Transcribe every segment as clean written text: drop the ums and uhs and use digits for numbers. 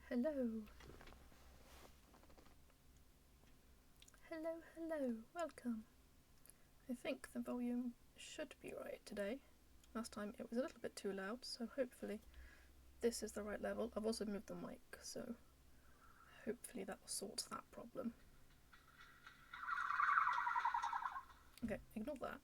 Hello. Hello, hello, welcome. I think the volume should be right today. Last time it was a little bit too loud, so hopefully this is the right level. I've also moved the mic, so hopefully that sorts that problem. Okay, ignore that.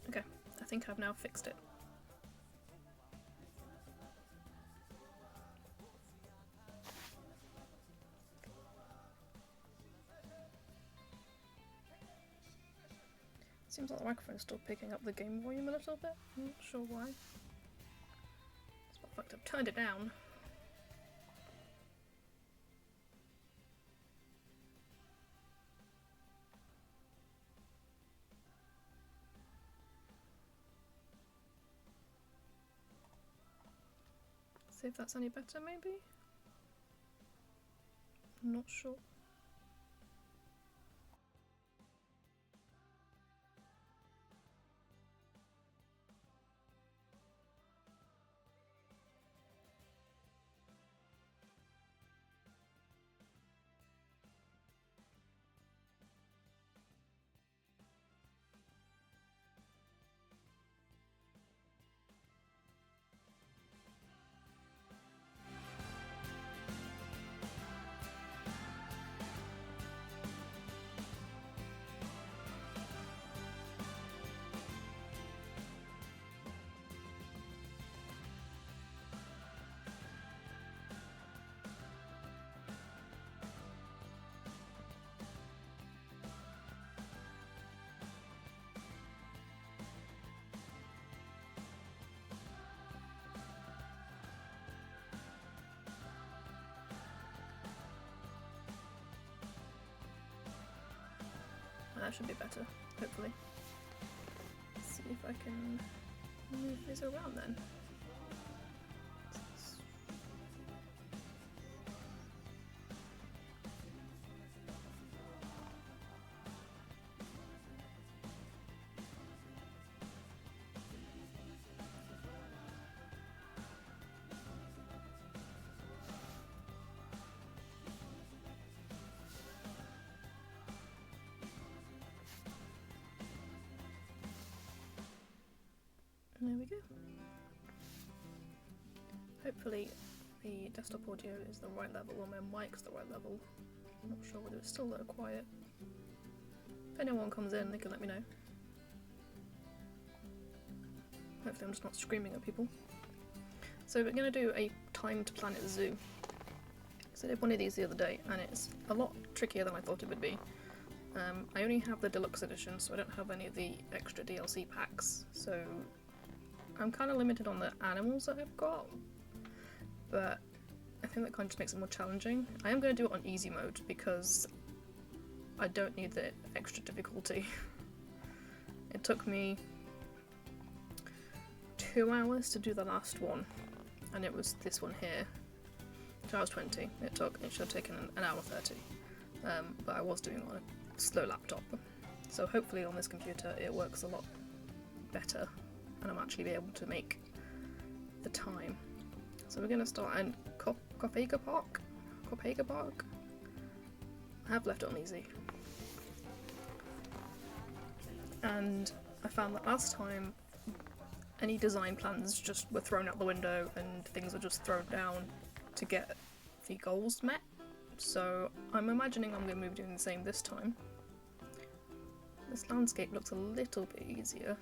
Okay, I think I've now fixed it. Seems like the microphone's still picking up the game volume a little bit. I'm not sure why. It's the fact I've turned it down. See if that's any better, maybe? I'm not sure. That should be better, hopefully. Let's see if I can move this around then. There we go. Hopefully the desktop audio is the right level, or my mic's the right level. I'm not sure whether it's still that quiet. If anyone comes in, they can let me know. Hopefully I'm just not screaming at people. So we're going to do a timed Planet Zoo. So I did one of these the other day, and it's a lot trickier than I thought it would be. I only have the deluxe edition, so I don't have any of the extra DLC packs, so I'm kind of limited on the animals that I've got, but I think that kind of just makes it more challenging. I am going to do it on easy mode because I don't need the extra difficulty. It took me 2 hours to do the last one, and it was this one here. 2 hours 20. It should have taken an hour 30, but I was doing it on a slow laptop. So hopefully on this computer it works a lot better, and I'm actually be able to make the time. So we're going to start in Copaiba Park. I have left it on easy. And I found that last time any design plans just were thrown out the window and things were just thrown down to get the goals met. So I'm imagining I'm going to be doing the same this time. This landscape looks a little bit easier.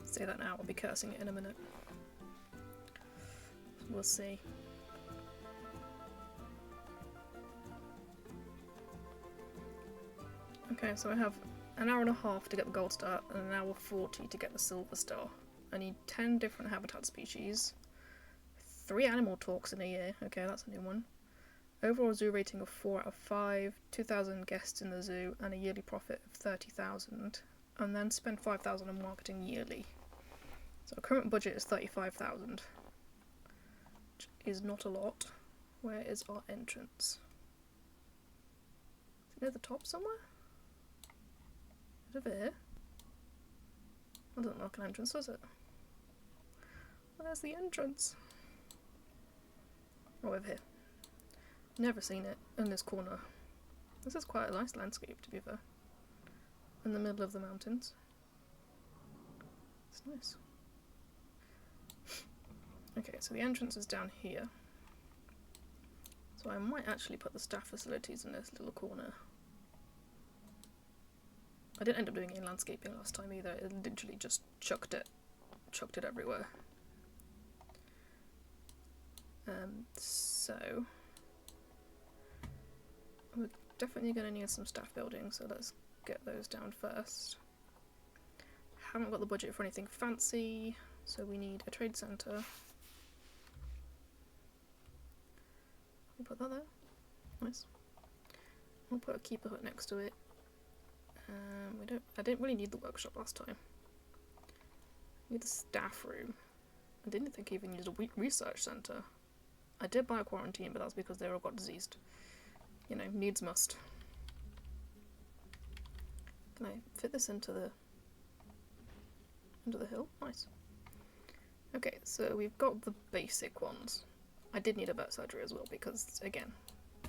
Say that now, I'll be cursing it in a minute. We'll see. Okay, so I have an hour and a half to get the gold star and an hour 40 to get the silver star. I need 10 different habitat species, 3 animal talks in a year, okay, that's a new one. Overall zoo rating of 4 out of 5, 2,000 guests in the zoo, and a yearly profit of 30,000, and then spend 5,000 on marketing yearly. So our current budget is 35,000, which is not a lot. Where is our entrance? Is it near the top somewhere? Is it over here? That doesn't look like an entrance, does it? Where's the entrance? Oh, over here. Never seen it in this corner. This is quite a nice landscape, to be fair. In the middle of the mountains. It's nice. Okay, so the entrance is down here. So I might actually put the staff facilities in this little corner. I didn't end up doing any landscaping last time either. It literally just chucked it everywhere. So we're definitely going to need some staff buildings, so let's get those down first. Haven't got the budget for anything fancy, so we need a trade centre. We'll put that there. Nice. We'll put a keeper hut next to it. I didn't really need the workshop last time. I need the staff room. I didn't think I even used a research centre. I did buy a quarantine, but that's because they all got diseased. You know, needs must. Can I fit this into the hill? Nice. Okay, so we've got the basic ones. I did need a vet surgery as well because, again,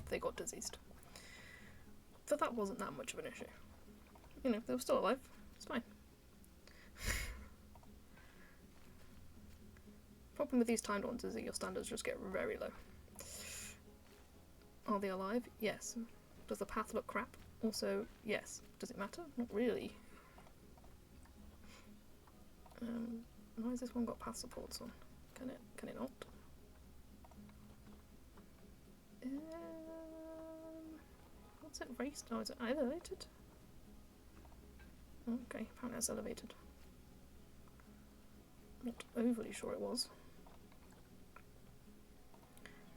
they got diseased. But that wasn't that much of an issue. You know, they were still alive. It's fine. Problem with these timed ones is that your standards just get very low. Are they alive? Yes. Does the path look crap? Also, yes. Does it matter? Not really. Why has this one got path supports on? Can it not? What's it raised? Oh, is it elevated? Okay, apparently it's elevated. Not overly sure it was.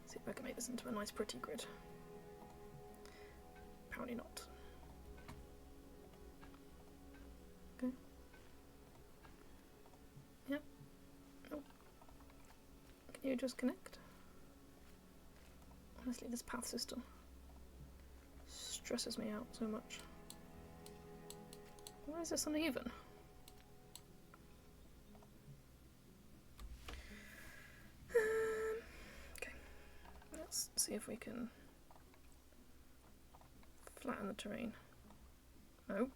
See if I can make this into a nice pretty grid. apparently not. Okay. Yep. Oh. Can you just connect? Honestly, this path system stresses me out so much. Why is this uneven? Okay, let's see if we can flatten the terrain. No.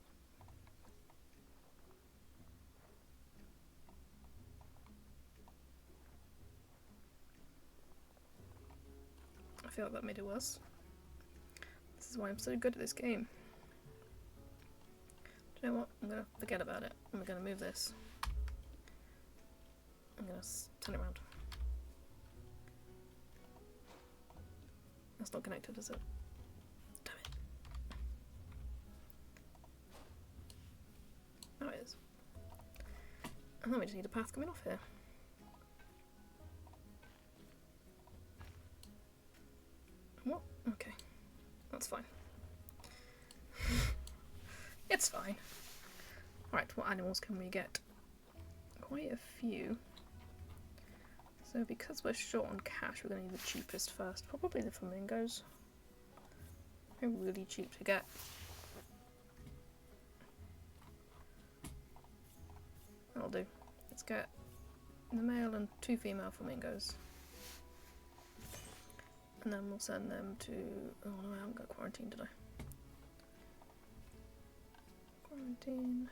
I feel like that made it worse. This is why I'm so good at this game. Do you know what? I'm gonna forget about it. I'm gonna move this. I'm gonna turn it around. That's not connected, is it? Damn it. Oh, it is. And then we just need a path coming off here. What? Okay. That's fine. It's fine. Right, what animals can we get? Quite a few. So because we're short on cash, we're going to need the cheapest first. Probably the flamingos. They're really cheap to get. That'll do. Let's get the male and 2 female flamingos. And then we'll send them to... Oh no, I haven't got quarantine, did I? Quarantine.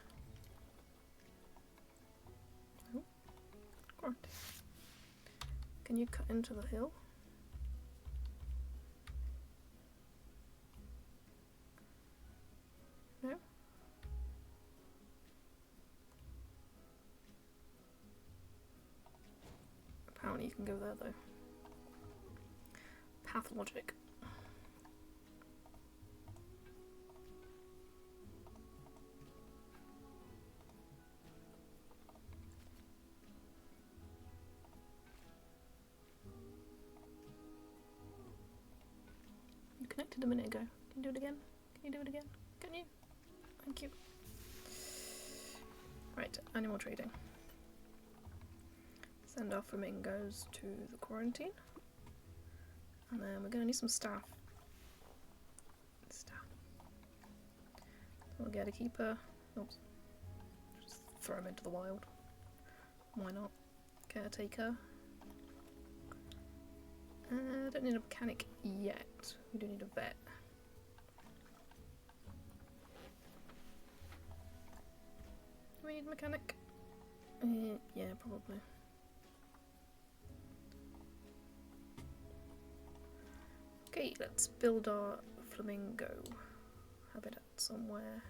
Oh, quarantine. Can you cut into the hill? No? Apparently you can go there though. Path logic. You connected a minute ago. Can you do it again? Can you do it again? Can you? Thank you. Right, animal trading. Send our flamingos to the quarantine. And then we're going to need some staff. Staff. We'll get a keeper. Oops. Just throw him into the wild. Why not? Caretaker. I don't need a mechanic yet. We do need a vet. Do we need a mechanic? Yeah, probably. Okay, let's build our flamingo habitat somewhere.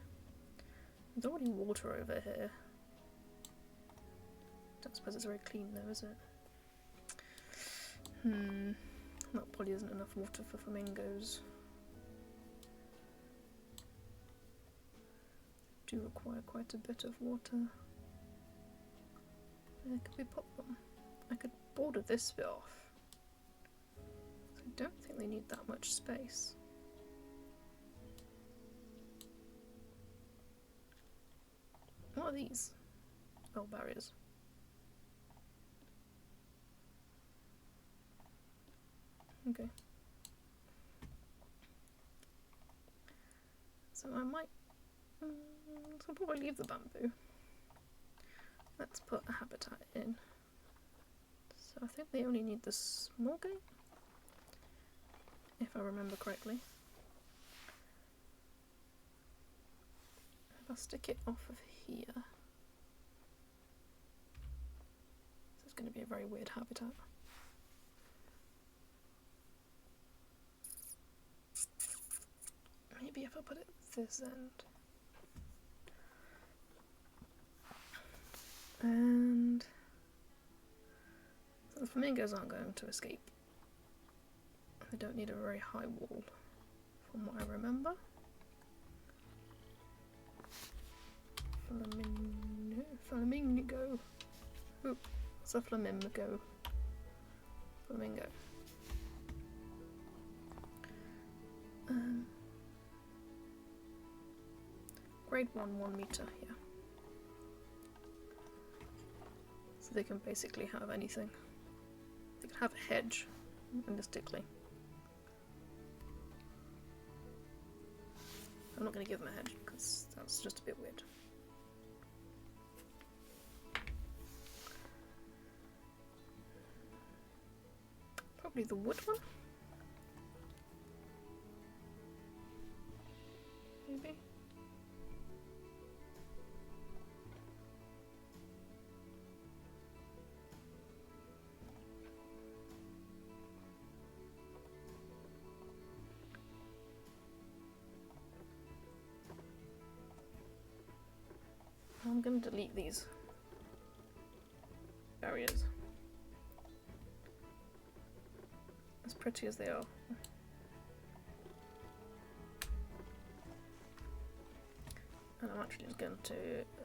There's already water over here. Don't suppose it's very clean though, is it? That probably isn't enough water for flamingos. Do require quite a bit of water. Where could we pop them? I could border this bit off. I don't think they need that much space. What are these? Oh, barriers. Okay. So I might... I'll probably leave the bamboo. Let's put a habitat in. So I think they only need the small gate, if I remember correctly. If I stick it off of here, this is going to be a very weird habitat. Maybe if I put it at this end. And so the flamingos aren't going to escape. They don't need a very high wall, from what I remember. Flamingo. Ooh, it's a flamingo. Flamingo. grade 1 meter here. So they can basically have anything. They can have a hedge, realistically. I'm not going to give them a hedge because that's just a bit weird. Probably the wood one? Maybe? I'm going to delete these barriers. As pretty as they are. And I'm actually just going to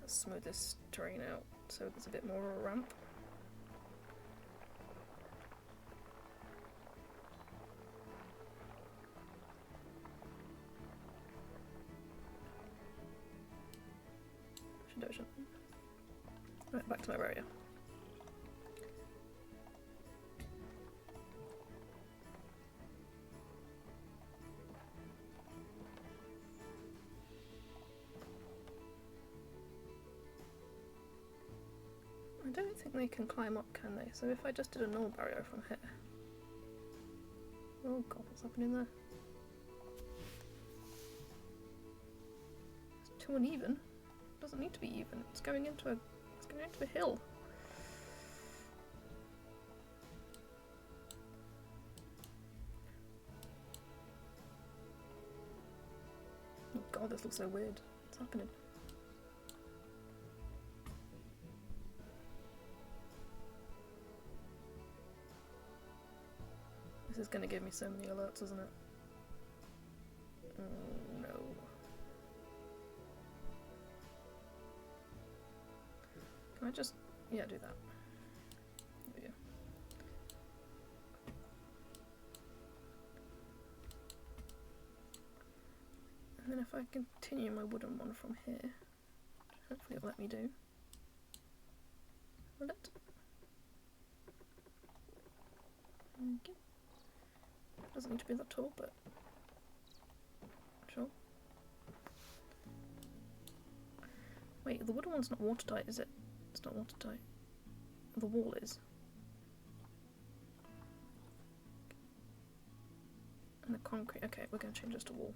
smooth this terrain out so there's a bit more of a ramp. Right, back to my barrier. I don't think they can climb up, can they? So if I just did a null barrier from here. Oh god, what's happening there? It's too uneven. It doesn't need to be even. It's going into a hill. Oh god, this looks so weird. What's happening? This is going to give me so many alerts, isn't it? Oh no. Can I just... yeah, do that. There we go. And then if I continue my wooden one from here, hopefully it'll let me do. Will it? Okay. Doesn't need to be that tall, but sure. Wait, the wooden one's not watertight, is it? It's not watertight. The wall is. And the concrete. Okay, we're going to change this to wall.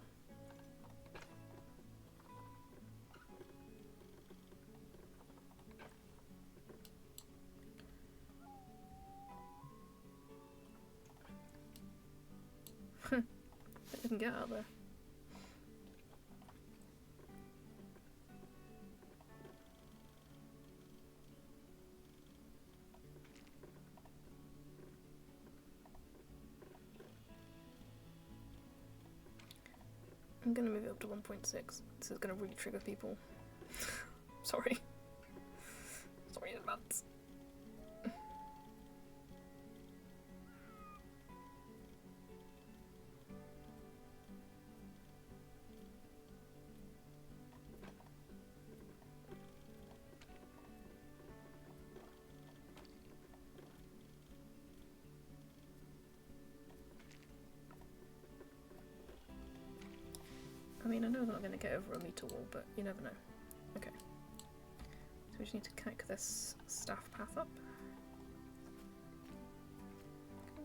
It didn't get out there. I'm gonna move it up to 1.6. This is gonna really trigger people. Sorry. Sorry in advance. I mean, I know they're not going to get over a meter wall, but you never know. Okay. So we just need to connect this staff path up.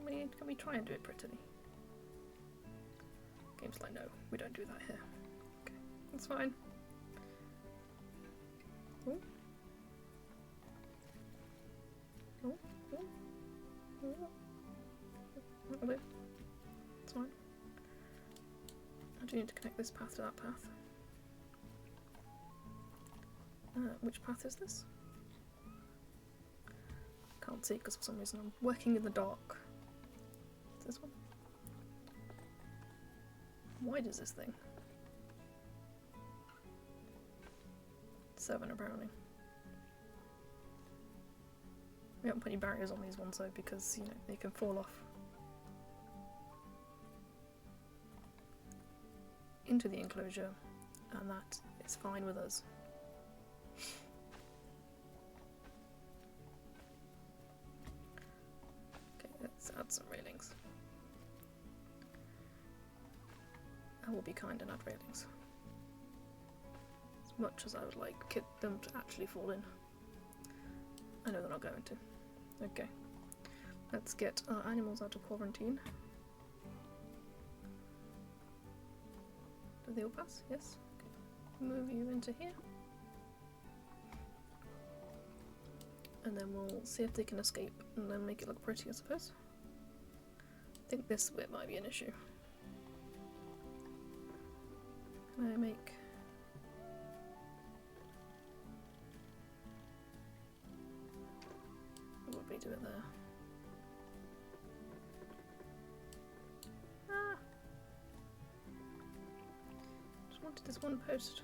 Can we try and do it prettily? Game's like, no, we don't do that here. Okay, that's fine. Oh. Oh. Oh. Oh. That'll do. It's fine. I do need to connect this path to that path. Which path is this? Can't see because for some reason I'm working in the dark. Is this one? How wide is this thing? 7 apparently. We haven't put any barriers on these ones though because, you know, they can fall off into the enclosure and that is fine with us. Okay, let's add some railings. I will be kind and add railings. As much as I would like them to actually fall in. I know they're not going to. Okay. Let's get our animals out of quarantine. Do they all pass? Yes. Okay. Move you into here. And then we'll see if they can escape and then make it look pretty, I suppose. I think this bit might be an issue. Can I make... What would we do it there? Ah! Just wanted this one post.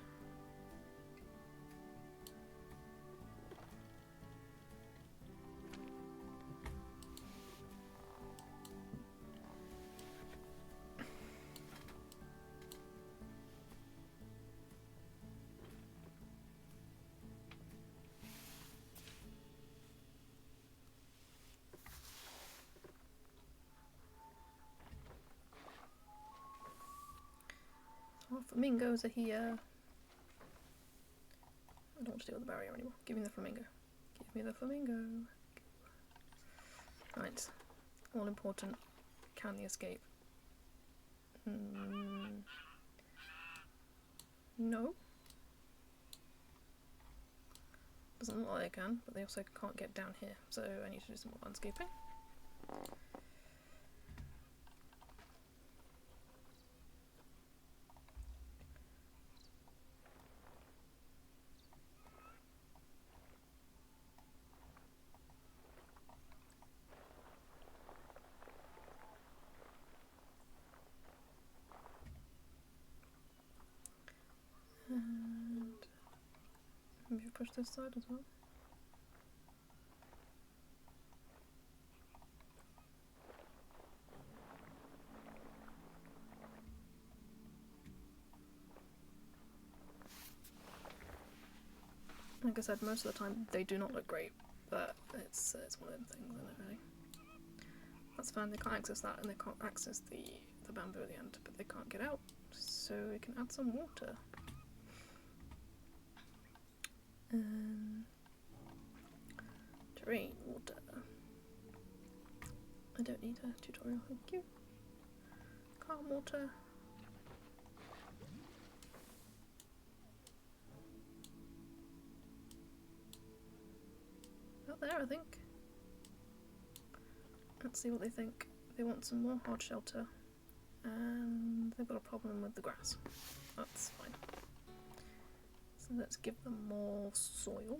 Our flamingos are here. I don't want to deal with the barrier anymore. Give me the flamingo. Give me the flamingo. Right. All important. Can they escape? No. Doesn't look like they can, but they also can't get down here. So I need to do some more landscaping. And maybe push this side as well. Like I said, most of the time they do not look great, but it's one of them things, isn't it, really? That's fine, they can't access that and they can't access the bamboo at the end, but they can't get out, so we can add some water. Terrain, water. I don't need a tutorial, thank you. Calm water. Out there, I think. Let's see what they think. They want some more hard shelter, and they've got a problem with the grass. That's fine. So let's give them more soil.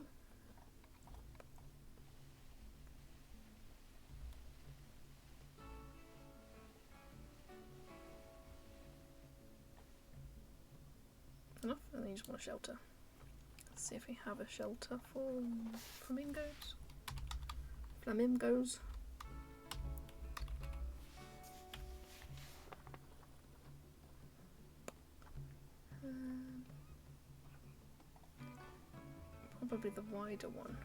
Enough, and then you just want a shelter. Let's see if we have a shelter for flamingos. Flamingos. Probably the wider one,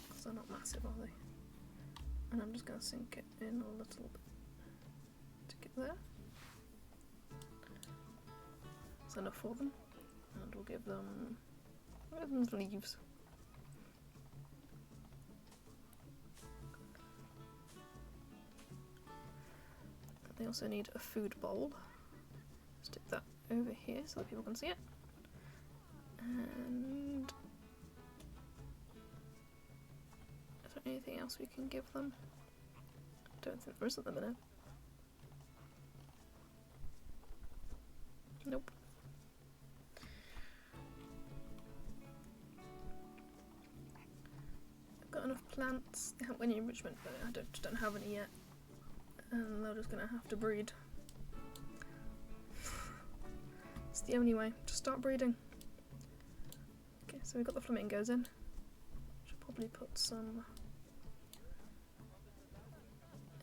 because they're not massive, are they? And I'm just going to sink it in a little bit to get there. That's enough for them, and we'll give them leaves. They also need a food bowl. Stick that over here so that people can see it. And is there anything else we can give them? I don't think there is at the minute. Nope. I've got enough plants. They haven't got any enrichment, but I just don't have any yet. And they're just gonna have to breed. It's the only way. Just start breeding. Okay, so we've got the flamingos in. Should probably put some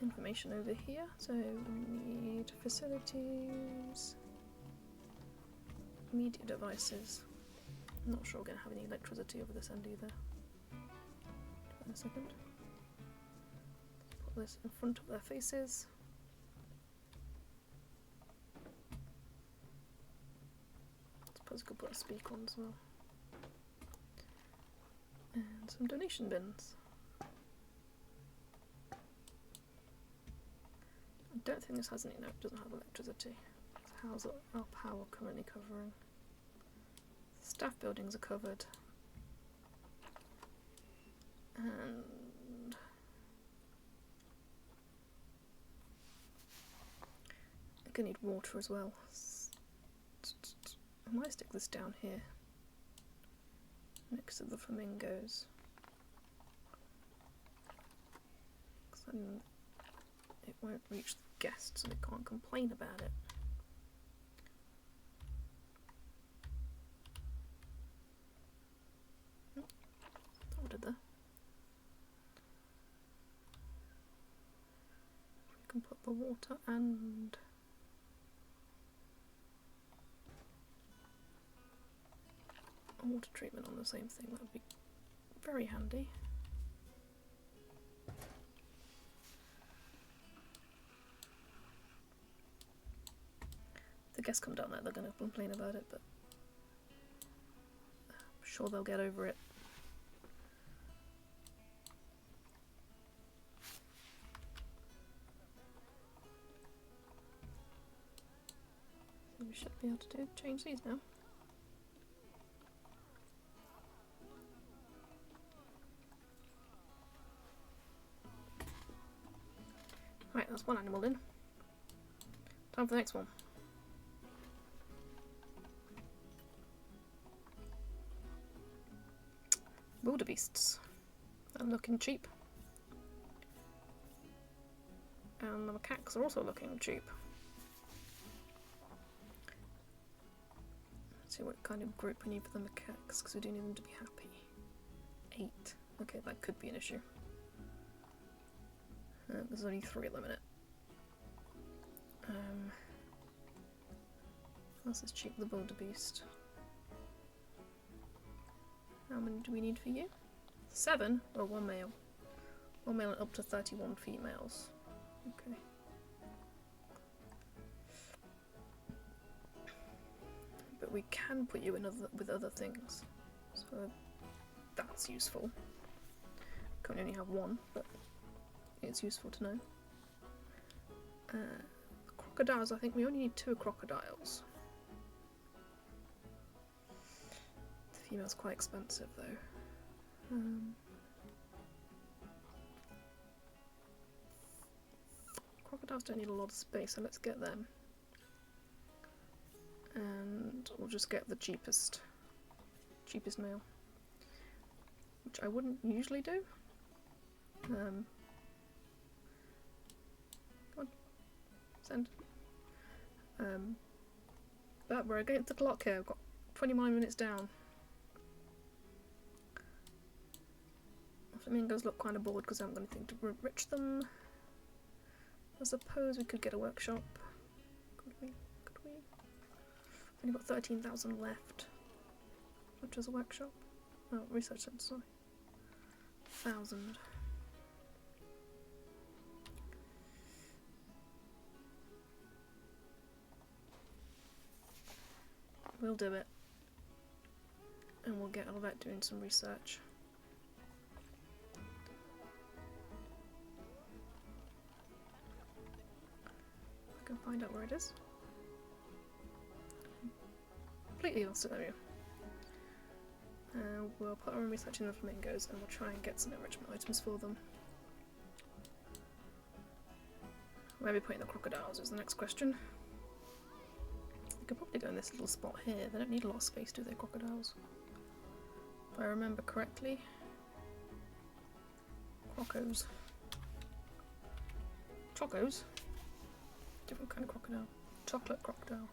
information over here. So we need facilities. media devices. I'm not sure we're going to have any electricity over this end either. In a second. Put this in front of their faces. I suppose we could put a speaker on as well. And some donation bins. I don't think this has any, no, it doesn't have electricity. How's our power currently covering? Staff buildings are covered. And I'm gonna need water as well. I might stick this down here next to the flamingos. 'Cause then it won't reach the guests and they can't complain about it. What did there? We can put the water and a water treatment on the same thing. That would be very handy. If the guests come down there, they're going to complain about it, but I'm sure they'll get over it. So we should be able to change these now. Right, that's one animal in. Time for the next one. Wildebeests. They're looking cheap. And the macaques are also looking cheap. Let's see what kind of group we need for the macaques, because we do need them to be happy. 8. Okay, that could be an issue. There's only 3 at the minute. What else is cheap? The wildebeest. How many do we need for you? 7? Or 1 male? 1 male and up to 31 females. Okay. But we can put you in with other things. So that's useful. Currently only have 1, but it's useful to know. Crocodiles, I think we only need 2 crocodiles. The female's quite expensive though. Crocodiles don't need a lot of space, so let's get them. And we'll just get the cheapest male. Which I wouldn't usually do. Come on, send. But we're against the clock here. We've got 29 minutes down. The flamingos look kind of bored because I haven't got anything to enrich them. I suppose we could get a workshop. Could we? Could we? Only got 13,000 left. Which is a workshop? Oh, research centre, sorry. 1,000. We'll do it. And we'll get Olivet doing some research. I can find out where it is. Completely lost it, there we go. We'll put our own research in the flamingos and we'll try and get some enrichment items for them. Where are we putting the crocodiles is the next question. You could probably go in this little spot here. They don't need a lot of space, do they, crocodiles? If I remember correctly. Crocos. Chocos? Different kind of crocodile. Chocolate crocodile.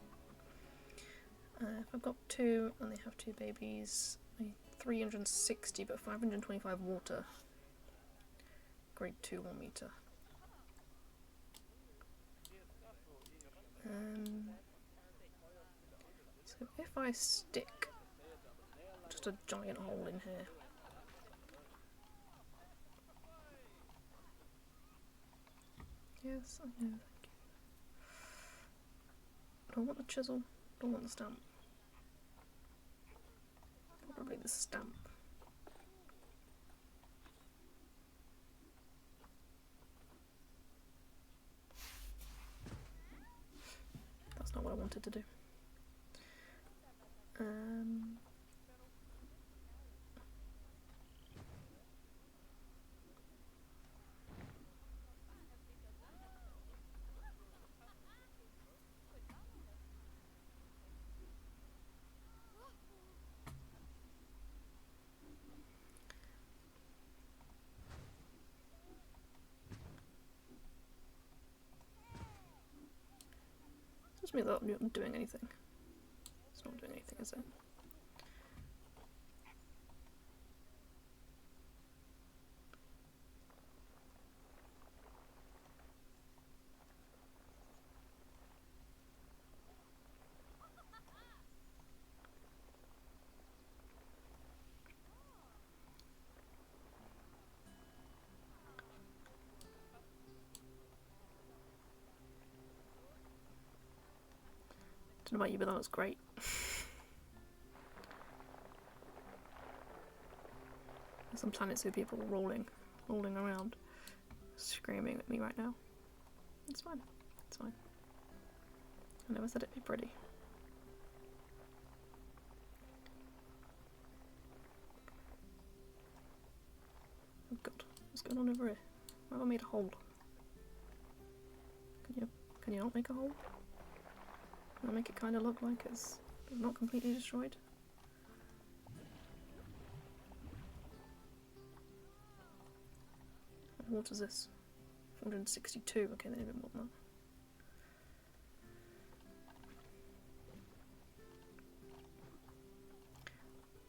If I've got 2 and they have 2 babies, I need 360 but 525 water. Grade 2 1 meter. So So if I stick just a giant hole in here. Yes, I know, thank you. Don't want the chisel, don't want the stamp. Probably the stamp. That's not what I wanted to do. Doesn't mean that I'm not doing anything. It's not doing anything, is it? Don't know about you, but that looks great. There's some planets with people rolling around, screaming at me right now. It's fine. It's fine. I never said it'd be pretty. Oh god, what's going on over here? Why have I made a hole? Can you not make a hole? Can I make it kind of look like it's not completely destroyed? What is this? 462. Okay, then a bit more than that.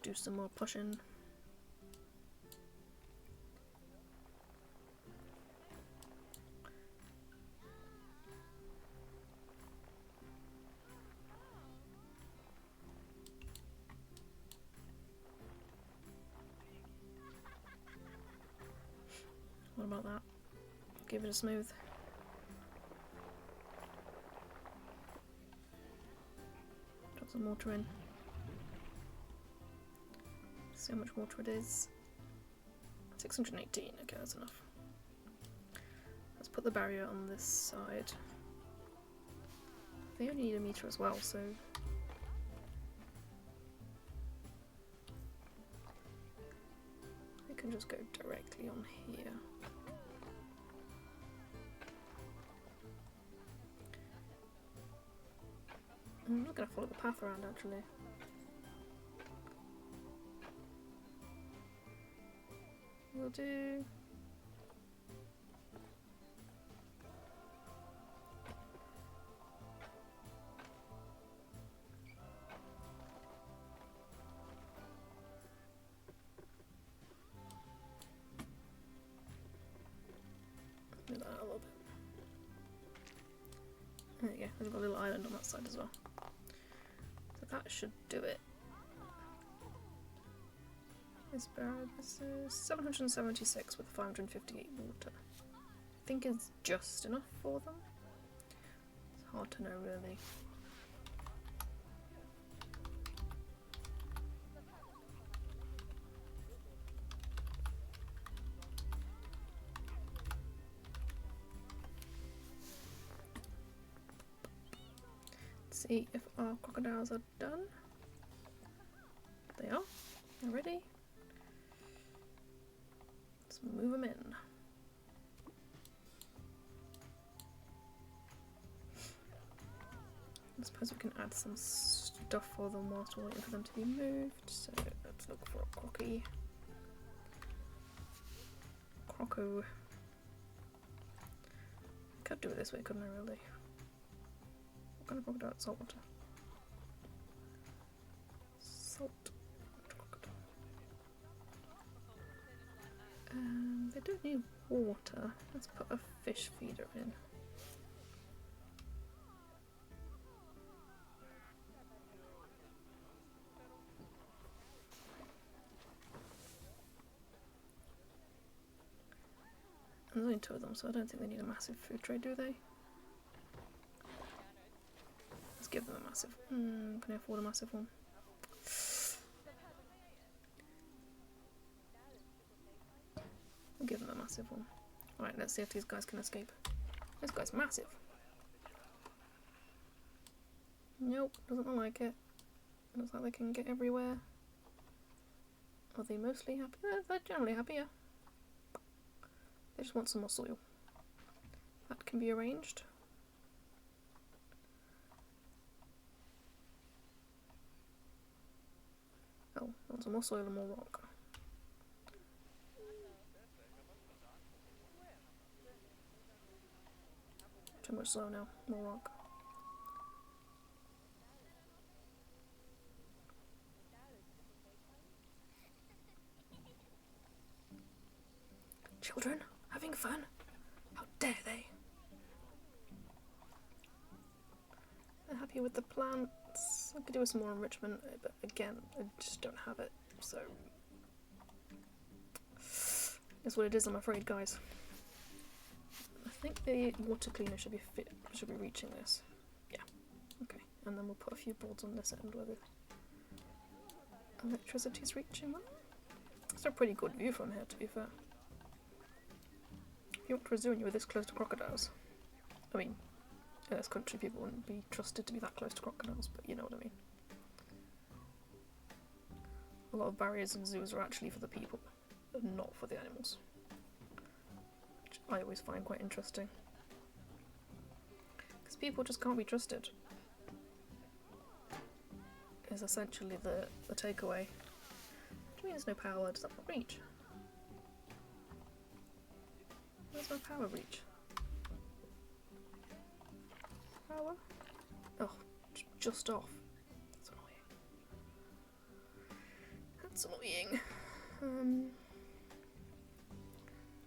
Do some more pushing. What about that? Give it a smooth. Drop some water in. See how much water it is. 618, okay, that's enough. Let's put the barrier on this side. They only need a meter as well, so I can just go directly on here. I'm not going to follow the path around actually. We'll do... move that out a little bit. There you go, we've got a little island on that side as well. So that should do it. This is 776 with 558 water. I think it's just enough for them. It's hard to know really. Let's see if our crocodiles are done. They are. They're ready. Let's move them in. I suppose we can add some stuff for them whilst we're waiting for them to be moved. So let's look for a crocky. Croco. Could do it this way, couldn't I really? What kind of crocodile? Saltwater. Salt. Crocodile. They don't need water. Let's put a fish feeder in. only 2 of them, so I don't think they need a massive food trade, do they? Let's give them a massive... can I afford a massive one? I'll give them a massive one. Alright, let's see if these guys can escape. This guy's massive. Nope, doesn't look like it. Looks like they can get everywhere. Are they mostly happy? They're generally happy, yeah. They just want some more soil. That can be arranged. Oh, want some more soil and more rock. Too much soil now, more rock. Children, having fun? How dare they? They're happy with the plants. I could do with some more enrichment, but again, I just don't have it, so... That's what it is, I'm afraid, guys. I think the water cleaner should be reaching this. Yeah, okay. And then we'll put a few boards on this end where the electricity's reaching them. It's a pretty good view from here, to be fair. You went to a zoo and you were this close to crocodiles. I mean, in this country people wouldn't be trusted to be that close to crocodiles, but you know what I mean. A lot of barriers in zoos are actually for the people, and not for the animals. Which I always find quite interesting. Because people just can't be trusted. Is essentially the takeaway. What do you mean there's no power? Does that not reach? Where's my power reach? Power? Oh, just off. That's annoying. That's annoying.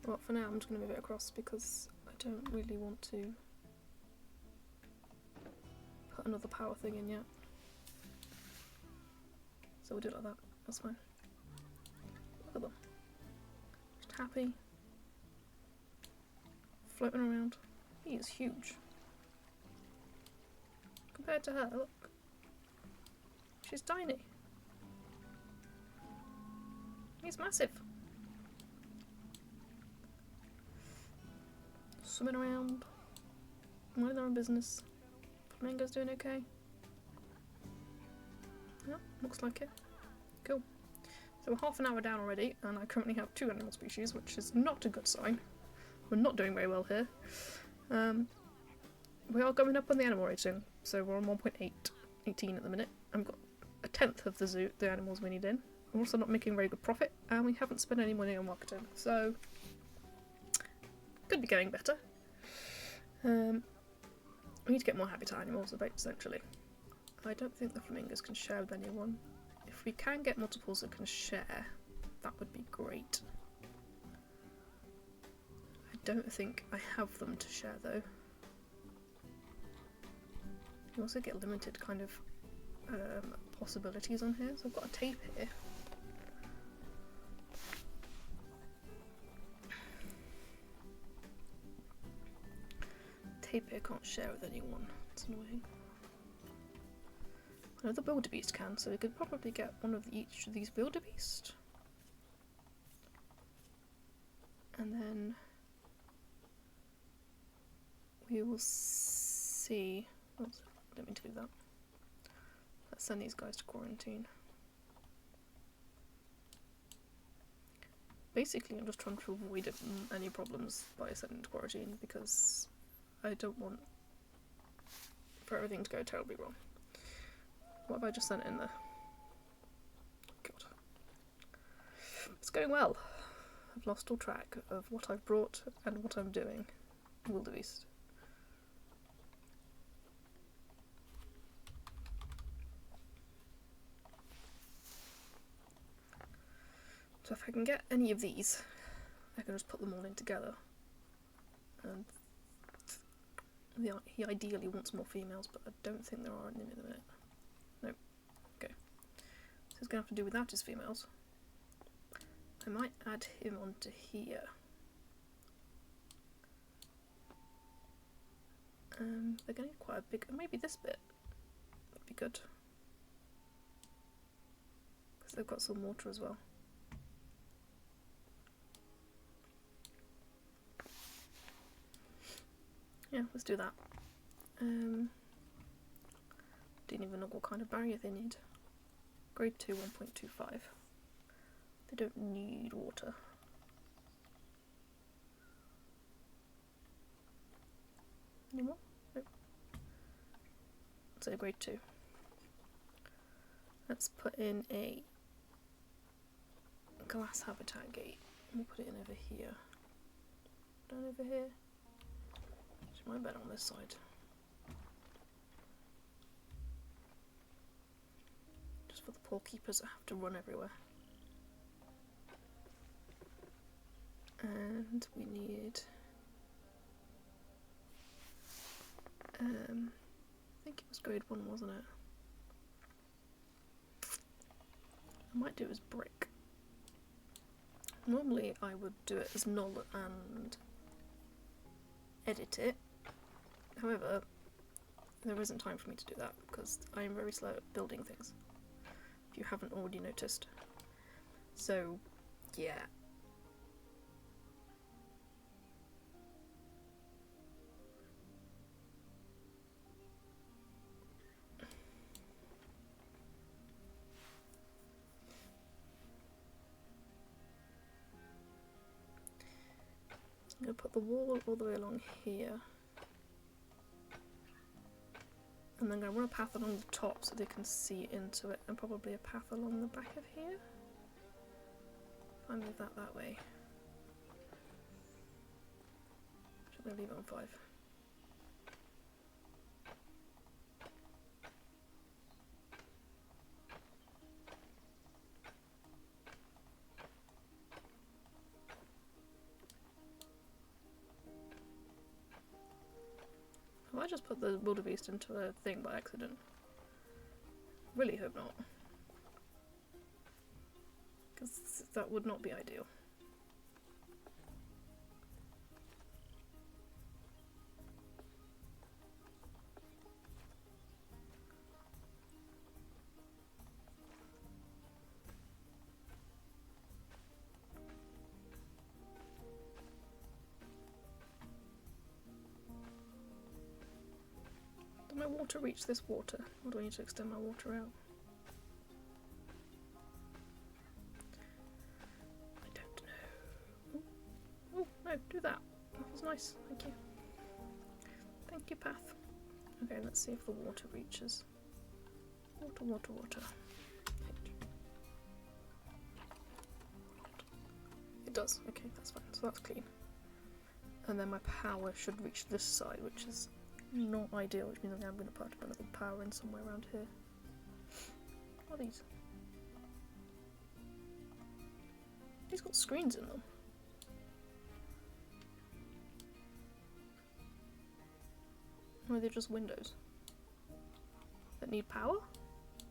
Well, for now I'm just going to move it across because I don't really want to put another power thing in yet. So we'll do it like that. That's fine. Look at them. Just happy. Floating around. He is huge. Compared to her, look. She's tiny. He's massive. Swimming around. Minding their own business. Flamingo's doing okay. Yeah, looks like it. Cool. So we're half an hour down already, and I currently have 2 animal species, which is not a good sign. We're not doing very well here. We are going up on the animal rating, so we're on 1.18 at the minute. I've got 1/10 of the animals we need in. We're also not making very good profit, and we haven't spent any money on marketing, so could be going better. We need to get more habitat animals, essentially. I don't think the flamingos can share with anyone. If we can get multiples that can share, that would be great. I don't think I have them to share though. You also get limited kind of possibilities on here. So I've got a tape here. Tape here can't share with anyone. It's annoying. I know the wildebeest can, so we could probably get one of each of these wildebeest. And then we will see. Oops, I didn't mean to do that. Let's send these guys to quarantine. Basically, I'm just trying to avoid any problems by sending to quarantine because I don't want for everything to go terribly wrong. What have I just sent in there? God. It's going well. I've lost all track of what I've brought and what I'm doing. Wildebeest. So if I can get any of these, I can just put them all in together. And he ideally wants more females, but I don't think there are any in a minute. Nope. Okay. So he's going to have to do without his females. I might add him onto here. They're going to need quite a big, maybe this bit would be good. Because they've got some water as well. Yeah, let's do that. Didn't even know what kind of barrier they need. Grade 2, 1.25. They don't need water. Any more? Nope. So grade 2. Let's put in a glass habitat gate. We'll put it in over here. Down over here. Actually, might better on this side. Just for the poor keepers that have to run everywhere. And we need I think it was grade 1, wasn't it? I might do it as brick. Normally I would do it as null and edit it. However, there isn't time for me to do that because I am very slow at building things, if you haven't already noticed. So, yeah. I'm going to put the wall all the way along here. And then I'm going to run a path along the top so they can see into it, and probably a path along the back of here. If I move that way. Should I leave it on 5? Have I just put the wildebeest into a thing by accident? Really hope not. Because that would not be ideal. Did my water reach this water? Or do I need to extend my water out? I don't know. Oh, no, do that. That was nice, thank you. Thank you, Path. Okay, let's see if the water reaches. Water, water, water. It does, okay, that's fine, so that's clean. And then my power should reach this side, which is not ideal, which means I'm going to put another power in somewhere around here. What are these? These got screens in them. Or are they just windows that need power?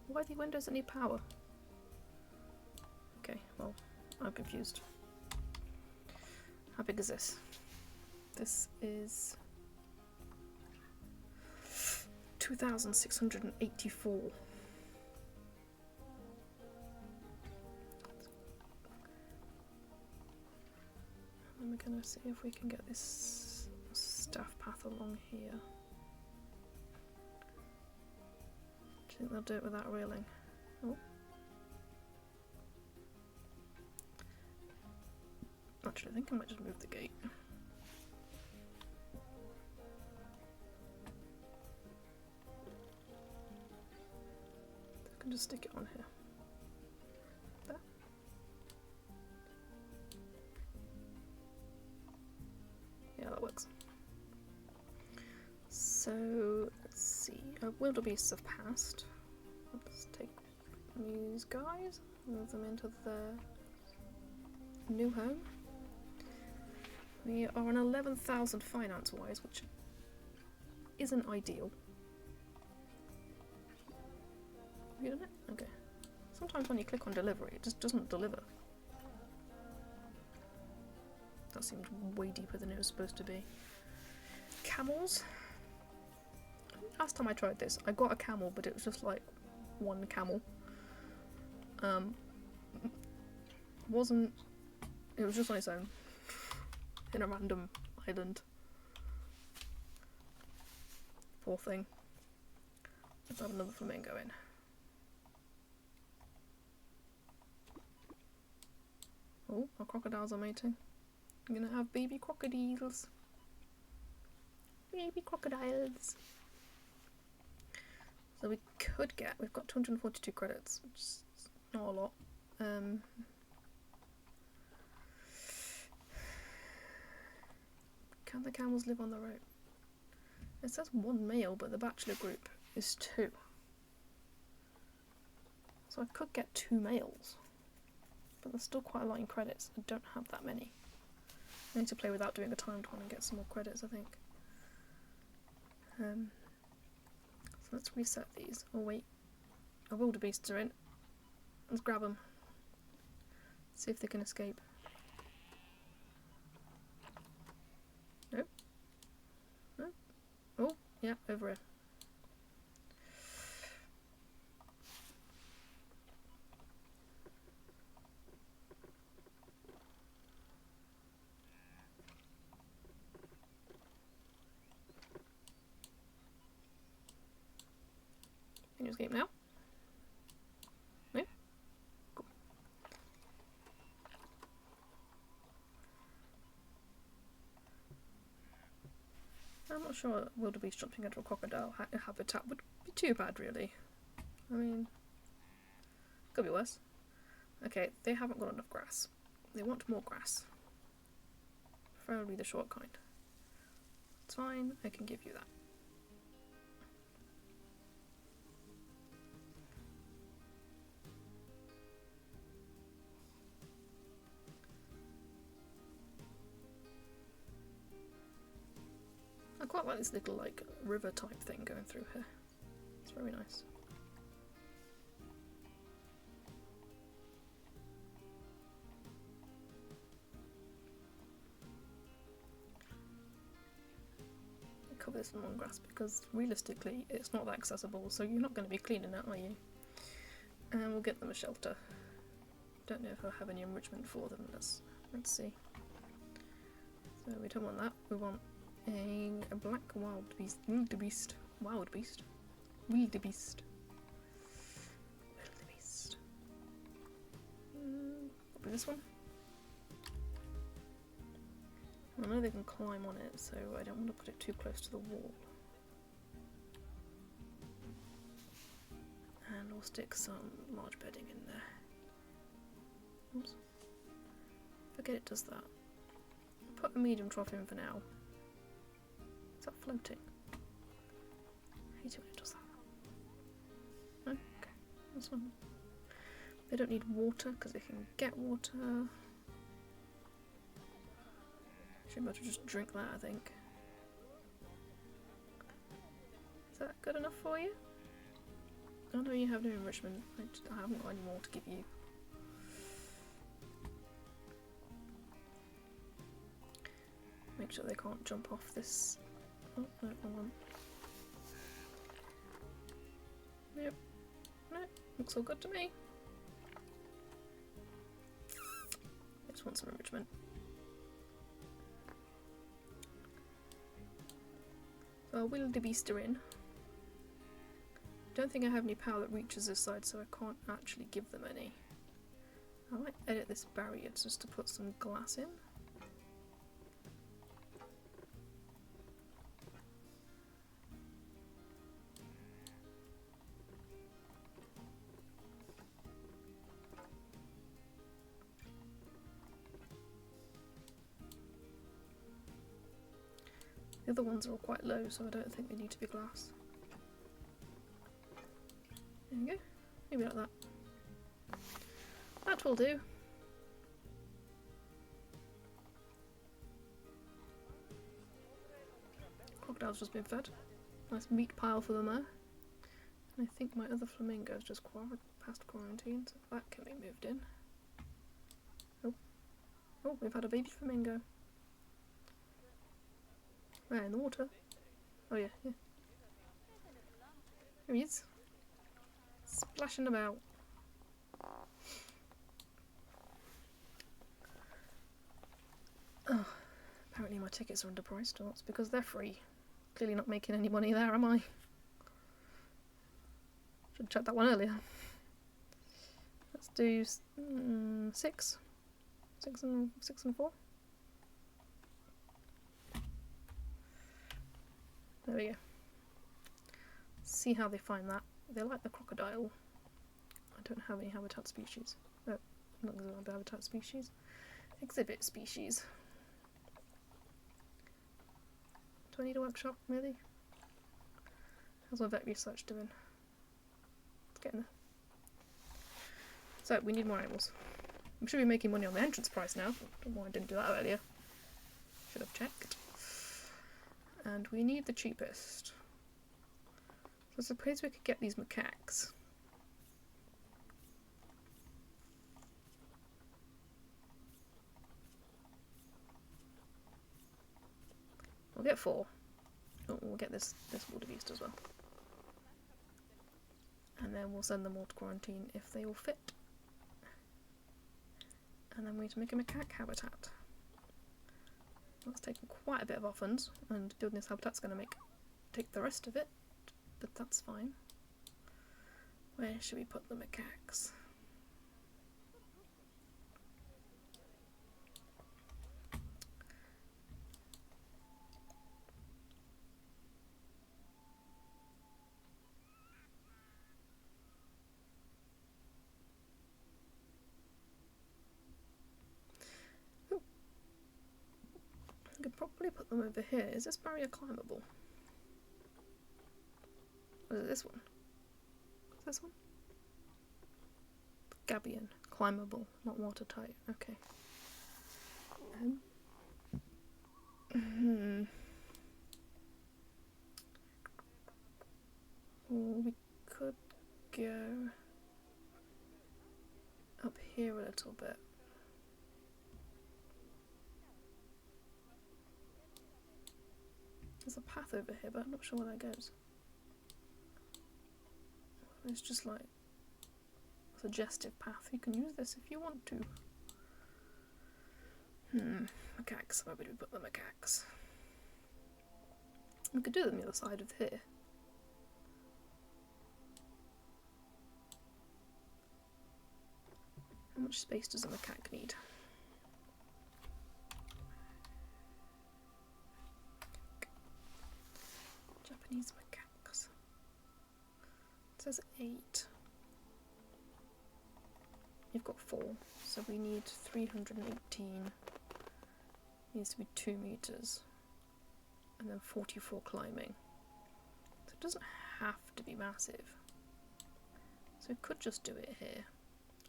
Why are they windows that need power? Okay, well, I'm confused. How big is this? This is 2,684. And we're going to see if we can get this staff path along here. Do you think they'll do it without railing? Oh. Actually, I think I might just move the gate. I can just stick it on here. There. Yeah, that works. So, let's see. Wildebeests have passed. Let's take these guys, move them into their new home. We are on 11,000 finance-wise, which isn't ideal. Have you done it? Okay. Sometimes when you click on delivery, it just doesn't deliver. That seemed way deeper than it was supposed to be. Camels. last time I tried this, I got a camel, but it was just like one camel. Wasn't. It was just on its own in a random island. Poor thing. Let's have another flamingo in. Oh, our crocodiles are mating. I'm gonna have baby crocodiles. Baby crocodiles. So we've got 242 credits, which is not a lot. Can the camels live on the road? It says 1 male, but the bachelor group is 2. So I could get 2 males. But there's still quite a lot in credits. I don't have that many. I need to play without doing a timed one and get some more credits, I think. So let's reset these. Oh wait, our wildebeests are in. Let's grab them. See if they can escape. Nope. Nope. Oh, yeah, over here. Can you escape now? No? Cool. I'm not sure wildebeest jumping into a crocodile habitat would be too bad, really. I mean, could be worse. Okay, they haven't got enough grass. They want more grass. Preferably the short kind. It's fine, I can give you that. I quite like this little like river type thing going through here. It's very nice. I cover this in long grass because realistically it's not that accessible, so you're not going to be cleaning it, are you? And we'll get them a shelter. Don't know if I'll have any enrichment for them. Let's see. So we don't want that. We want a black wildebeest. Wildebeest. Probably this one. I know they can climb on it, so I don't want to put it too close to the wall. And we'll stick some large bedding in there. Oops. Forget it does that. Put a medium trough in for now. Is that floating? I hate it when it does that. Okay, that's one. They don't need water because they can get water. Should better just drink that, I think. Is that good enough for you? Oh no, you have no enrichment. I haven't got any more to give you. Make sure they can't jump off this. Oh, no, wrong one. Nope. Nope. Looks all good to me. I just want some enrichment. So our wildebeest are in. Don't think I have any power that reaches this side, so I can't actually give them any. I might edit this barrier just to put some glass in. The other ones are all quite low, so I don't think they need to be glass. There you go. Maybe like that. That will do. Crocodile's just been fed. Nice meat pile for them there. And I think my other flamingo's just past quarantine, so that can be moved in. Oh. Oh, we've had a baby flamingo. Where, in the water? Oh yeah, yeah. Here he is. Splashing about. Oh, apparently my tickets are underpriced, or it's because they're free. Clearly not making any money there, am I? Should have checked that one earlier. Let's do 6. 6 and 4. There we go. See how they find that. They like the crocodile. I don't have any habitat species. No, not the habitat species. Exhibit species. Do I need a workshop, really? How's my vet research doing? It's getting there. So, we need more animals. We should be making money on the entrance price now. Don't know why I didn't do that earlier. Should have checked. And we need the cheapest. So I suppose we could get these macaques. We'll get 4. Oh, we'll get this wildebeest as well. And then we'll send them all to quarantine if they all fit. And then we need to make a macaque habitat. That's taken quite a bit of our funds, and building this habitat's going to take the rest of it, but that's fine. Where should we put the macaques? I could probably put them over here. Is this barrier climbable? Or is it this one? Is this one? Gabion. Climbable, not watertight. Okay. Well, we could go up here a little bit. There's a path over here, but I'm not sure where that goes. It's just like a suggestive path. You can use this if you want to. Macaques. Where would we put the macaques? We could do them the other side of here. How much space does a macaque need? Japanese macaques. It says 8. You've got 4, so we need 318. Needs to be 2 meters. And then 44 climbing. So it doesn't have to be massive. So we could just do it here.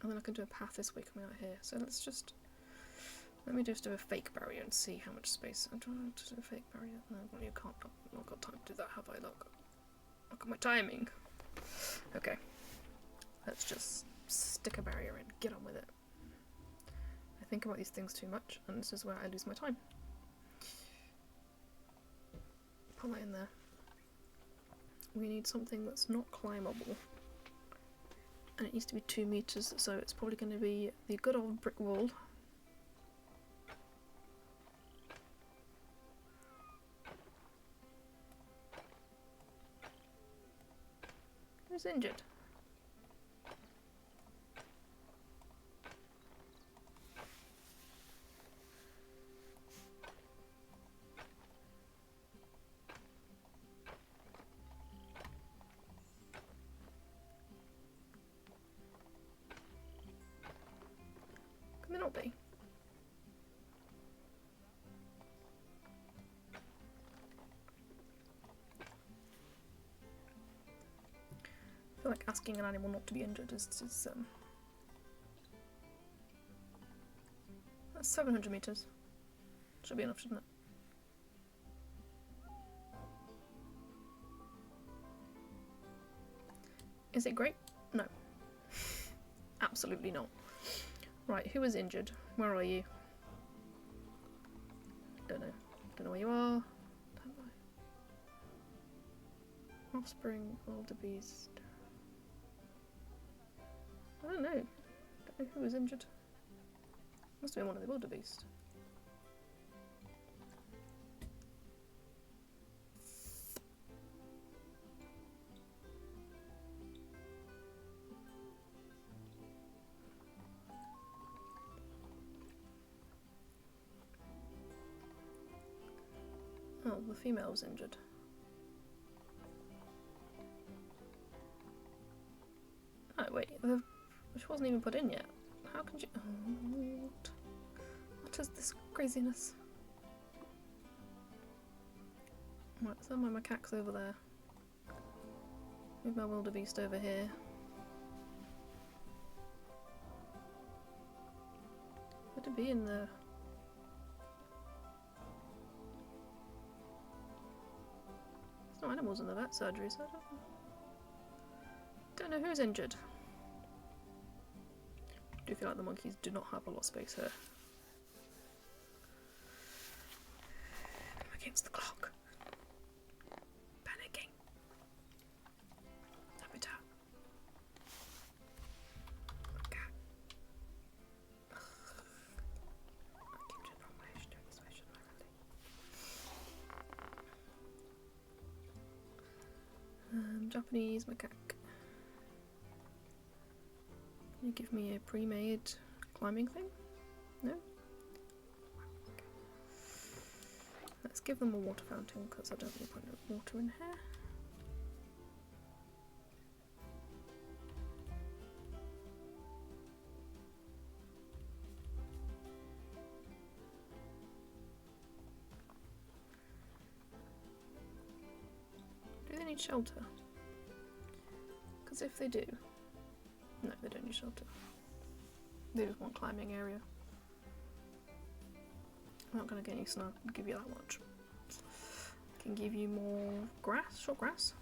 And then I can do a path this way coming out here. So let me just do a fake barrier and see how much space. I'm trying to do a fake barrier. No, well, you can't. I've not got time to do that, have I? Look at my timing. Okay. Let's just stick a barrier in. Get on with it. I think about these things too much, and this is where I lose my time. Put that in there. We need something that's not climbable. And it needs to be 2 meters, so it's probably going to be the good old brick wall. Who's injured? Can they not be? I feel like asking an animal not to be injured is that's 700 meters. Should be enough, shouldn't it? Is it great? No. Absolutely not. Right, who is injured? Where are you? Don't know. Don't know where you are. Offspring, wildebeest. I don't know. Who was injured? Must have been one of the wildebeest. Oh, the female was injured. Oh wait, she wasn't even put in yet. How can you? Oh, what is this craziness? Right, so my macaques over there. Move my wildebeest over here. Would it be in the? There's no animals in the vet surgery, so I don't know who's injured. I do feel like the monkeys do not have a lot of space here. I'm against the clock. Panicking. Tap it out. Okay. I keep doing the wrong way. I should do it this way, shouldn't I, really? Japanese macaque. Can you give me a pre-made climbing thing? No? Okay. Let's give them a water fountain because I don't really put no water in here. Do they need shelter? Because if they do, no, they don't need shelter. They just want climbing area. I'm not going to get you snow, give you that much. I can give you more grass, short grass.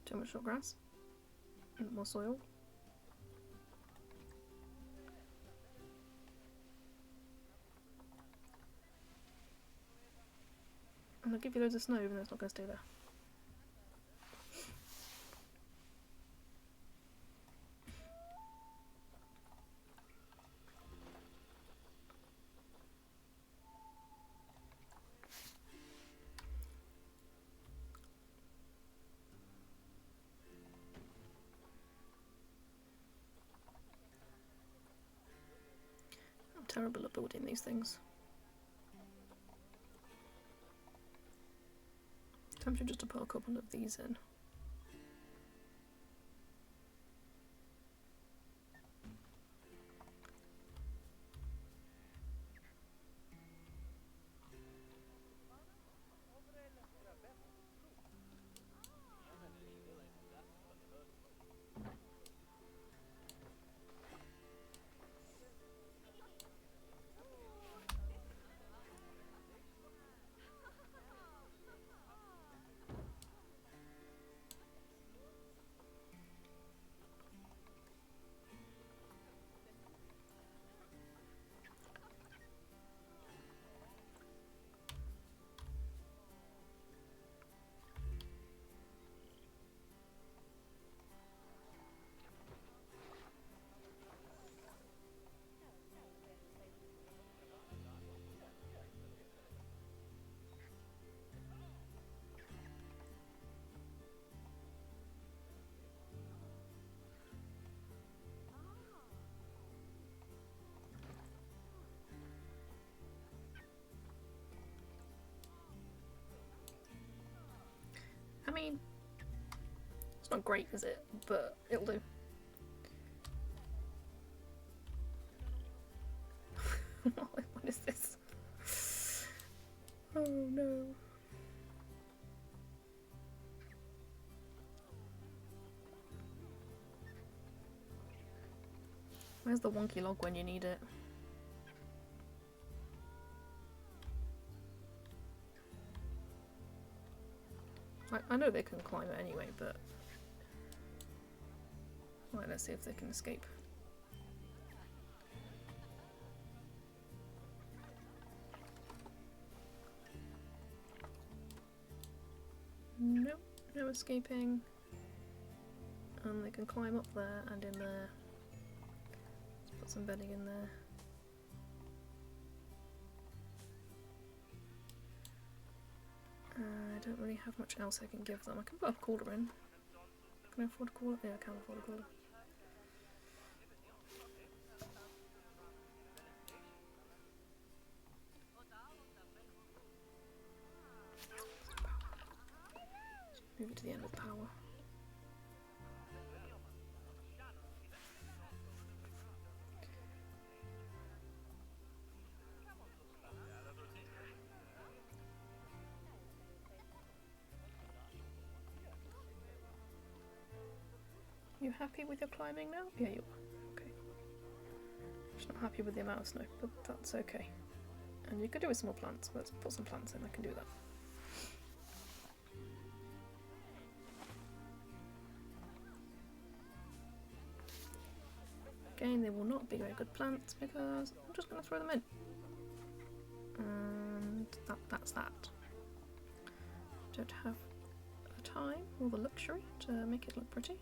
Too much short grass. More soil. And I'll give you loads of snow even though it's not going to stay there. I'm terrible at building these things. Tempted just to put a couple of these in. I mean, it's not great, is it? But it'll do. What is this? Oh no. Where's the wonky log when you need it? I know they can climb it anyway, but... Right, let's see if they can escape. No escaping. And they can climb up there and in there. Let's put some bedding in there. I don't really have much else I can give them. I can put a cooler in. Can I afford a cooler? Yeah, I can afford a cooler. Move it to the end of the power. You happy with your climbing now? Yeah, you are. Okay. Just not happy with the amount of snow, but that's okay. And you could do with some more plants. Let's put some plants in, I can do that. Again, they will not be very good plants because I'm just going to throw them in. And that's that. Don't have the time or the luxury to make it look pretty.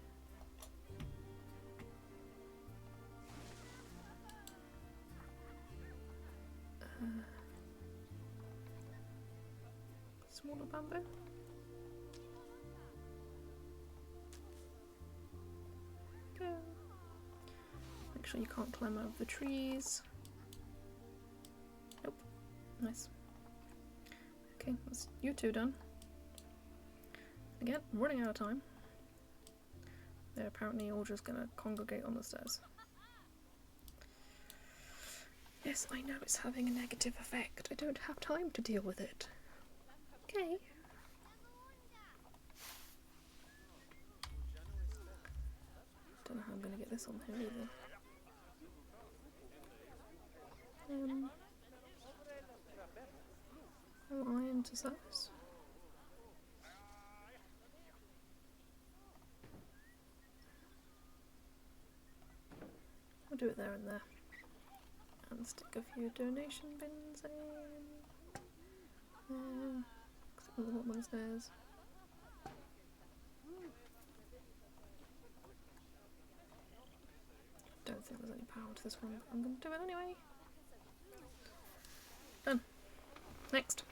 Smaller bamboo. Go. Make sure you can't climb over the trees. Nope. Nice. Okay, that's you two done. Again, running out of time. They're apparently all just gonna congregate on the stairs. Yes, I know it's having a negative effect. I don't have time to deal with it. Okay. Don't know how I'm gonna get this on here either. Iron to size. We'll do it there and there. And stick a few donation bins in. There. Except for the bottom of the stairs. Don't think there's any power to this one, but I'm going to do it anyway. Done. Next.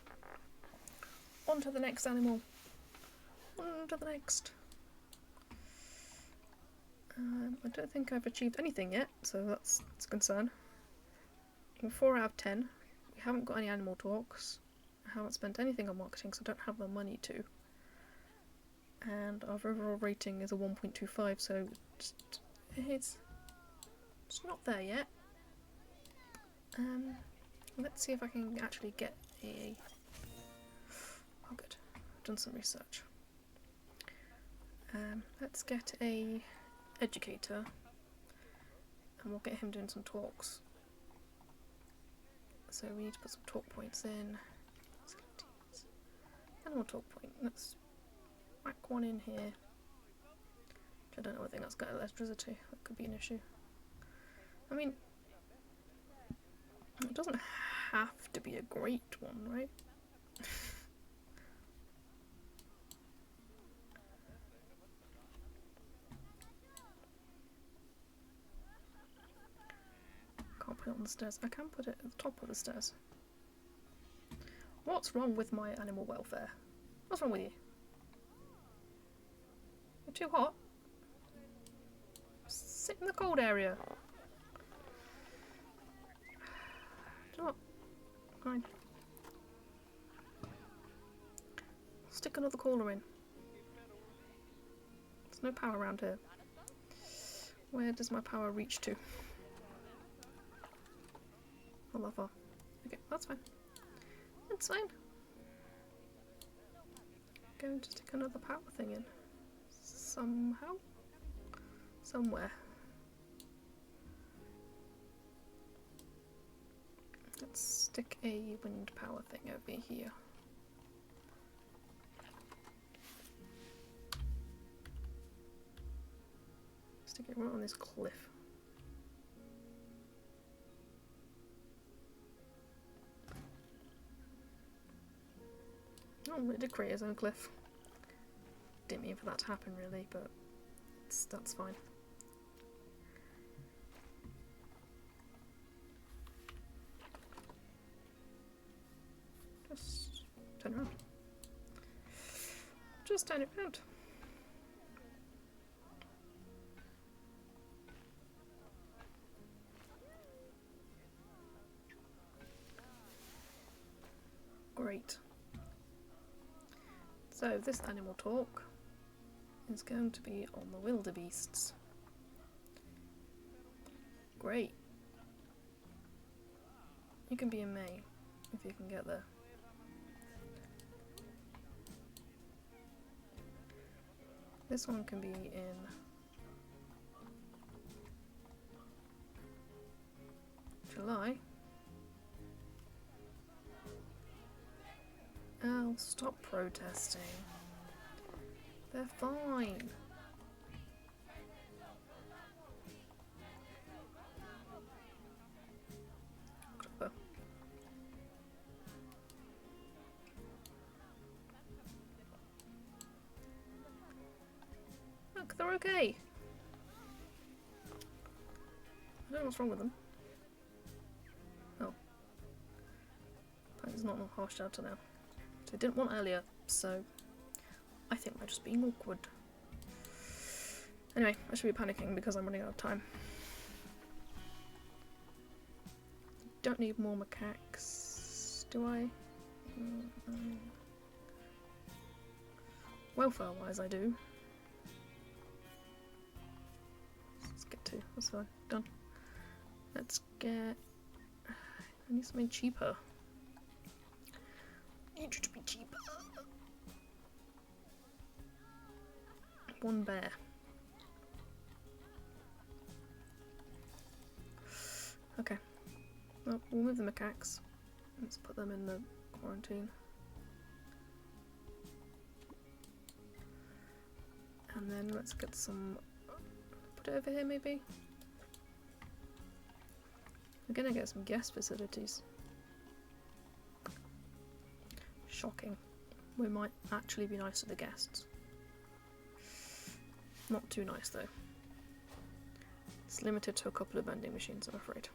On to the next animal. On to the next. I don't think I've achieved anything yet, so that's a concern. 4 out of 10. We haven't got any animal talks. I haven't spent anything on marketing, so I don't have the money to. And our overall rating is a 1.25, so it's not there yet. Let's see if I can actually get a... Oh good, I've done some research. Let's get a educator and we'll get him doing some talks. So we need to put some talk points in. Facilities. Animal talk point. Let's whack one in here. Which I don't know whether that's got electricity. That could be an issue. I mean, it doesn't have to be a great one, right? Can't put it on the stairs. I can put it at the top of the stairs. What's wrong with my animal welfare? What's wrong with you? You're too hot. Sit in the cold area. Do you know what? Fine. Stick another caller in. There's no power around here. Where does my power reach to? Not that far. Okay, that's fine. It's fine. Going to stick another power thing in. Somehow. Somewhere. Let's stick a wind power thing over here. Stick it right on this cliff. Oh, it did create its own cliff. didn't mean for that to happen really, but that's fine. Just turn around. Just turn it around. Great. So this animal talk is going to be on the wildebeests. Great. You can be in May if you can get there. This one can be in July. Oh, stop protesting. They're fine. Clever. Look, they're okay. I don't know what's wrong with them. Oh. It's not a harsh shelter now. They didn't want earlier, so I think they're just being awkward. Anyway, I should be panicking because I'm running out of time. Don't need more macaques, do I? Welfare-wise, I do. Let's get two. That's fine. Done. Let's get... I need something cheaper. I need you to be cheaper. One bear. Okay. Well, we'll move the macaques. Let's put them in the quarantine. And then let's get some... Put it over here, maybe? We're gonna get some guest facilities. Shocking. We might actually be nice to the guests. Not too nice, though. It's limited to a couple of vending machines, I'm afraid.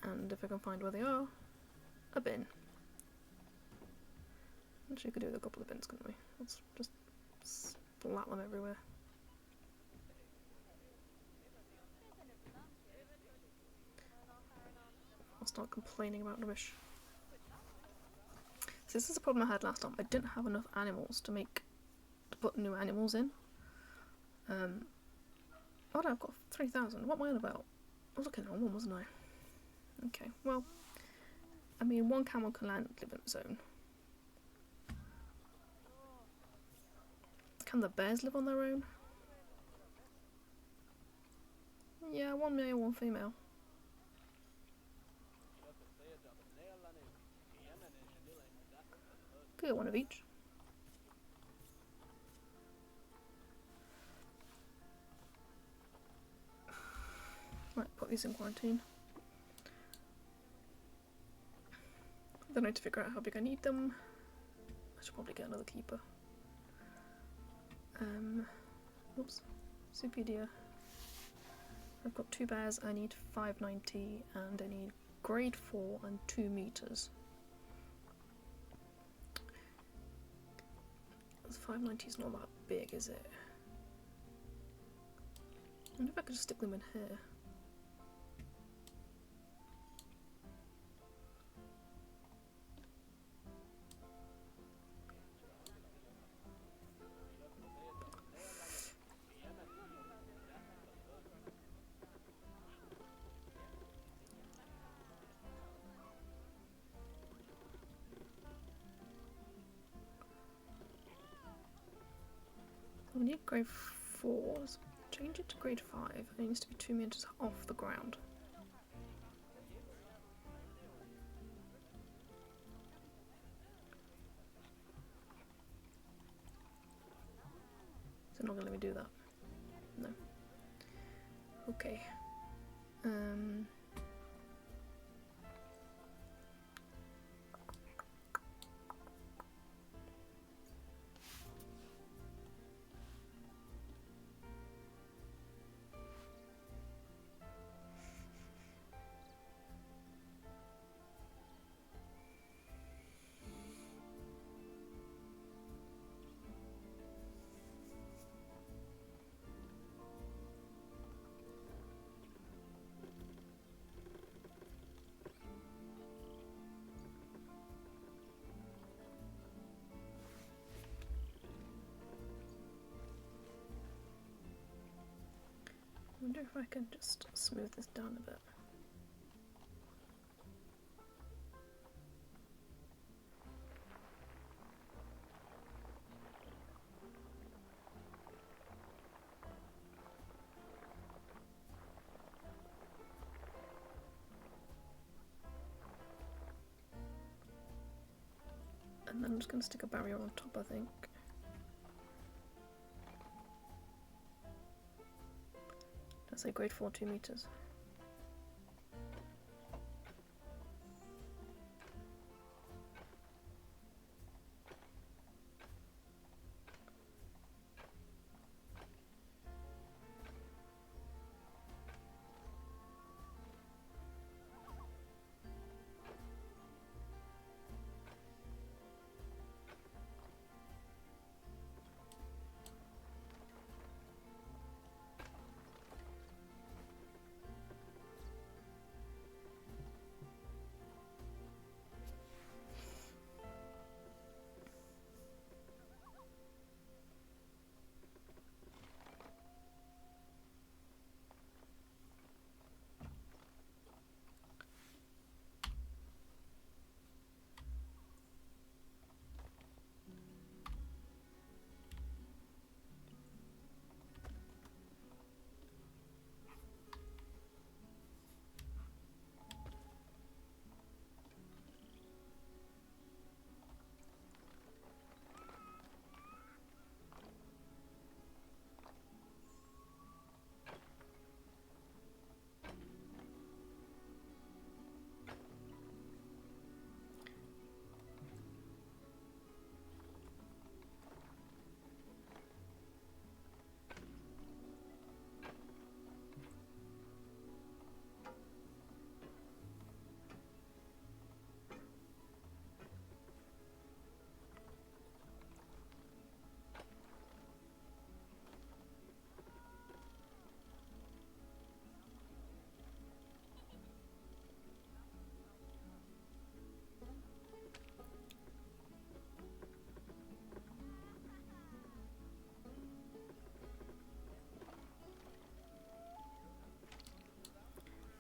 And if I can find where they are, a bin. Actually, we could do with a couple of bins, couldn't we? Let's just splat them everywhere. I'll start complaining about rubbish. So this is a problem I had last time. I didn't have enough animals to put new animals in. Oh no, I've got 3,000. What am I on about? I was looking at one, wasn't I? Okay, well, I mean, one camel can live in its own. Can the bears live on their own? Yeah, one male, one female. Could get one of each. Right, put these in quarantine. Then I need to figure out how big I need them. I should probably get another keeper. Oops. Supedia. I've got 2 bears, I need 590, and I need grade 4 and 2 meters. 590 is not that big, is it? I wonder if I could just stick them in here. We need grade 4. Let's change it to grade 5. It needs to be 2 meters off the ground. They're not going to let me do that. No. Okay. wonder if I can just smooth this down a bit. And then I'm just going to stick a barrier on top, I think. Let's say grade 4, 2 meters.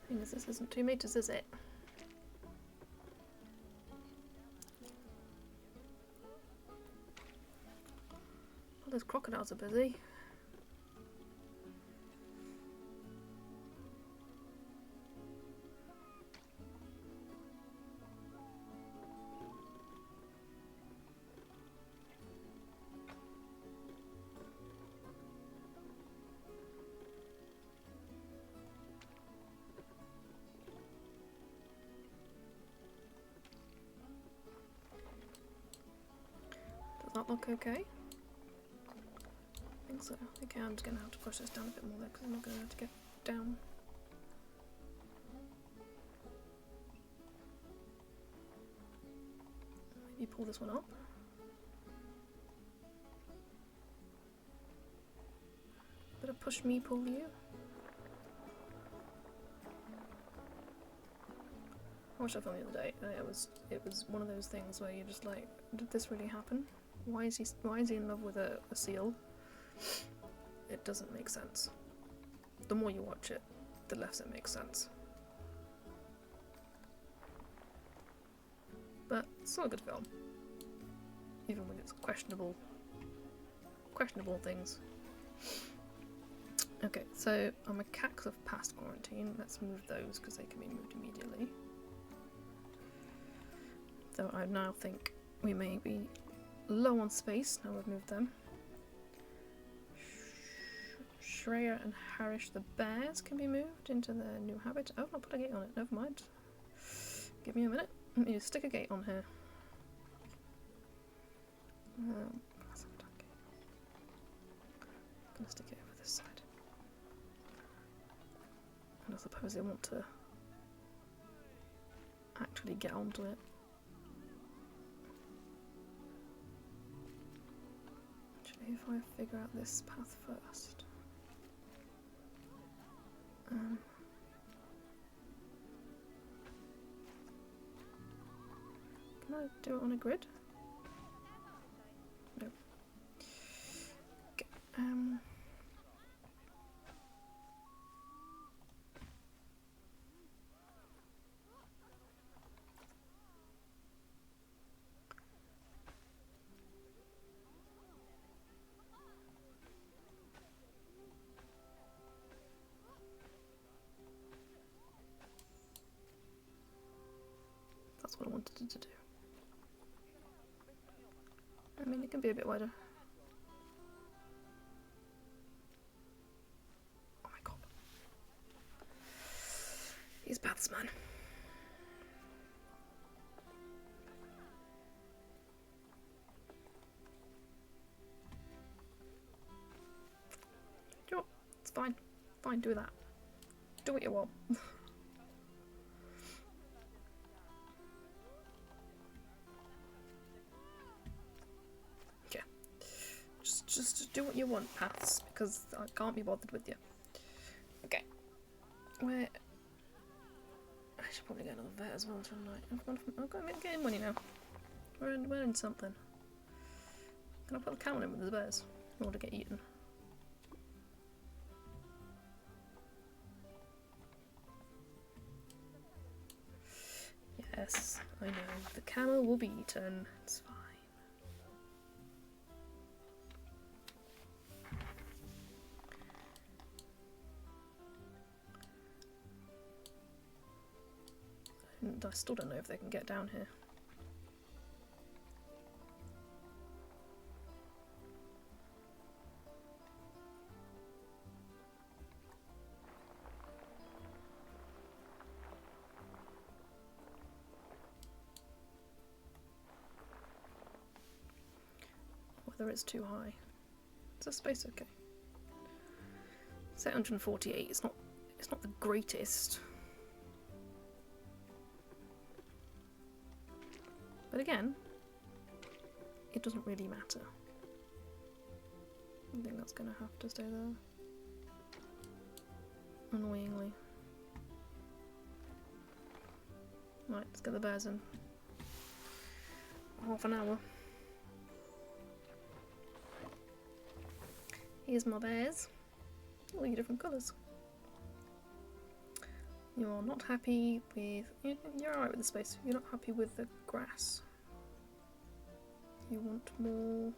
Thing is, this isn't 2 meters, is it? Well, those crocodiles are busy. Does that look okay? I think so. Okay, I'm just going to have to push this down a bit more there because I'm not going to be able to get down. Maybe pull this one up. Bit of push me, pull you. I watched that film the other day, and it was one of those things where you're just like, did this really happen? Why is he in love with a seal? It doesn't make sense. The more you watch it, the less it makes sense. But it's still a good film, even with its questionable things. Okay, so our macaques have passed quarantine. Let's move those because they can be moved immediately. So I now think we may be low on space now we've moved them. Shreya and Harish the bears can be moved into their new habitat. Oh, I'll put a gate on it, never mind. Give me a minute. You stick a gate on here. I'm gonna stick it over this side. And I suppose they want to actually get onto it. Actually, if I figure out this path first. Can I do it on a grid? No. Okay. That's what I wanted it to do. I mean, it can be a bit wider. Oh my god. These paths, man. Sure, it's fine. Fine, do that. Do what you want. Yeah. Just do what you want, paths, because I can't be bothered with you. Okay. Where... I should probably get another vet as well, shouldn't I? I've got getting money now. We're in something. Can I put the camel in with the bears in order to get eaten? Yes, I know. The camel will be eaten. It's fine. And I still don't know if they can get down here. Whether it's too high. Is the space okay? It's 848. It's not the greatest. But again, it doesn't really matter. I think that's gonna have to stay there. Annoyingly. Right, let's get the bears in. Half an hour. Here's my bears. All your different colours. You're not happy with... You're alright with the space. You're not happy with the grass. You want more...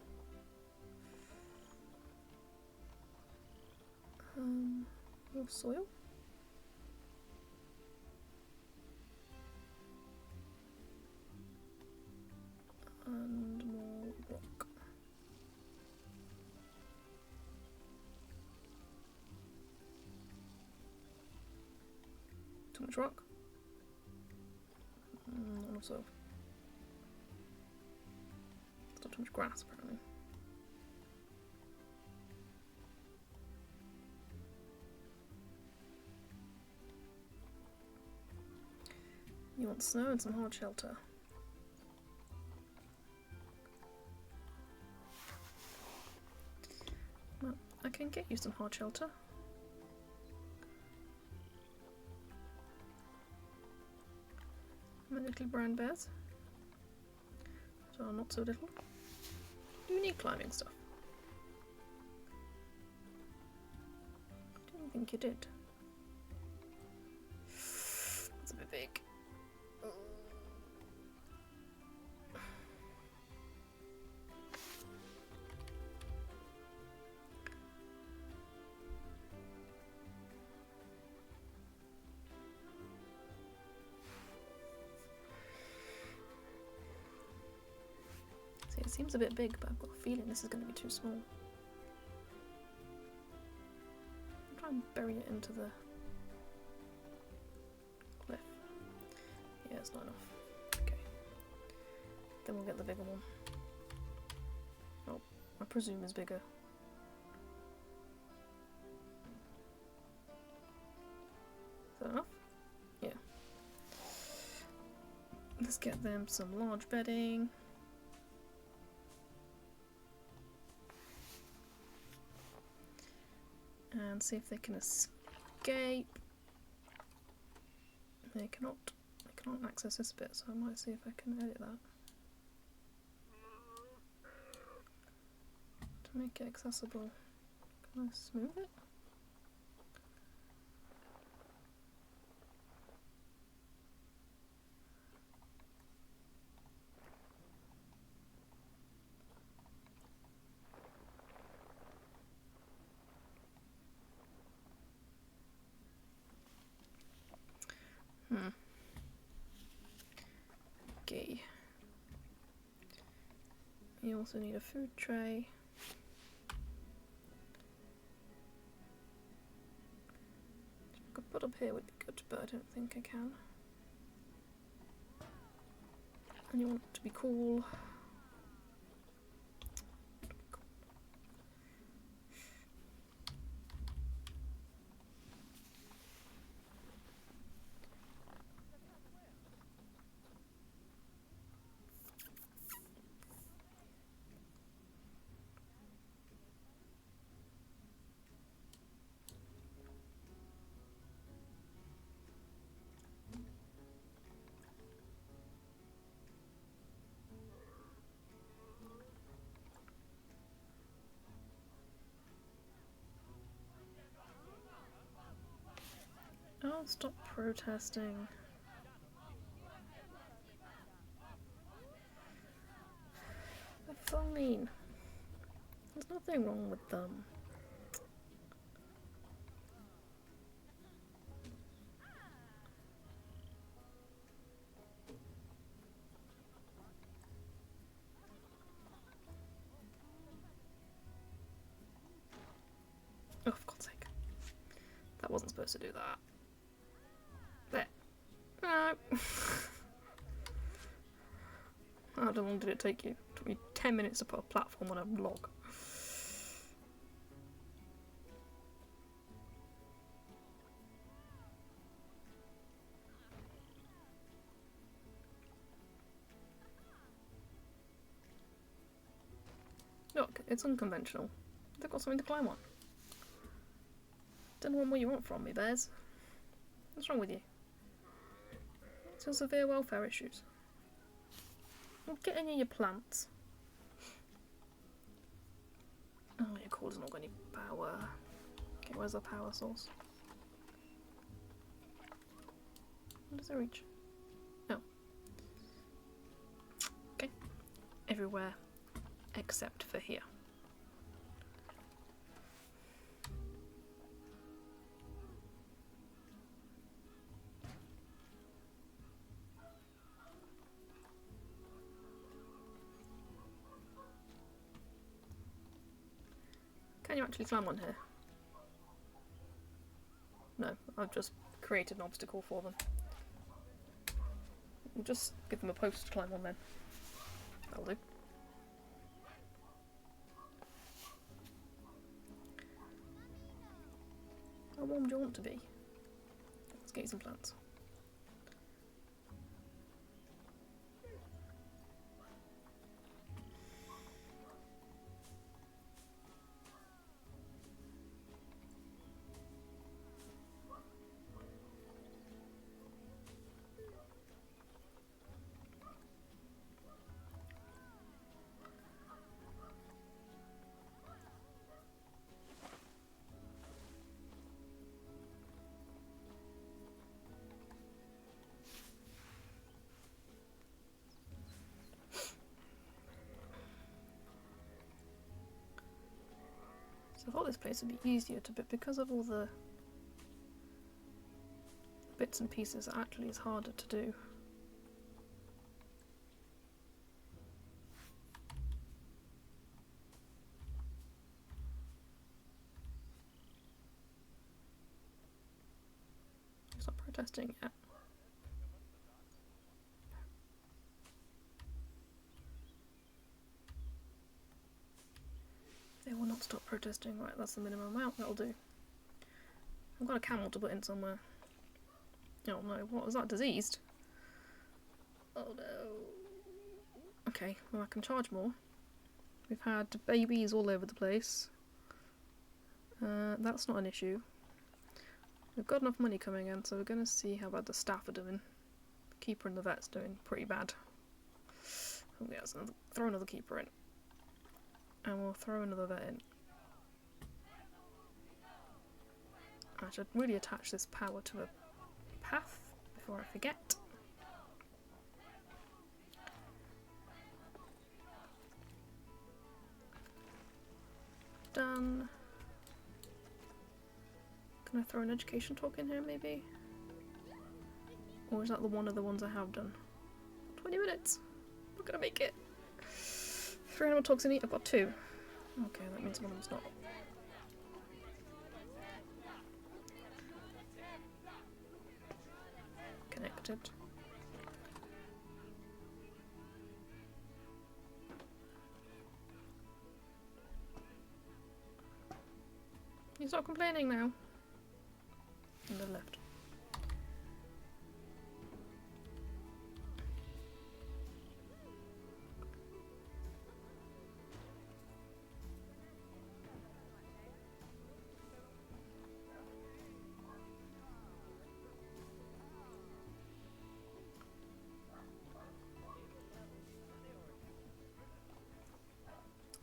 more soil? And more rock. Too much rock? Not enough soil. Still too much grass, apparently. You want snow and some hard shelter. Well, I can get you some hard shelter. My little brown bears. So not so little. Do you need climbing stuff? I didn't think you did. It's a bit big. See, it seems a bit big, but I've got a feeling this is going to be too small. I'll try and bury it into the cliff. Yeah, it's not enough. Okay. Then we'll get the bigger one. Oh, I presume is bigger. Is that enough? Yeah. Let's get them some large bedding. And see if they can escape. They cannot access this bit, so I might see if I can edit that. To make it accessible. Can I smooth it? You also need a food tray. If I could put up here would be good, but I don't think I can. And you want it to be cool. Oh, stop protesting. They're fine. There's nothing wrong with them. Oh, for God's sake. That wasn't supposed to do that. There. No. How long did it take you? It took me 10 minutes to put a platform on a log. Look, it's unconventional. They've got something to climb on. Don't know what you want from me, bears. What's wrong with you? Some severe welfare issues. Well, get any of your plants. Oh, your cooler's not got any power. Okay, where's the power source? What does it reach? Oh. Okay. Everywhere except for here. Can you actually climb on here? No, I've just created an obstacle for them. We'll just give them a post to climb on then. That'll do. How warm do you want to be? Let's get you some plants. So I thought this place would be easier to, but because of all the bits and pieces, it actually is harder to do. Stop protesting yet. They will not stop protesting. Right, that's the minimum amount. That'll do. I've got a camel to put in somewhere. Oh no, what was that? Diseased? Oh no. Okay, well I can charge more. We've had babies all over the place. That's not an issue. We've got enough money coming in, so we're going to see how bad the staff are doing. The keeper and the vet's doing pretty bad. Oh yeah, so throw another keeper in. And we'll throw another vet in. I should really attach this power to a path before I forget. Done. Can I throw an education talk in here maybe? Or is that the one of the ones I have done? 20 minutes! I'm not gonna make it. 3 animal toxicity? I've got 2. Okay, that means one of them's not. Connected. You stop complaining now. And then left.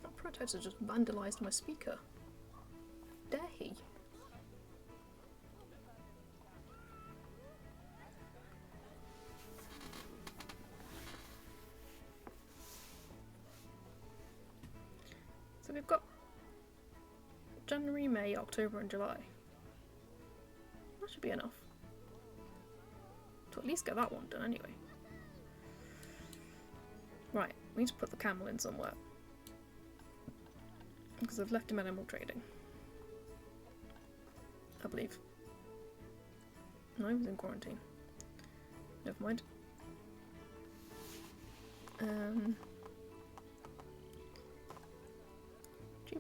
That protester just vandalised my speaker. Dare he? So we've got January, May, October and July. That should be enough. To at least get that one done anyway. Right, we need to put the camel in somewhere. Because I've left him animal trading. I believe. No, he was in quarantine. Never mind.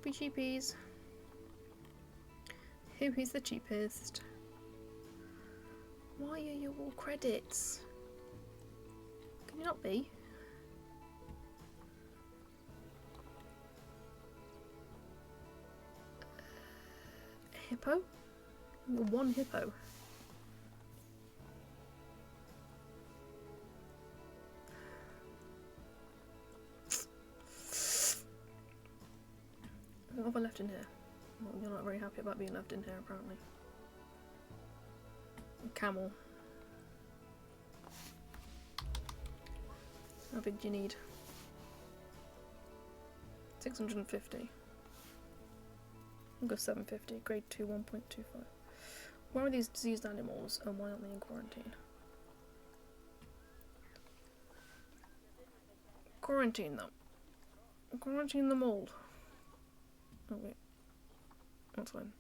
Cheapies. Who is the cheapest? Why are you all credits? Can you not be? Hippo? You're one hippo. What have I left in here? Well, you're not very happy about being left in here, apparently. A camel. How big do you need? 650. I'll go 750. Grade 2, 1.25. Where are these diseased animals and why aren't they in quarantine? Quarantine them. Quarantine them all. Oh wait. That's fine.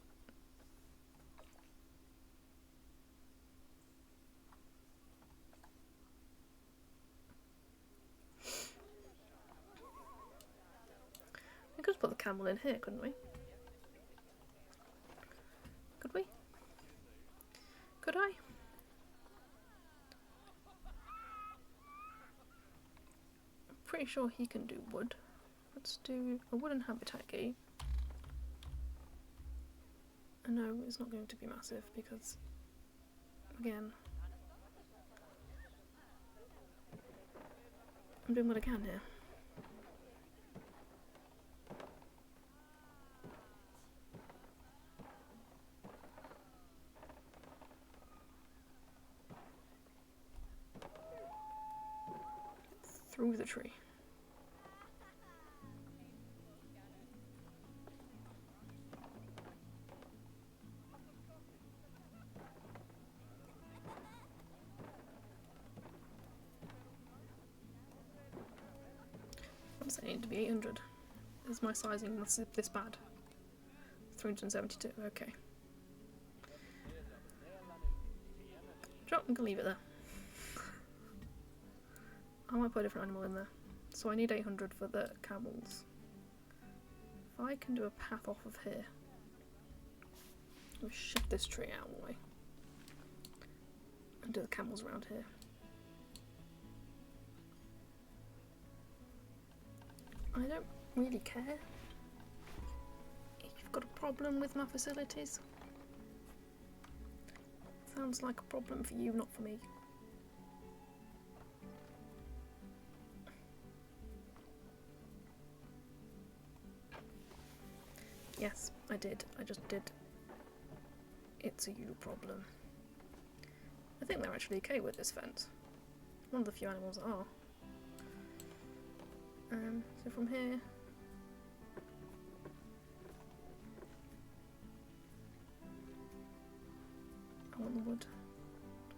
We could just put the camel in here, couldn't we? Could we? Could I? I'm pretty sure he can do wood. Let's do a wooden habitat gate. No, it's not going to be massive because, again, I'm doing what I can here. Through the tree. I'm saying to be 800. Is my sizing this bad? 372, okay. Sure, I'm gonna leave it there. I might put a different animal in there. So I need 800 for the camels. If I can do a path off of here. We'll shift this tree out of the way. And do the camels around here. I don't really care if you've got a problem with my facilities. Sounds like a problem for you, not for me. Yes, I did. I just did. It's a you problem. I think they're actually okay with this fence. One of the few animals that are. So from here, I want the wood.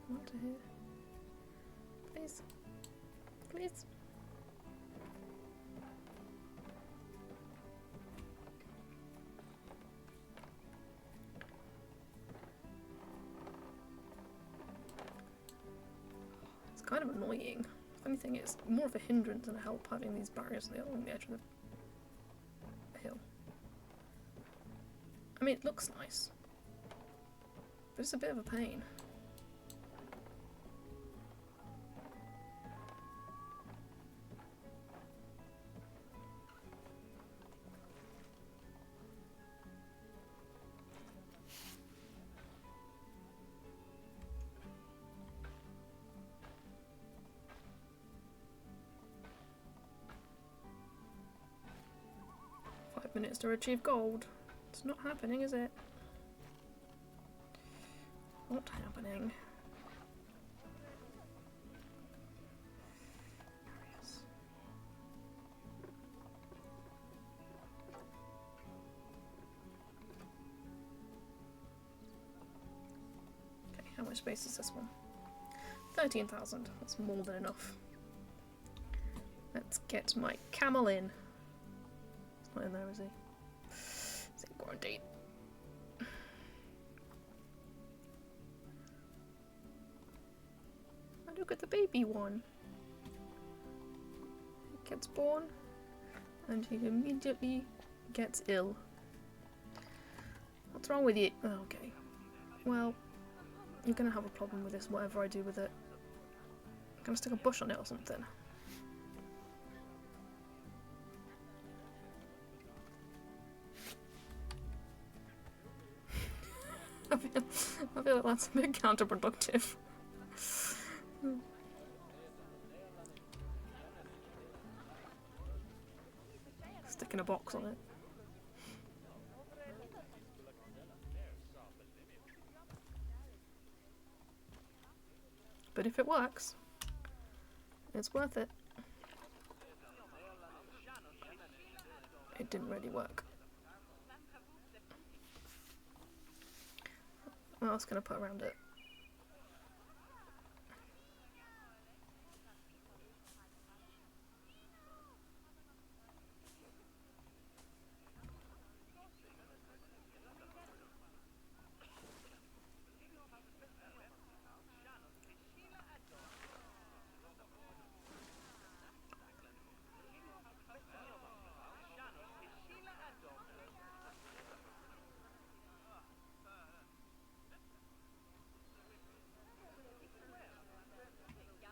I want to here. Please. Please. kind of annoying. Funny thing is, more of a hindrance than a help having these barriers along the edge of the hill. I mean, it looks nice, but it's a bit of a pain. Minutes to achieve gold. It's not happening, is it? Not happening. Okay, how much space is this one? 13,000. That's more than enough. Let's get my camel in. Not in there, is he? Is he quarantined? And look at the baby one. He gets born and he immediately gets ill. What's wrong with you? Oh, okay. Well, you're gonna have a problem with this, whatever I do with it. I'm gonna stick a bush on it or something. I feel like that's a bit counterproductive. Sticking a box on it. But if it works, it's worth it. It didn't really work. What else can I put around it?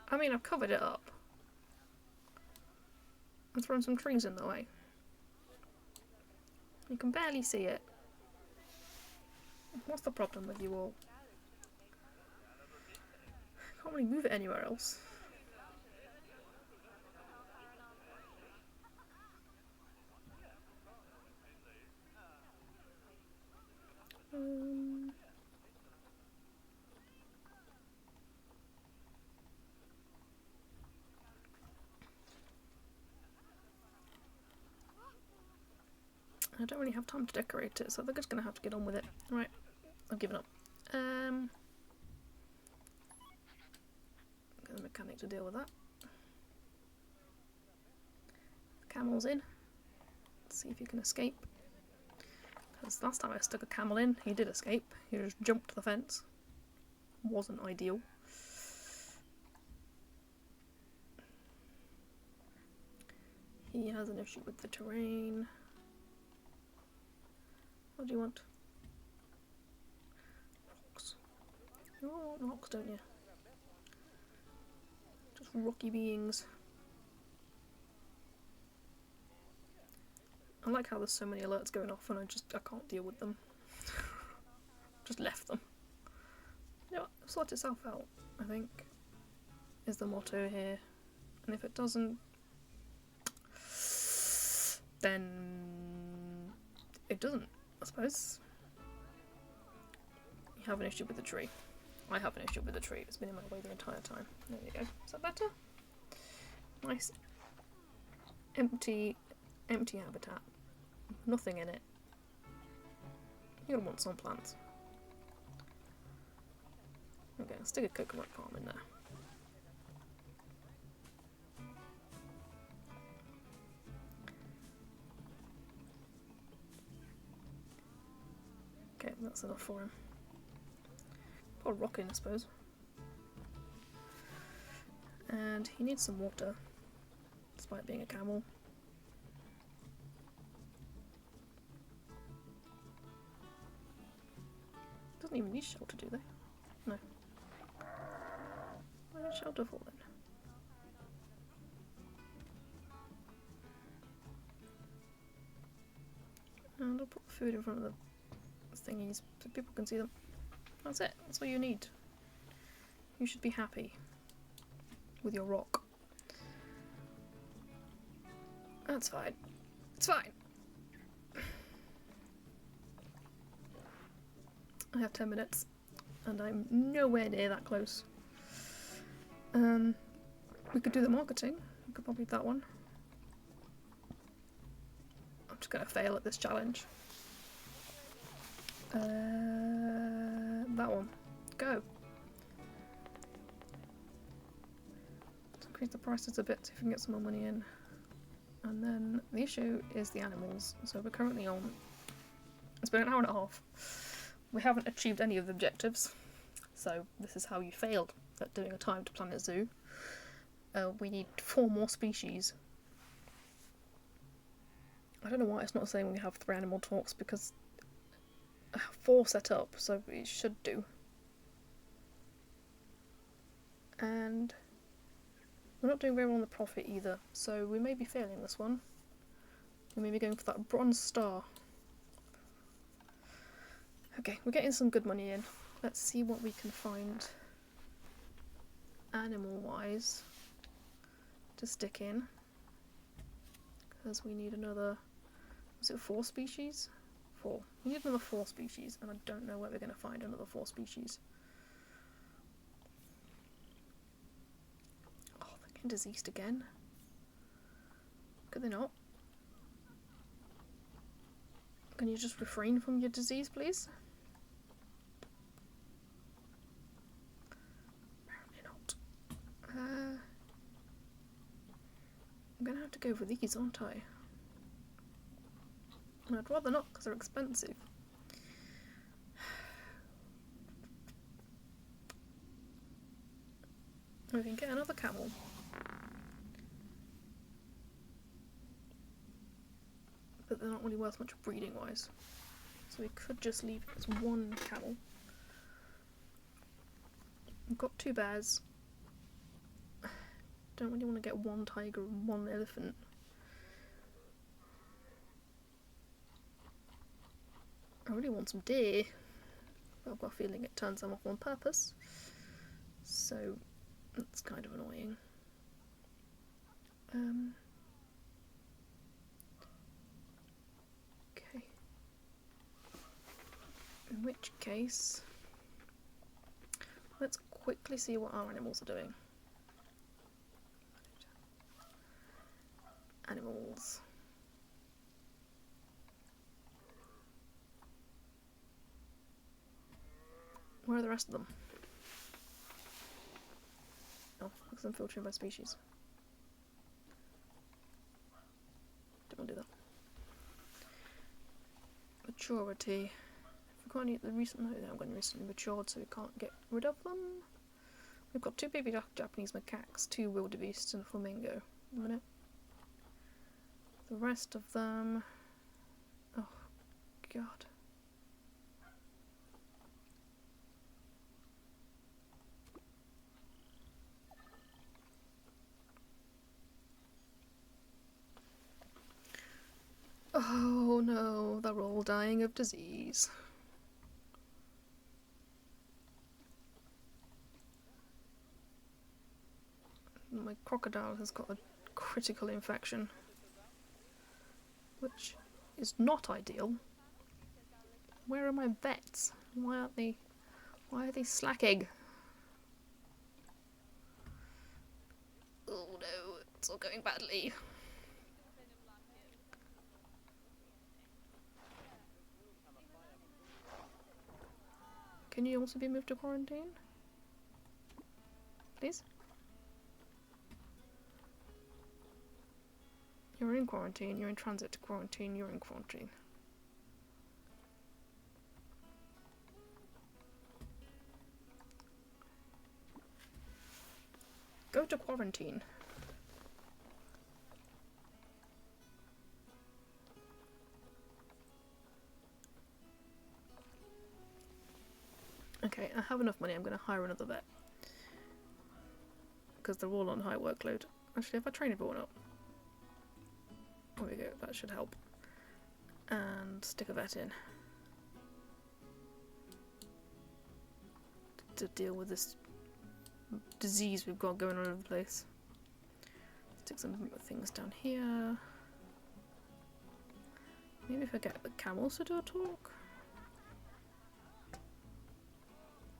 I mean, I've covered it up. I'm throwing some trees in the way. You can barely see it. What's the problem with you all? Can't really move it anywhere else. I don't really have time to decorate it, so they're just going to have to get on with it. Right, I've given up. Get the mechanic to deal with that. Camel's in. Let's see if you can escape. Because last time I stuck a camel in, he did escape. He just jumped the fence. Wasn't ideal. He has an issue with the terrain. What do you want? Rocks. You all want rocks, don't you? Just rocky beings. I like how there's so many alerts going off and I can't deal with them. Just left them. You know what? It'll sort itself out, I think, is the motto here. And if it doesn't, then it doesn't, I suppose. You have an issue with the tree. I have an issue with the tree. It's been in my way the entire time. There we go. Is that better? Nice empty habitat. Nothing in it. You're gonna want some plants. Okay, let's stick a coconut palm in there. Okay, that's enough for him. Put a rock in, I suppose. And he needs some water, despite being a camel. Doesn't even need shelter, do they? No. Where did shelter fall then? And I'll put the food in front of the thingies so people can see them. That's it. That's all you need. You should be happy with your rock. That's fine. It's fine. I have 10 minutes and I'm nowhere near that close. We could do the marketing. We could probably do that one. I'm just gonna fail at this challenge. That one. Go. Let's increase the prices a bit so we can get some more money in. And then the issue is the animals. So we're currently on... It's been an hour and a half. We haven't achieved any of the objectives. So this is how you failed at doing a timed Planet Zoo. We need 4 more species. I don't know why it's not saying we have 3 animal talks, because 4 set up, so it should do. And we're not doing very well on the profit either, so we may be failing this one. We may be going for that bronze star. Okay, we're getting some good money in. Let's see what we can find animal-wise to stick in. Because we need another... Was it 4 species? 4. We need another 4 species, and I don't know where we're going to find another 4 species. Oh, they're getting diseased again. Could they not? Can you just refrain from your disease, please? Apparently not. I'm going to have to go for these, aren't I? And I'd rather not, because they're expensive. We can get another camel. But they're not really worth much breeding wise. So we could just leave it as 1 camel. We've got 2 bears. Don't really want to get 1 tiger and 1 elephant. I really want some deer, but I've got a feeling it turns them off on purpose. So that's kind of annoying. Okay. In which case, let's quickly see what our animals are doing. Animals. Where are the rest of them? Oh, because I'm filtering by species. Don't want to do that. Maturity. If we can't eat the recent... No, they haven't got recently matured, so we can't get rid of them. We've got 2 baby Japanese macaques, 2 wildebeests, and a flamingo. A minute. The rest of them... Oh, God. Oh no, they're all dying of disease. My crocodile has got a critical infection, which is not ideal. Where are my vets? Why are they slacking? Oh no, it's all going badly. Can you also be moved to quarantine? Please? You're in quarantine, you're in transit to quarantine, you're in quarantine. Go to quarantine. Okay, I have enough money. I'm going to hire another vet. Because they're all on high workload. Actually, if I train everyone up. There we go, that should help. And stick a vet in. To deal with this disease we've got going all over the place. Stick some things down here. Maybe if I get the camels to do a talk.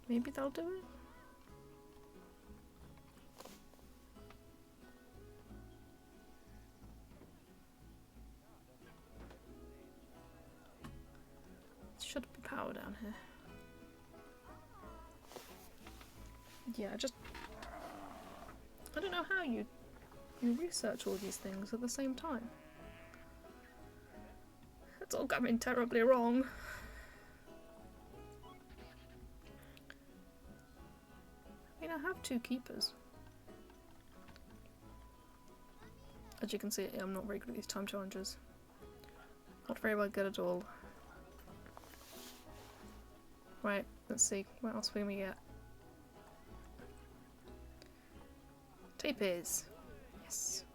Maybe they'll do it. Should be power down here. Yeah, I don't know how you research all these things at the same time. It's all coming terribly wrong. I mean, I have 2 keepers. As you can see, I'm not very good at these time challenges. Not very well good at all. Right, let's see. What else can we get? Tapirs. Yes.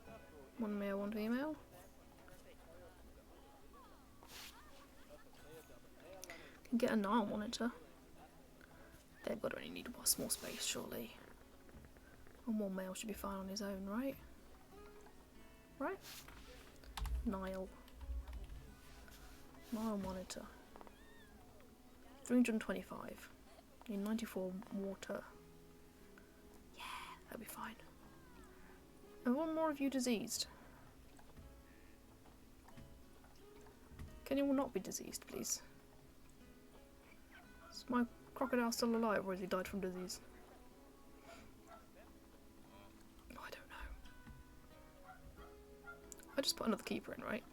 1 male, 1 female. Can get a Nile monitor. They've got to only need a small space, surely. 1 more male should be fine on his own, right? Right? Nile. Nile monitor. 325. Need 94 water. Yeah, that'll be fine. And 1 more of you diseased. Can you all not be diseased, please? Is my crocodile still alive, or has he died from disease? Oh, I don't know. I just put another keeper in, right?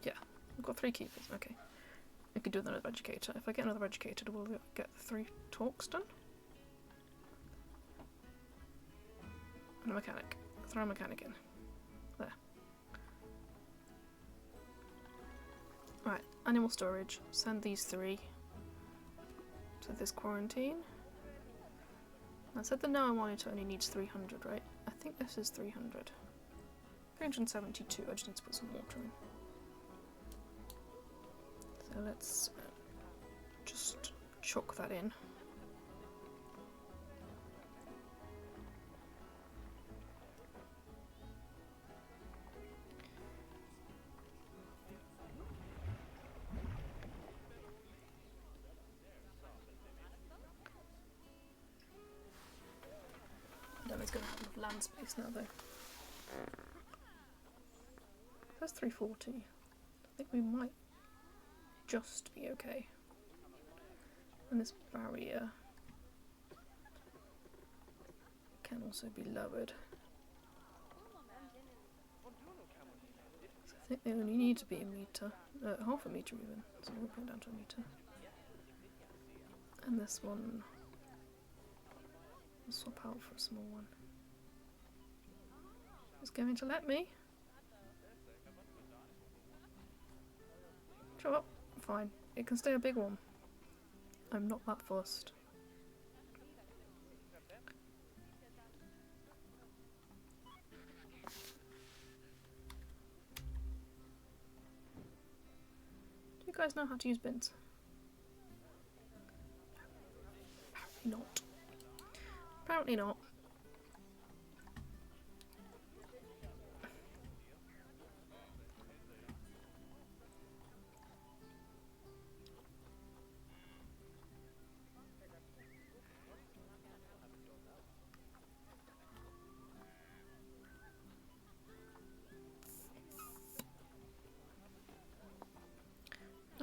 Yeah, I've got 3 keepers, okay. I could do another educator. If I get another educator, we'll get 3 talks done. And a mechanic. Throw a mechanic in. There. Right, animal storage. Send these 3 to this quarantine. I said the Nile monitor only needs 300, right? I think this is 300. 372, I just need to put some water in. So let's just chalk that in. I don't know it's going to have enough land space now though. That's 340. I think we might just be okay. And this barrier can also be lowered. So I think they only need to be a meter, half a meter even, so we'll put it down to a meter. And this one, I'll swap out for a small one. It's going to let me. Shut up. Fine. It can stay a big one. I'm not that fussed. Do you guys know how to use bins? Apparently not. Apparently not.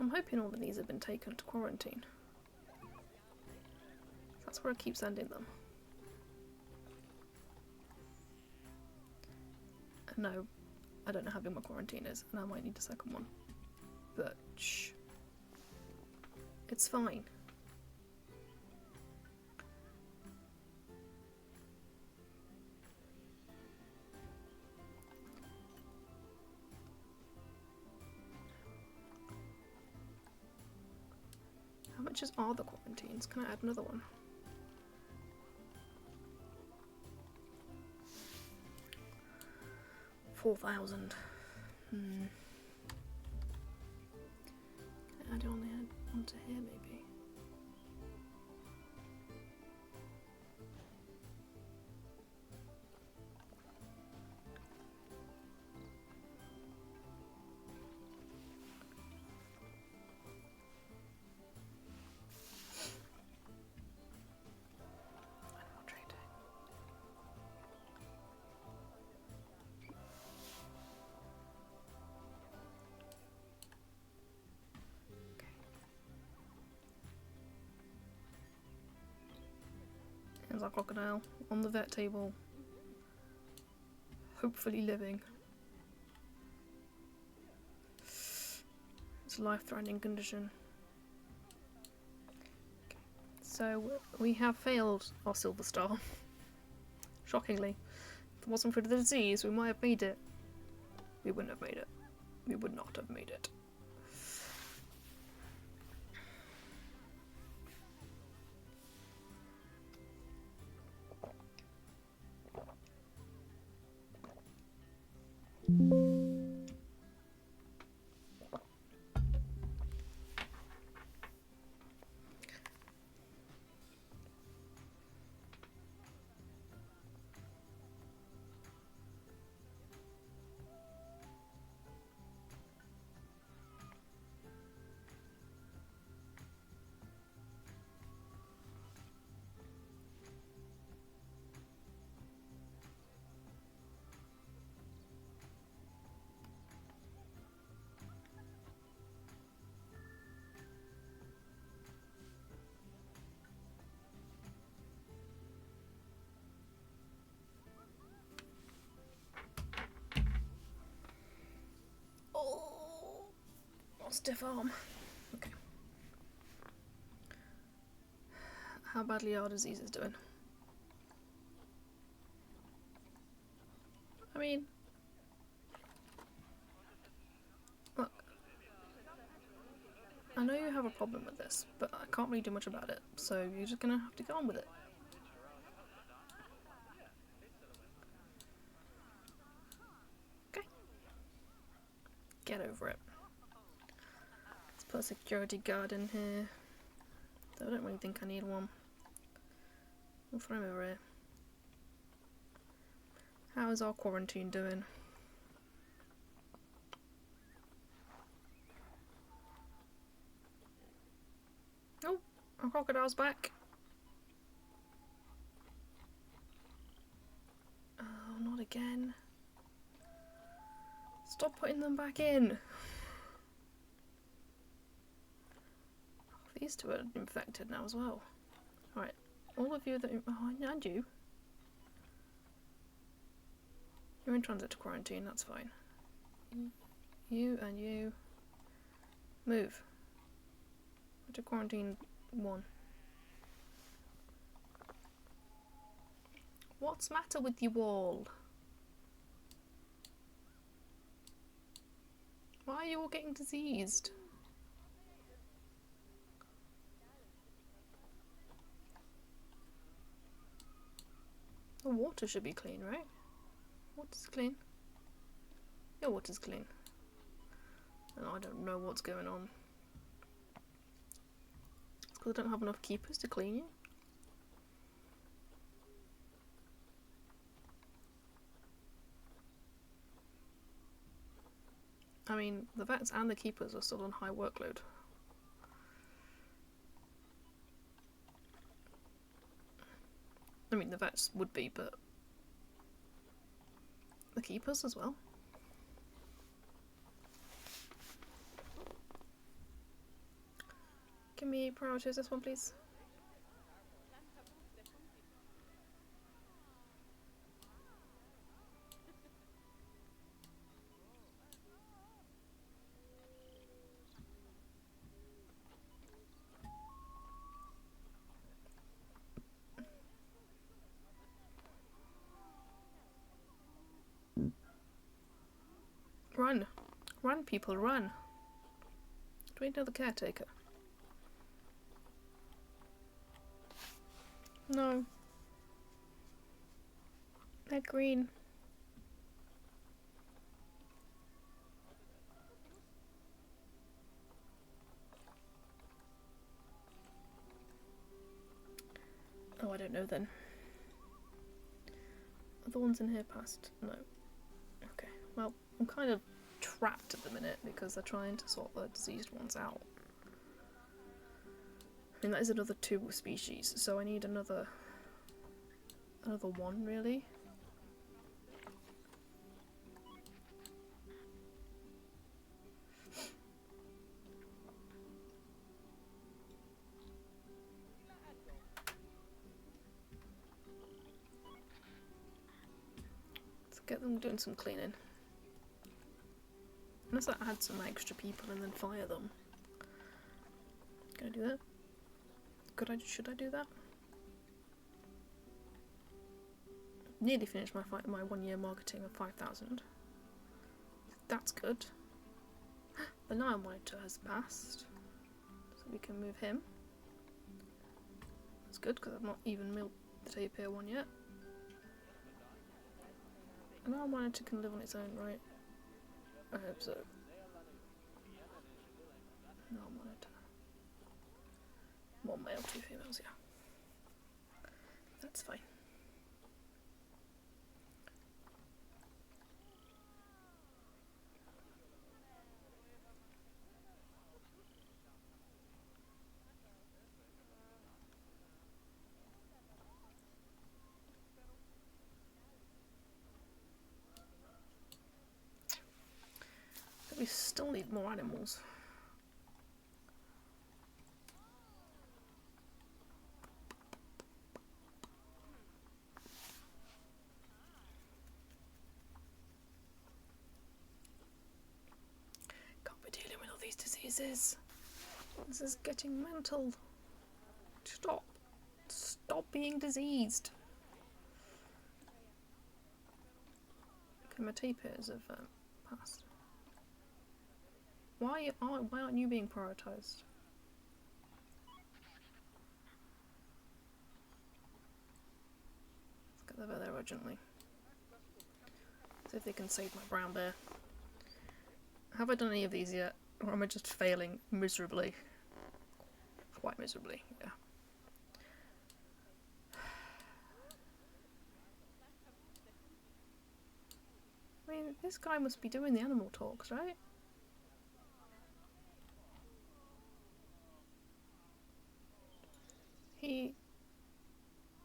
I'm hoping all of these have been taken to quarantine. That's where I keep sending them. And no, I don't know how big my quarantine is, and I might need a second one. But shh. It's fine. much are the quarantines? Can I add another one? $4,000. Add it onto here maybe. There's our crocodile on the vet table, hopefully living. It's a life-threatening condition. Okay. So we have failed our Silver Star. Shockingly. If it wasn't for the disease, we might have made it. We wouldn't have made it. We would not have made it. Stiff arm. Okay. How badly are diseases doing? I mean, look, I know you have a problem with this, but I can't really do much about it, so you're just gonna have to get on with it. Okay. Get over it. Put a security guard in here. Though I don't really think I need one. We'll throw him over here. How is our quarantine doing? Oh, our crocodile's back. Oh, not again. Stop putting them back in. These two are infected now as well. Alright, all of you that... Oh, and you. You're in transit to quarantine, that's fine. You and you. Move. Go to quarantine 1. What's the matter with you all? Why are you all getting diseased? The water should be clean, right? Water's clean. Your water's clean. And I don't know what's going on. It's because I don't have enough keepers to clean you. I mean, the vets and the keepers are still on high workload. I mean, the vets would be, but the keepers as well. Can we prioritise this one, please? Run! Run, people, run! Do we know the caretaker? No. They're green. Oh, I don't know then. Are the ones in here past? No. Okay, well, I'm kind of trapped at the minute because they're trying to sort the diseased ones out. I mean, that is another 2 species, so I need another one, really. Let's get them doing some cleaning. Unless I add some extra people and then fire them. Can I do that? Should I do that? Nearly finished my 1 year marketing of 5,000. That's good. The Nile monitor has passed, so we can move him. That's good because I've not even milked the tapir one yet. The Nile monitor can live on its own, right? I hope so. Nile monitor. 1 male, 2 females, yeah. That's fine. But we still need more animals. Can't be dealing with all these diseases. This is getting mental. Stop. Stop being diseased. Okay, my tapirs have passed. Why aren't you being prioritised? Let's get over there urgently. See if they can save my brown bear. Have I done any of these yet? Or am I just failing miserably? Quite miserably, yeah. I mean, this guy must be doing the animal talks, right?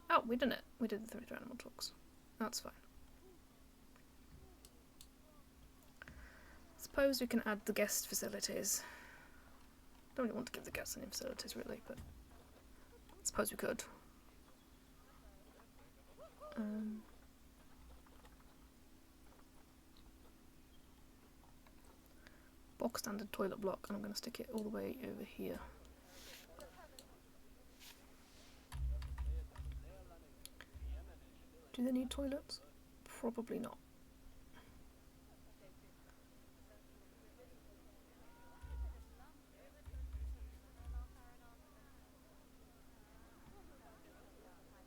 Oh, we did it. We did the 3 animal talks. That's fine. Suppose we can add the guest facilities. Don't really want to give the guests any facilities, really, but I suppose we could. Box standard toilet block, and I'm going to stick it all the way over here. Do they need toilets? Probably not.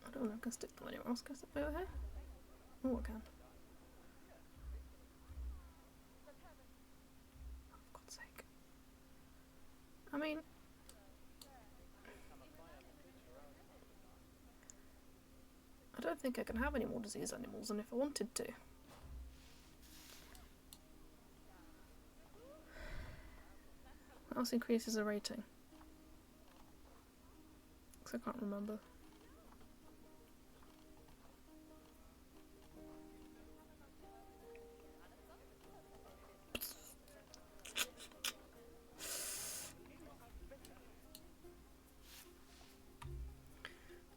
I don't know if I can stick them anywhere else. Can I stick them over here? Oh, I can. Oh, for God's sake. I mean... I don't think I can have any more disease animals, and if I wanted to. What else increases the rating? Because I can't remember.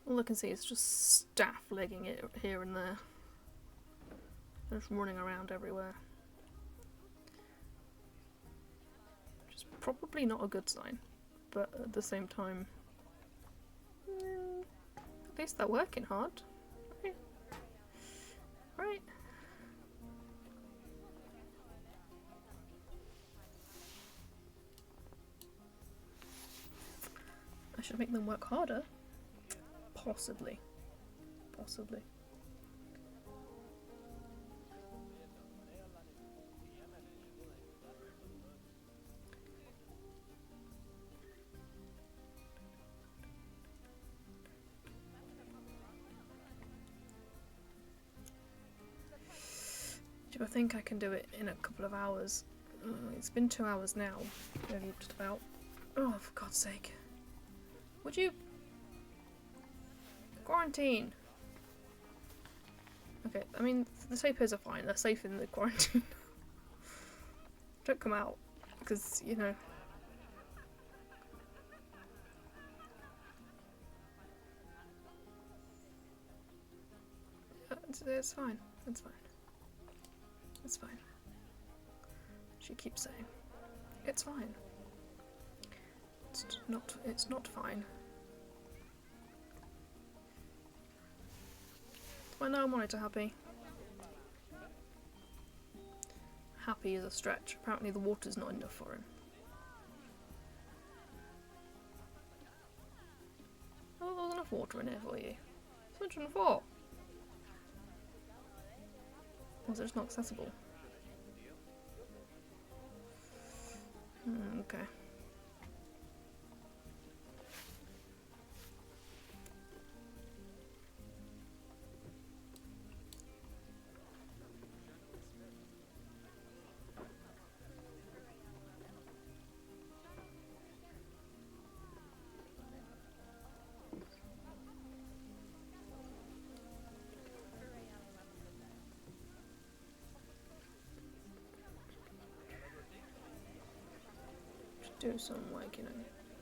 All I can see is just staff legging it here and there. They're just running around everywhere. Which is probably not a good sign, but at the same time, at least they're working hard. Right? Right? I should make them work harder. Possibly. possibly. Do I think I can do it in a couple of hours? It's been 2 hours now, maybe just about. Oh, for God's sake. Would you... Quarantine! Okay, I mean, the tapers are fine. They're safe in the quarantine. Don't come out, because, you know... It's fine. It's fine. It's fine. She keeps saying, it's fine. It's not fine. I know I'm monitor happy. Happy is a stretch. Apparently the water's not enough for him. Oh, there's enough water in here for you. 104. Was it just not accessible? Okay. Do some, like, you know,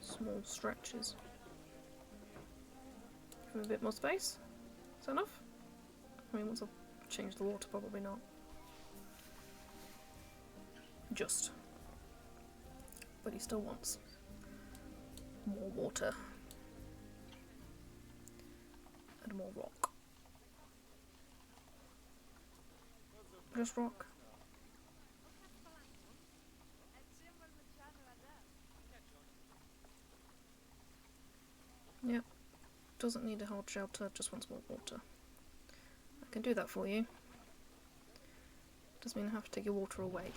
small stretches. Give him a bit more space. Is that enough? I mean, once I've changed the water, probably not. Just. But he still wants more water. And more rock. Just rock. Yep. Doesn't need a hard shelter, just wants more water. I can do that for you. Doesn't mean I have to take your water away.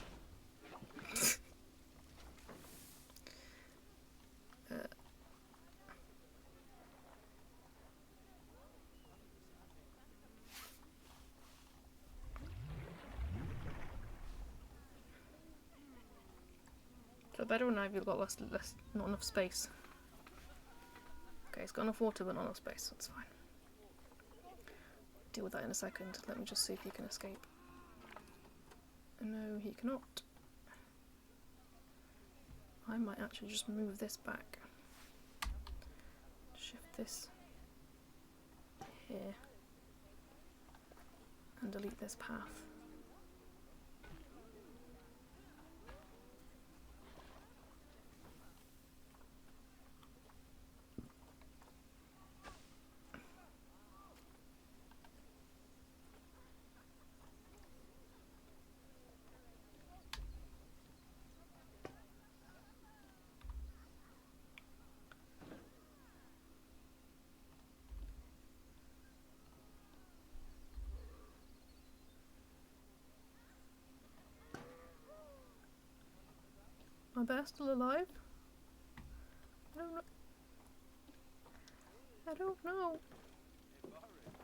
So better or not, you've got not enough space. Okay, it's got enough water but not enough space, that's fine. Deal with that in a second. Let me just see if he can escape. No, he cannot. I might actually just move this back. Shift this here. And delete this path. My bear still alive? I don't know. I don't know.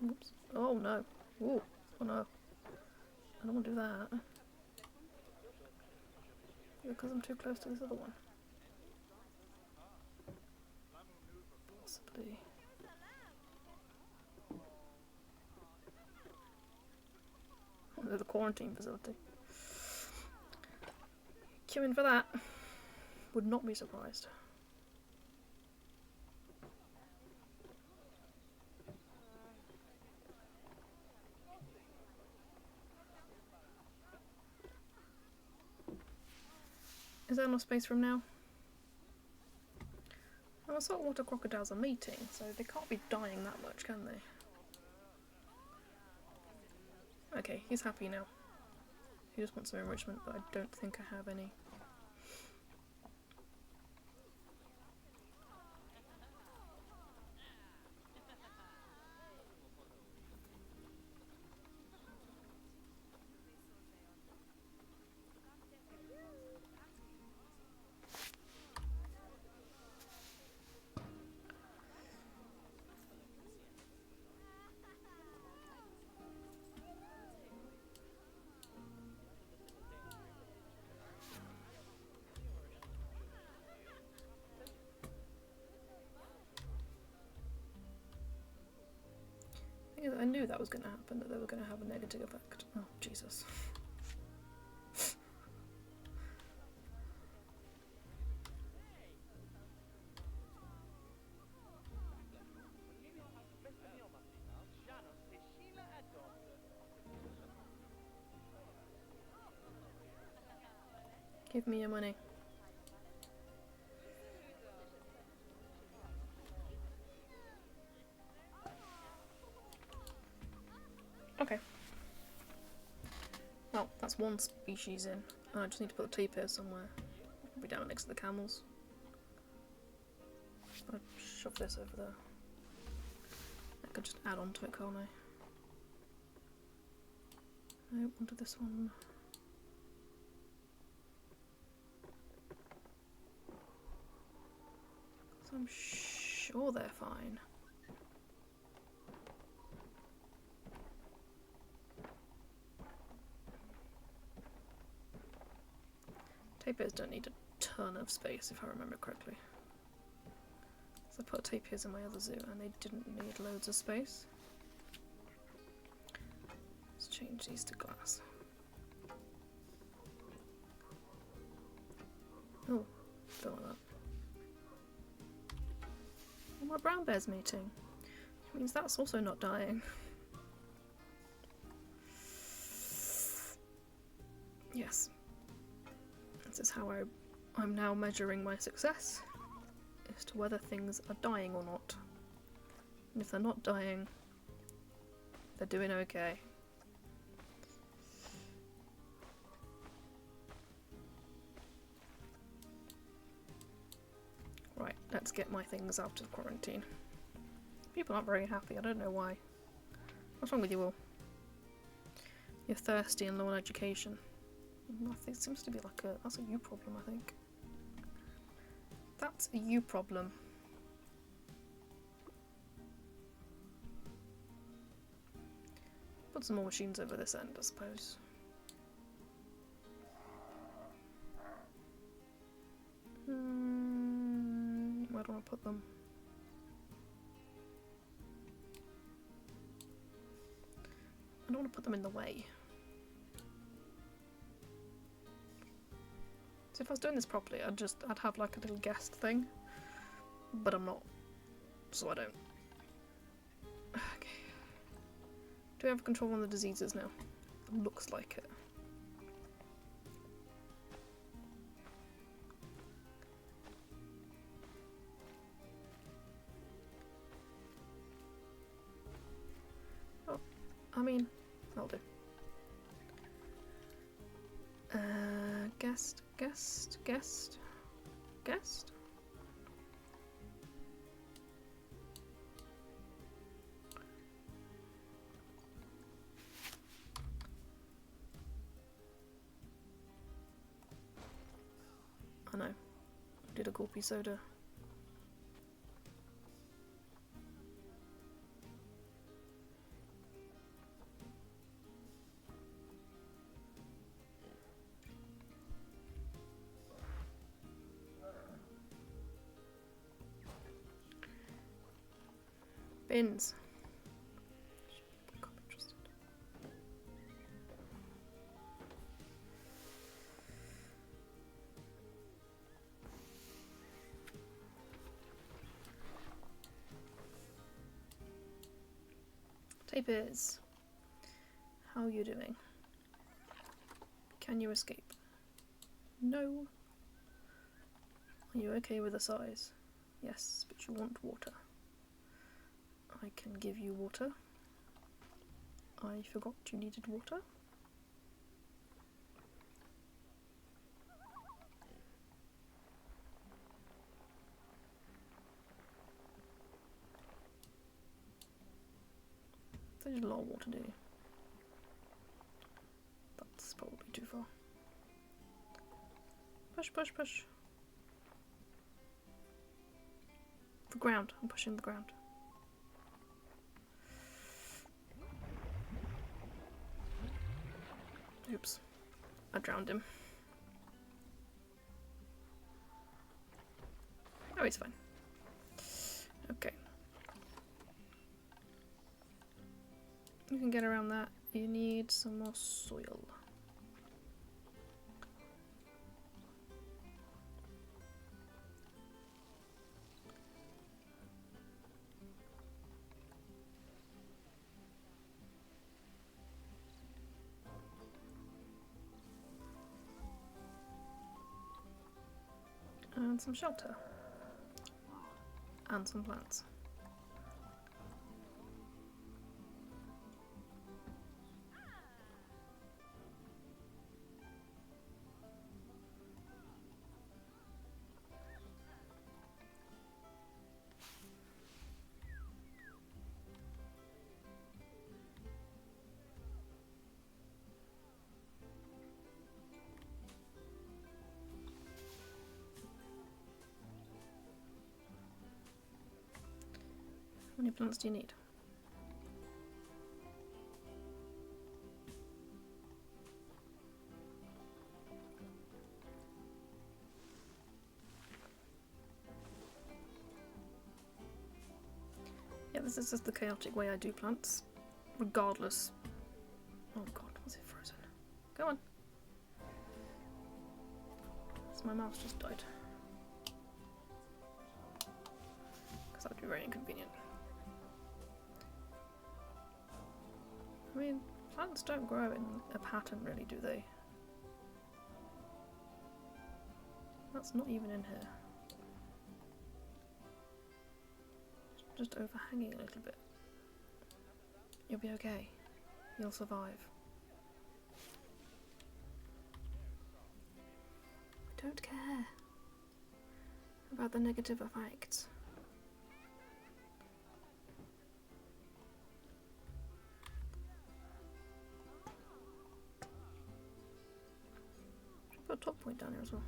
Oops. Oh no. Ooh. Oh no. I don't want to do that. Because I'm too close to this other one. Possibly. The quarantine facility. Queuing for that. Would not be surprised. Is there enough space for him now? Well, saltwater crocodiles are mating, so they can't be dying that much, can they? Okay, he's happy now. He just wants some enrichment, but I don't think I have any. knew that was going to happen, that they were going to have a negative effect. Oh, Jesus. Give me your money. Okay. Well, that's one species in. I just need to put the tapirs somewhere. Probably down next to the camels. I'll shove this over there. I could just add on to it, can't I? No, onto this one. So I'm sure they're fine. Tapirs don't need a ton of space, if I remember correctly. So I put tapirs in my other zoo and they didn't need loads of space. Let's change these to glass. Oh, don't like that. Oh, my brown bear's mating. Which means that's also not dying. Yes. This is how I'm now measuring my success, as to whether things are dying or not. And if they're not dying, they're doing okay. Right, let's get my things out of quarantine. People aren't very happy, I don't know why. What's wrong with you all? You're thirsty and low on education. I think it seems to be like that's a you problem, I think. That's a you problem. Put some more machines over this end, I suppose. Where do I put them? I don't want to put them in the way. So if I was doing this properly, I'd have like a little guest thing, but I'm not, so I don't. Okay. Do we have control on the diseases now? It looks like it. Oh, I mean, that'll do. Guest. I know. Did a gulpy soda. Bins. Can't be trusted. Tapirs. How are you doing? Can you escape? No. Are you okay with the size? Yes, but you want water. I can give you water. I forgot you needed water. So you need a lot of water, do you? That's probably too far. Push, push, push. The ground. I'm pushing the ground. Oops. I drowned him. Oh, he's fine. Okay. You can get around that. You need some more soil. And some shelter. And some plants. How many plants do you need? Yeah, this is just the chaotic way I do plants, regardless. Oh god, was it frozen? Go on. So my mouse just died. Because that would be very inconvenient. I mean, plants don't grow in a pattern really, do they? That's not even in here. Just overhanging a little bit. You'll be okay. You'll survive. I don't care about the negative effects. Should put a top point down here as well.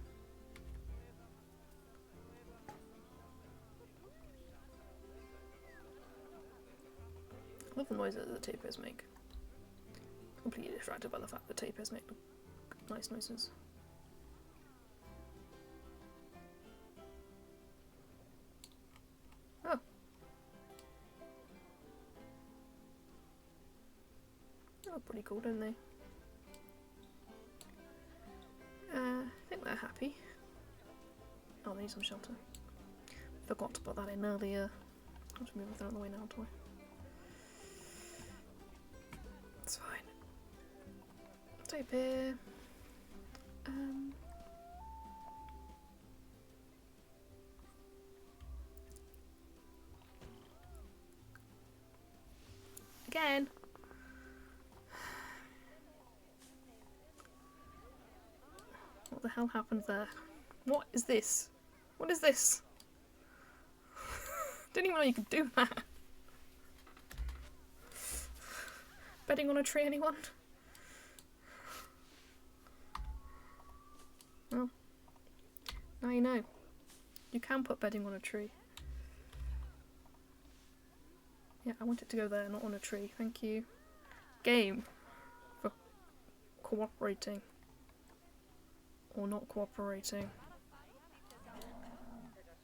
I love the noises that the tapirs make. Completely distracted by the fact that tapirs make nice noises. Oh. They look pretty cool, don't they? I think they're happy. Oh, they need some shelter. Forgot to put that in earlier. I'll just move everything out of the way now, do I? It's fine. Tapir. Again. What the hell happened there? What is this? What is this? Didn't even know you could do that. Bedding on a tree, anyone? Well, now you know. You can put bedding on a tree. Yeah, I want it to go there, not on a tree. Thank you. Game. For cooperating. Or not cooperating.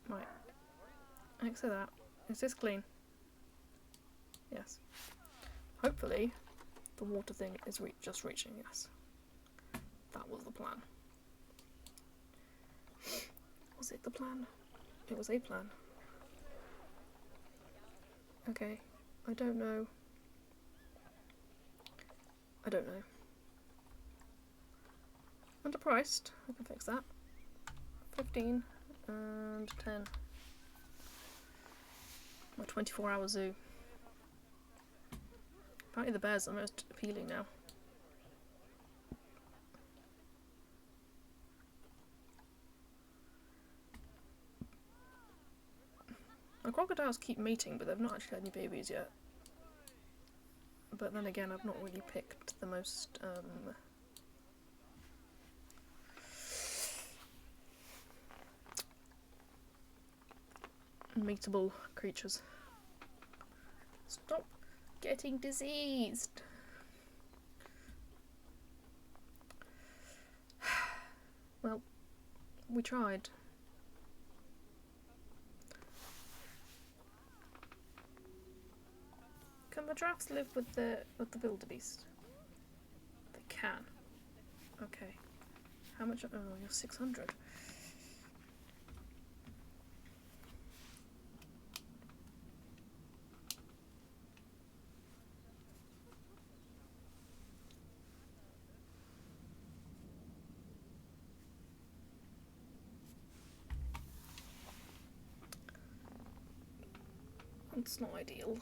Right. Next to that. Is this clean? Yes. Hopefully, the water thing is just reaching, yes. That was the plan. Was it the plan? It was a plan. Okay. I don't know. I don't know. Underpriced. I can fix that. 15 and 10. My 24-hour zoo. Apparently the bears are the most appealing now. The crocodiles keep mating, but they've not actually had any babies yet. But then again, I've not really picked the most mateable creatures. Stop getting diseased. Well, we tried. Come Can the giraffes live with the wildebeest? They can. Okay. How much? Oh, you're 600. It's not ideal.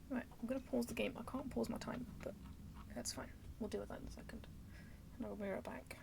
Right, I'm gonna pause the game. I can't pause my timer, but that's fine. We'll deal with that in a second. And I'll mirror back.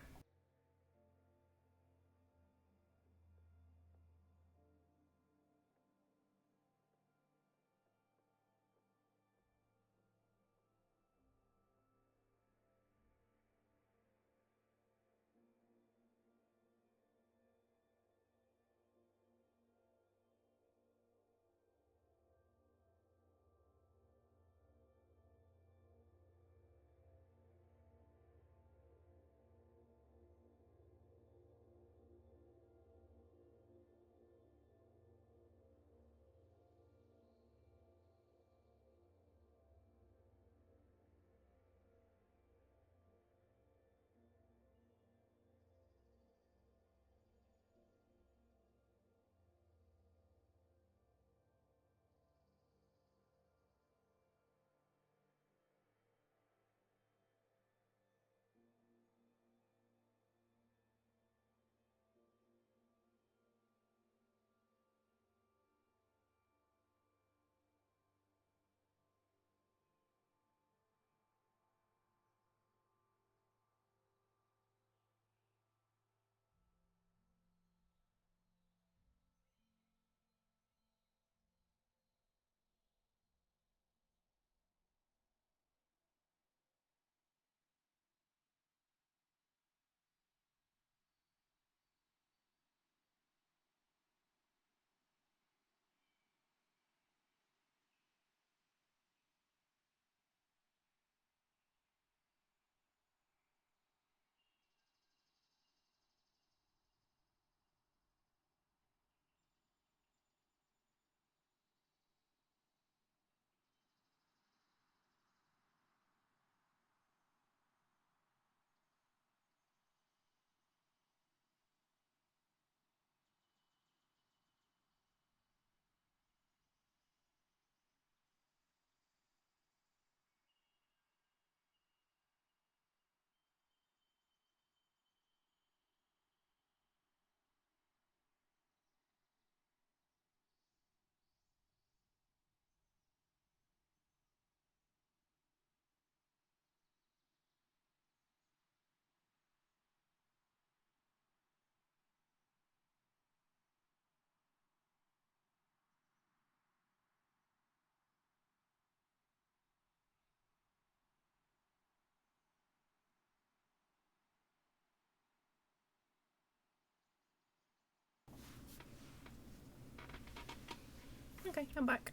Okay, I'm back.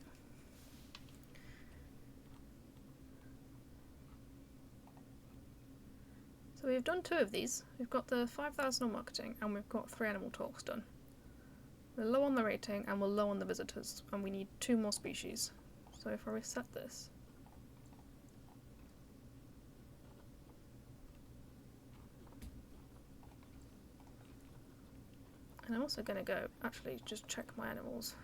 So we've done 2 of these. We've got the 5,000 on marketing and we've got 3 animal talks done. We're low on the rating and we're low on the visitors, and we need 2 more species. So if I reset this, and I'm also going to go actually just check my animals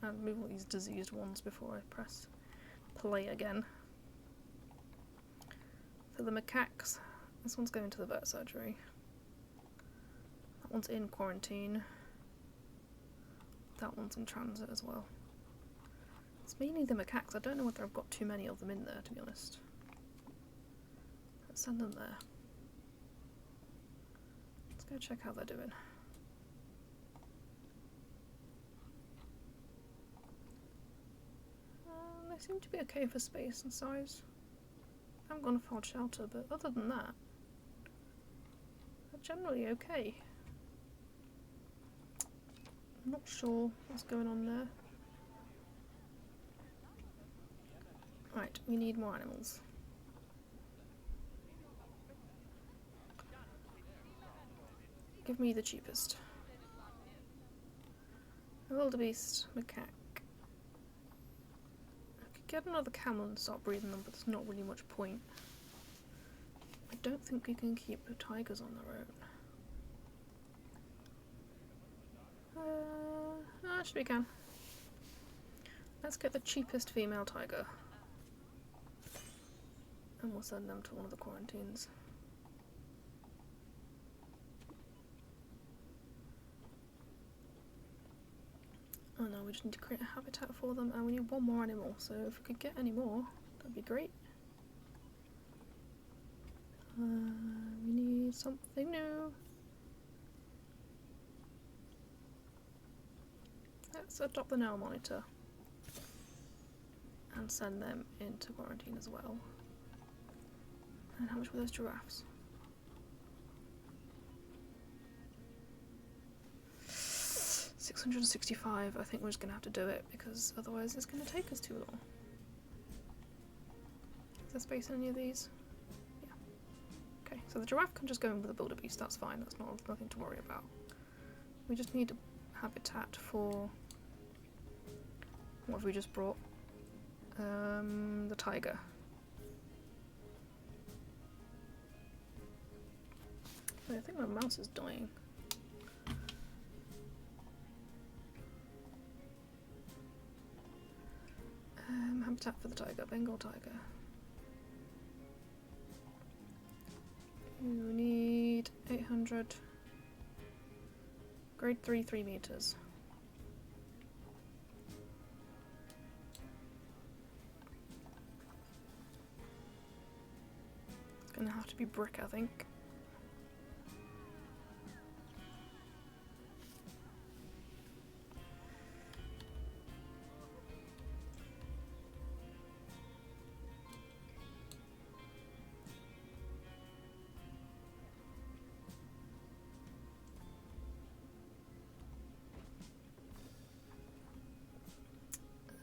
and move all these diseased ones before I press play again. So the macaques, this one's going to the vet surgery. That one's in quarantine. That one's in transit as well. It's mainly the macaques. I don't know whether I've got too many of them in there, to be honest. Let's send them there. Let's go check how they're doing. They seem to be okay for space and size. I haven't gone a hard shelter, but other than that, generally okay. I'm not sure what's going on there. Right, we need more animals. Give me the cheapest. A wildebeest, macaque. I could get another camel and start breeding them, but there's not really much point. I don't think we can keep the tigers on their own. Actually we can. Let's get the cheapest female tiger. And we'll send them to one of the quarantines. Oh no, we just need to create a habitat for them, and we need one more animal, so if we could get any more, that'd be great. We need something new. Let's adopt the Nile monitor and send them into quarantine as well. And how much were those giraffes? 665. I think we're just gonna have to do it because otherwise it's gonna take us too long. Is there space in any of these? Yeah. Okay, so the giraffe can just go in with the wildebeest, that's fine, that's nothing to worry about. We just need a habitat for what have we just brought? The tiger. Wait, I think my mouse is dying. Habitat for the tiger, Bengal tiger. You need 800. Grade 3, 3 meters. It's gonna have to be brick, I think.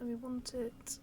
We want it.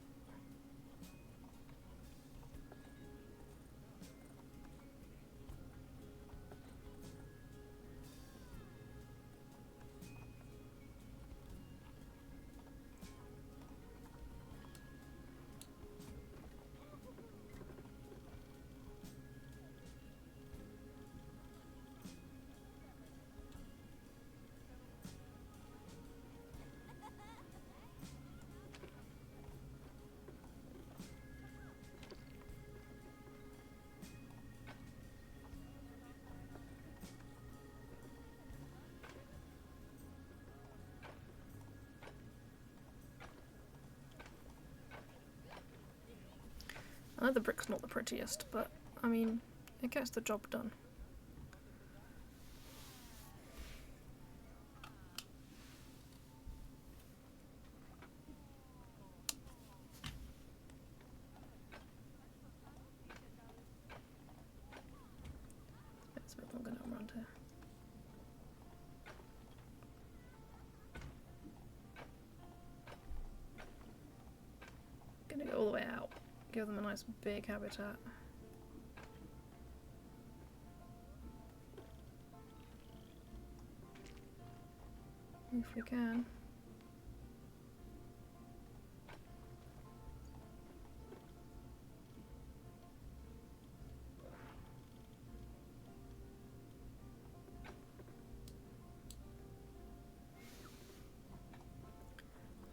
I know the brick's not the prettiest, but I mean, it gets the job done. It's a bit longer now around here. Gonna go all the way out. Give them a nice big habitat. If we can.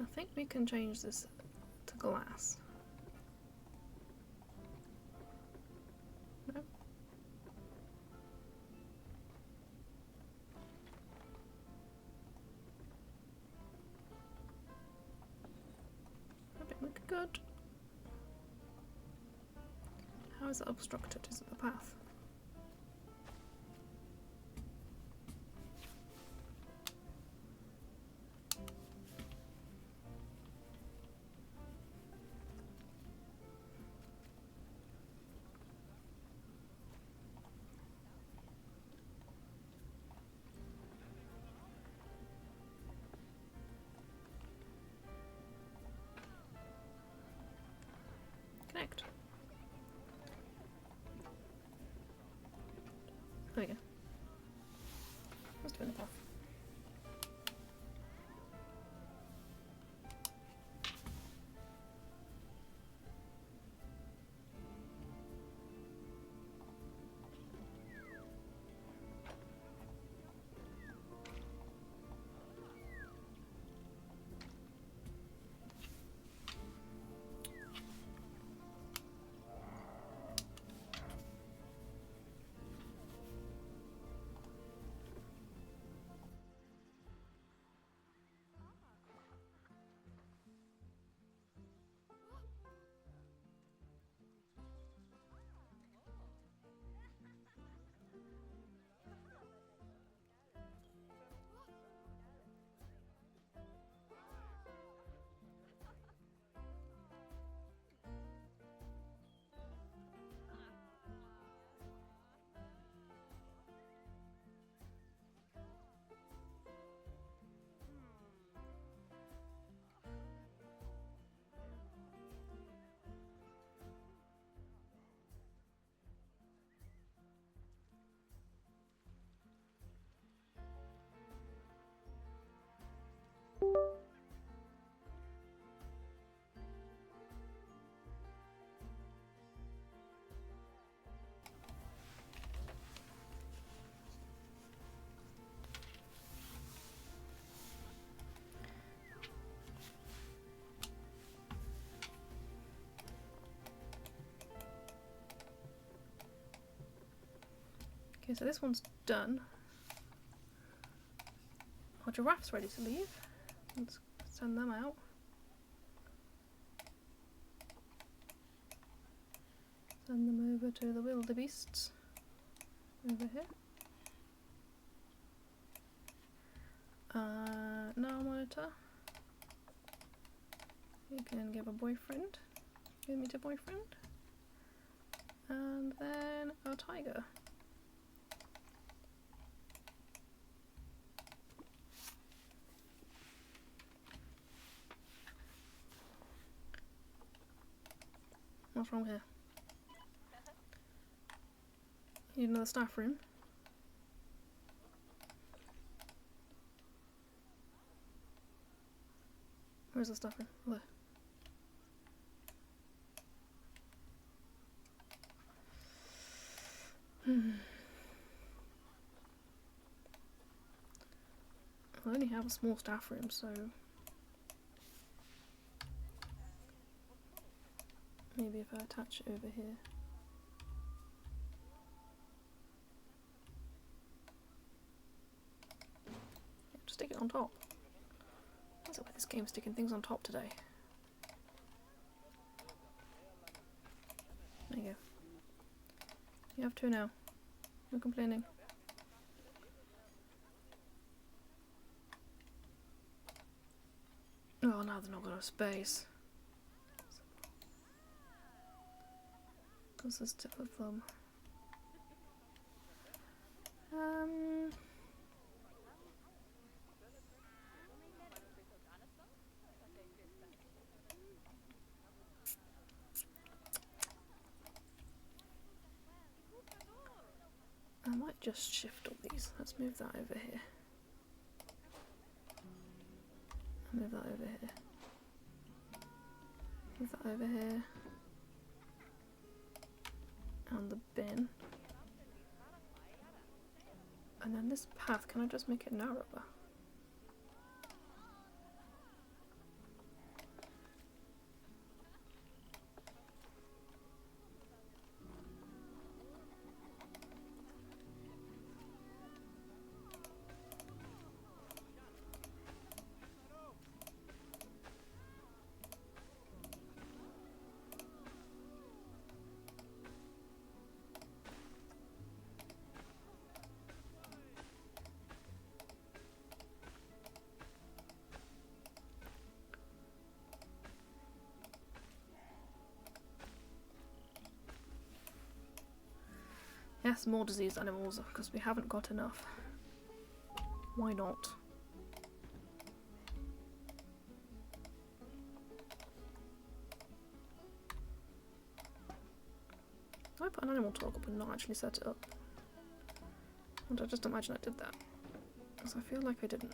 I think we can change this to glass. No? I think we could. How is it obstructed? Is it the path? Okay, so this one's done. Our giraffe's ready to leave. Let's send them out. Send them over to the wildebeests. Over here. Now monitor. You can give a boyfriend. Give me to boyfriend. And then a tiger. What's wrong here? Need another staff room. Where's the staff room? Oh, there. I only have a small staff room, so maybe if I attach it over here. Yeah, just stick it on top. What's up with this game sticking things on top today? There you go. You have two now. No complaining. Oh, now they're not got enough space. Because there's two of them. I might just shift all these. Let's move that over here. Move that over here. Move that over here. And the bin. And then this path, can I just make it narrower? Yes, more diseased animals, because we haven't got enough. Why not? I put an animal talk up and not actually set it up. And I just imagine I did that. Because I feel like I didn't.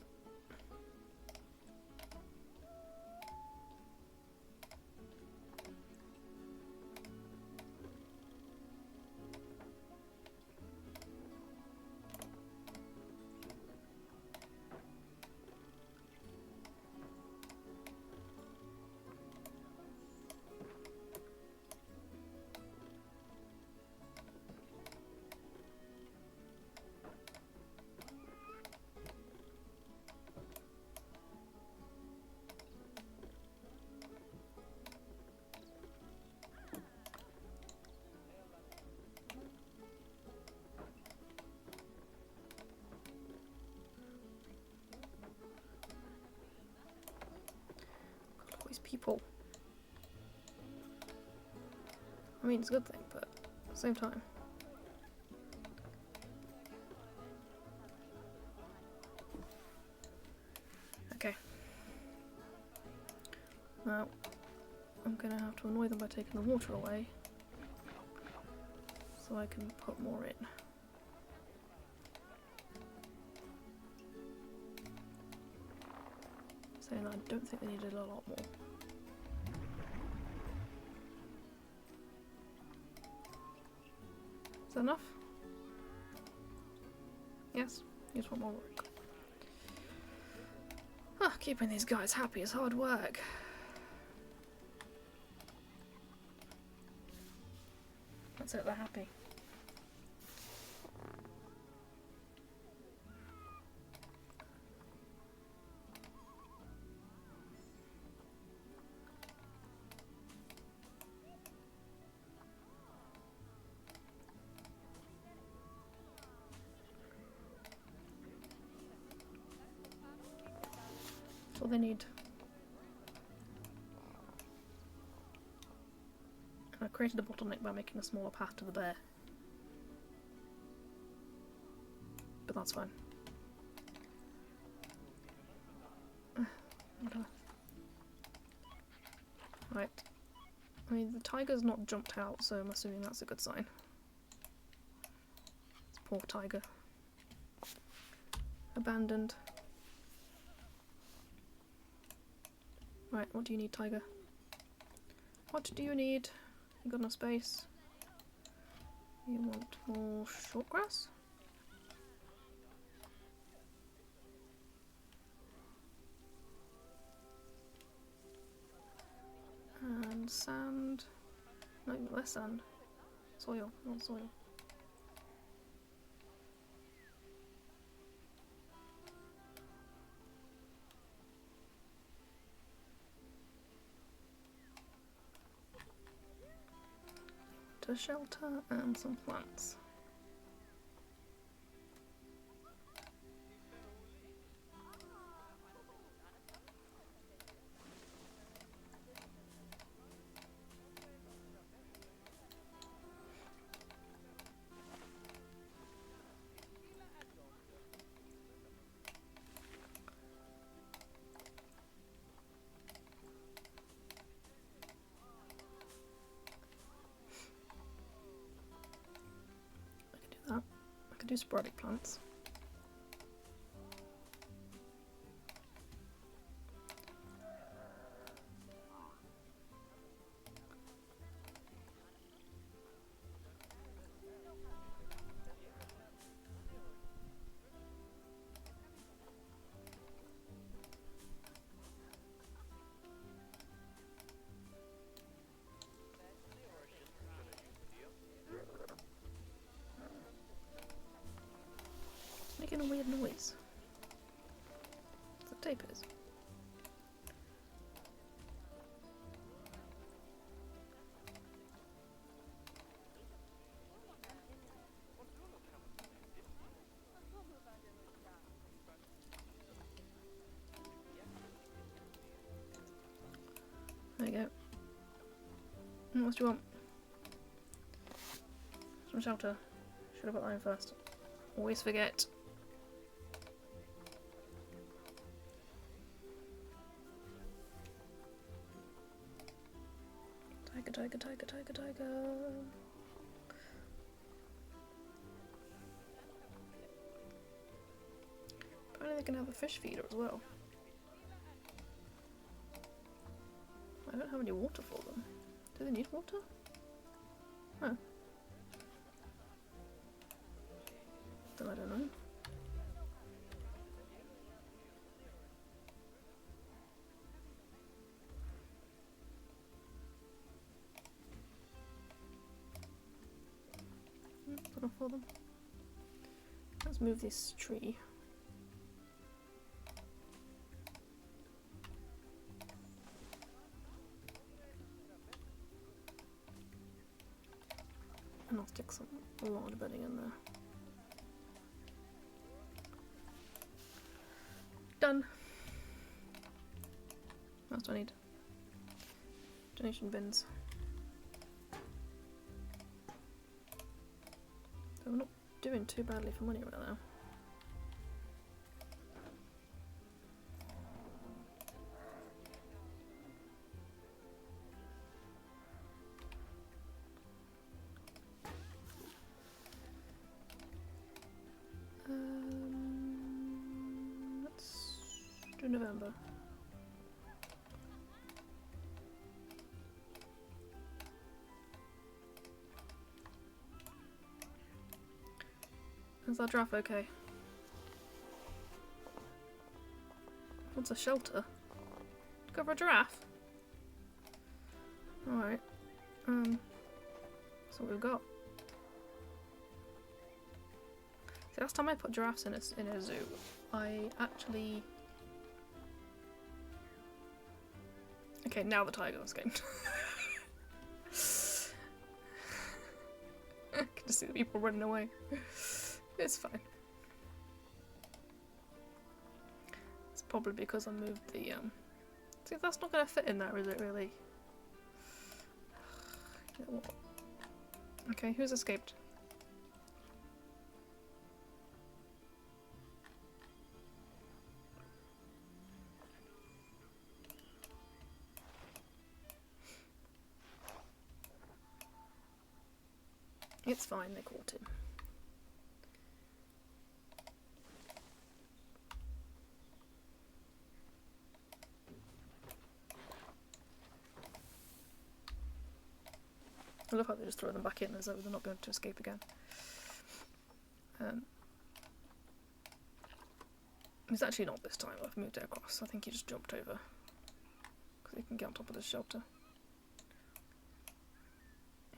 People. I mean, it's a good thing, but at the same time. Okay. Now, I'm gonna have to annoy them by taking the water away, so I can put more in. Saying that I don't think they needed a lot more. Is that enough? Yes, you just want more work. Ah, keeping these guys happy is hard work. That's it, they're happy. That's all they need. And I created a bottleneck by making a smaller path to the bear. But that's fine. Whatever. Right. I mean, the tiger's not jumped out, so I'm assuming that's a good sign. This poor tiger. Abandoned. Right, what do you need, tiger? What do you need? You got enough space? You want more short grass? And sand. No, less sand. Soil, not soil. To shelter and some plants. I could do sporadic plants. Making a weird noise. The tape is. There you go. And what do you want? Some shelter. Should have got iron first. Always forget. Tiger, tiger, tiger, tiger. Apparently they can have a fish feeder as well. I don't have any water for them. Do they need water? No. Then I don't know. Enough for them. Let's move this tree. And I'll stick some large bedding in there. Done. What else do I need? Donation bins. So we're not doing too badly for money right now. Let's do November. Is that giraffe okay? What's a shelter? Go for a giraffe? Alright. That's what we've got. See, last time I put giraffes in a zoo, I actually... Okay, now the tiger escaped. I can just see the people running away. It's fine. Let's probably because I moved the see, that's not going to fit in there, is it really? Okay, who's escaped? It's fine, they caught him. I love how they just throw them back in as though they're not going to escape again. It's actually not this time. I've moved it across. I think he just jumped over because he can get on top of the shelter.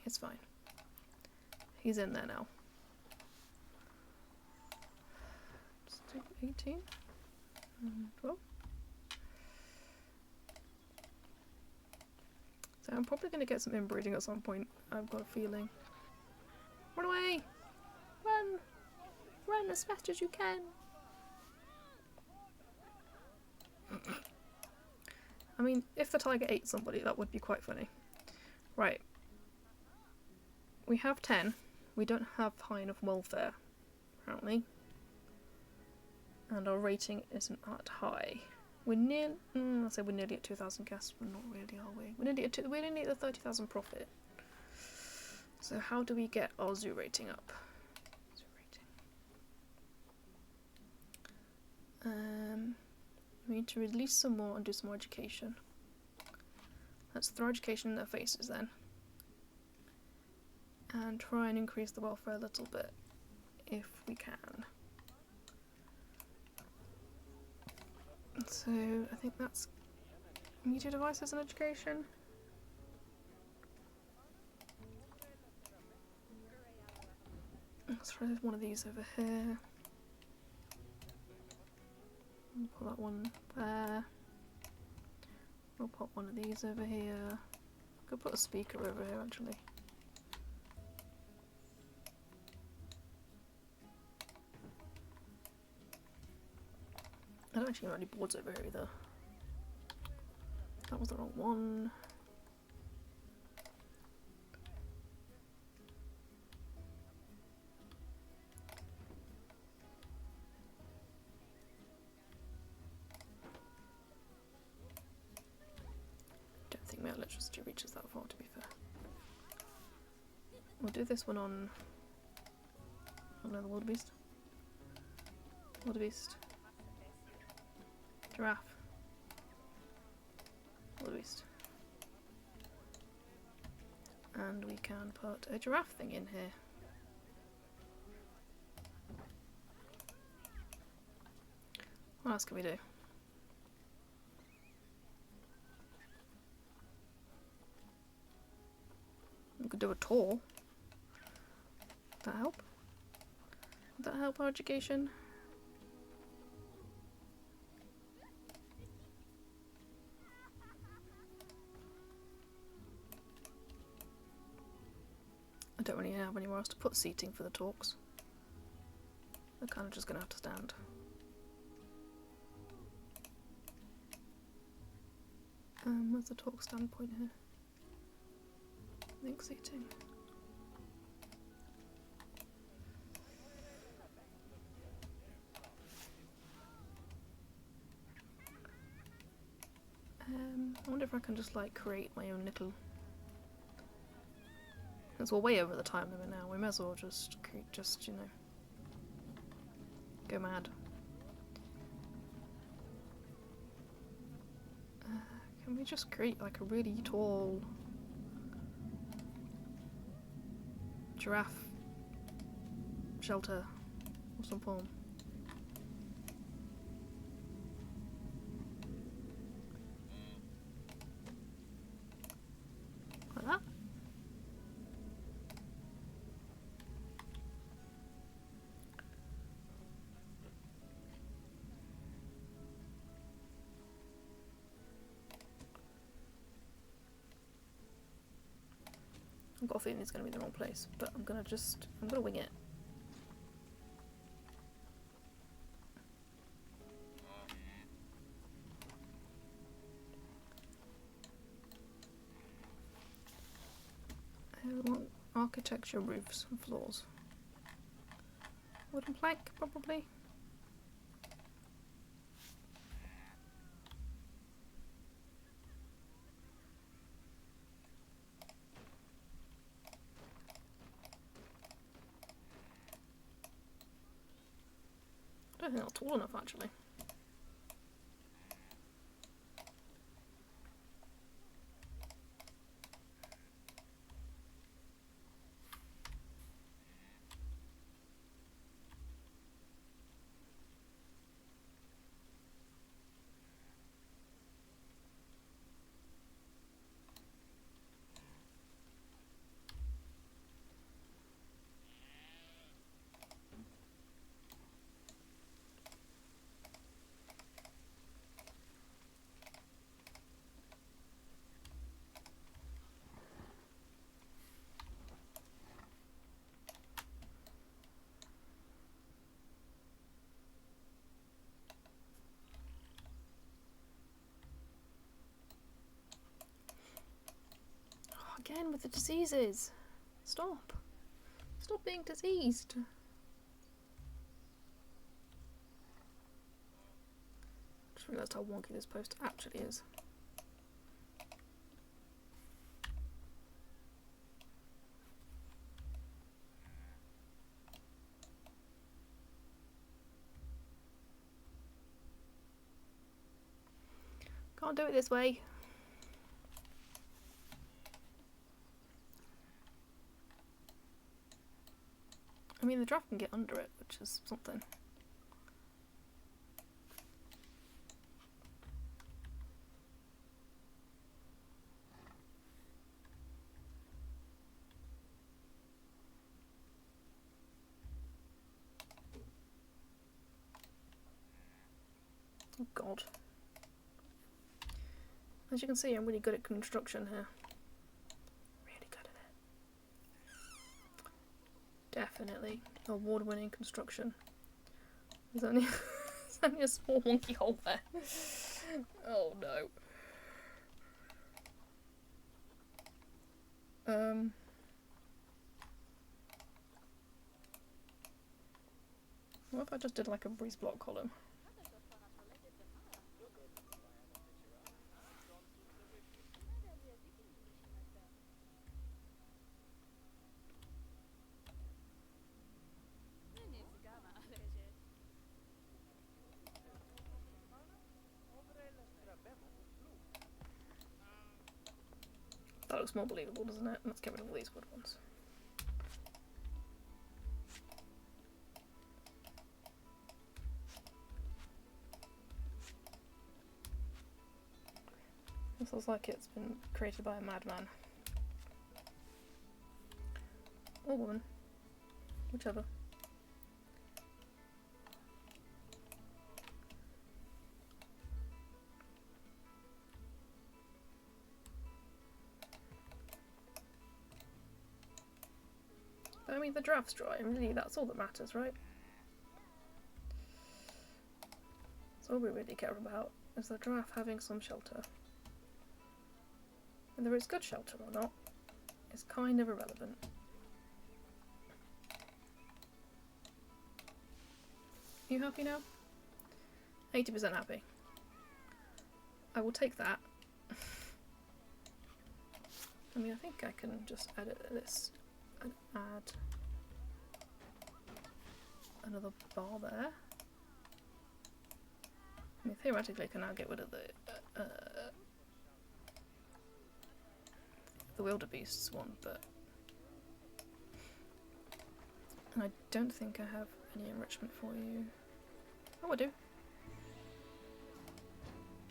It's fine. He's in there now. 18? 12? So I'm probably going to get some inbreeding at some point, I've got a feeling. Run away! Run! Run as fast as you can! I mean, if the tiger ate somebody, that would be quite funny. Right. We have 10. We don't have high enough welfare, apparently. And our rating isn't that high. We're near. I'll say we're nearly at 2,000 guests, but not really, are we? We're nearly at 30,000 profit. So how do we get our zoo rating up? Zoo rating. We need to release some more and do some more education. Let's throw education in their faces then. And try and increase the welfare a little bit, if we can. So, I think that's media devices and education. Let's throw one of these over here. We'll put that one there. We'll put one of these over here. Could put a speaker over here actually. I don't actually have any boards over here either. That was the wrong one. Don't think my electricity reaches that far, to be fair. We'll do this one on another wildebeest. Wildebeest. Giraffe. Wildebeest. And we can put a giraffe thing in here. What else can we do? We could do a tour. Would that help? Would that help our education? I don't really have anywhere else to put seating for the talks. They're kind of just going to have to stand. Where's the talk standpoint here? Link seating. I wonder if I can just like create my own little. Because we're way over the time limit now. We may as well just you know, go mad. Can we just create like a really tall giraffe shelter of some form? Like that? I've got a feeling it's going to be the wrong place, but I'm going to wing it. Here we want architecture, roofs and floors. Wooden plank, probably. I don't think that's tall enough, actually. Again with the diseases. Stop. Stop being diseased. Just realised how wonky this post actually is. Can't do it this way. I mean, the draft can get under it, which is something. Oh god. As you can see, I'm really good at construction here. Really good at it. Definitely award-winning construction. There's only, there's only a small wonky hole there. Oh no. What if I just did like a breeze block column? That looks more believable, doesn't it? Let's get rid of all these wood ones. This looks like it's been created by a madman. Or woman. Whichever. But I mean, the draft's dry, and really that's all that matters, right? That's all we really care about, is the draft having some shelter. Whether it's good shelter or not is kind of irrelevant. You happy now? 80% happy. I will take that. I mean, I think I can just edit this and add another bar there. I mean, theoretically I can now get rid of the wildebeests one, but and I don't think I have any enrichment for you. Oh, I do.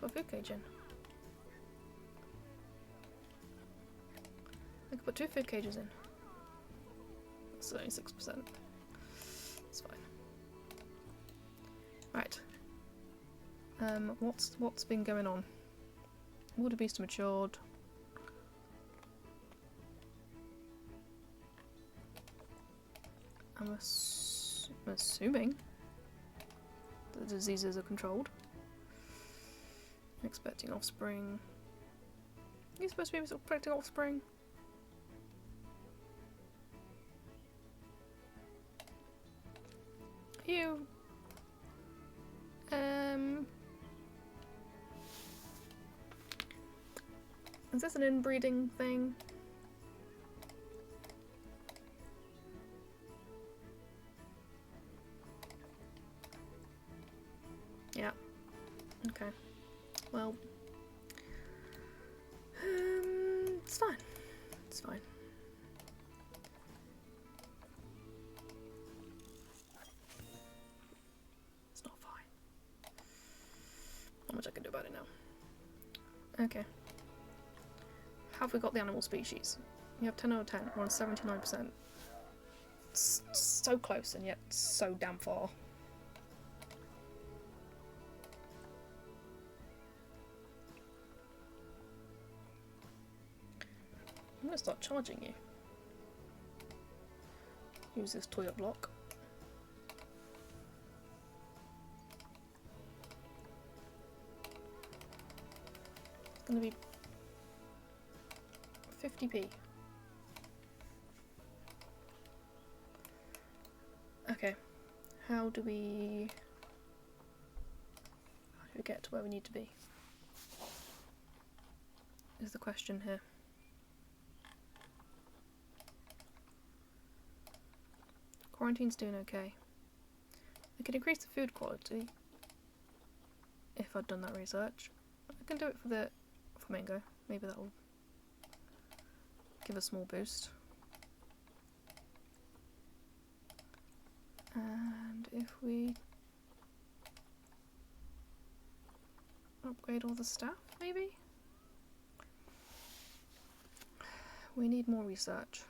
Put a food cage in. I could put 2 food cages in. That's only 6%. It's fine. Right. What's been going on? Wildebeest matured. I'm assuming the diseases are controlled. I'm expecting offspring. Are you supposed to be expecting offspring? You. Is this an inbreeding thing? Yeah. Okay. Well. It's fine. It's fine. It's not fine. Not much I can do about it now. Okay. Have we got the animal species? You have 10 out of 10. We're on 79%. It's so close and yet so damn far. I'm gonna start charging you. Use this toilet block. It's gonna be 50p. Okay. How do we get to where we need to be? Is the question here. Quarantine's doing okay. I could increase the food quality if I'd done that research. I can do it for the flamingo. Maybe that'll give a small boost. And if we upgrade all the staff, maybe? We need more research.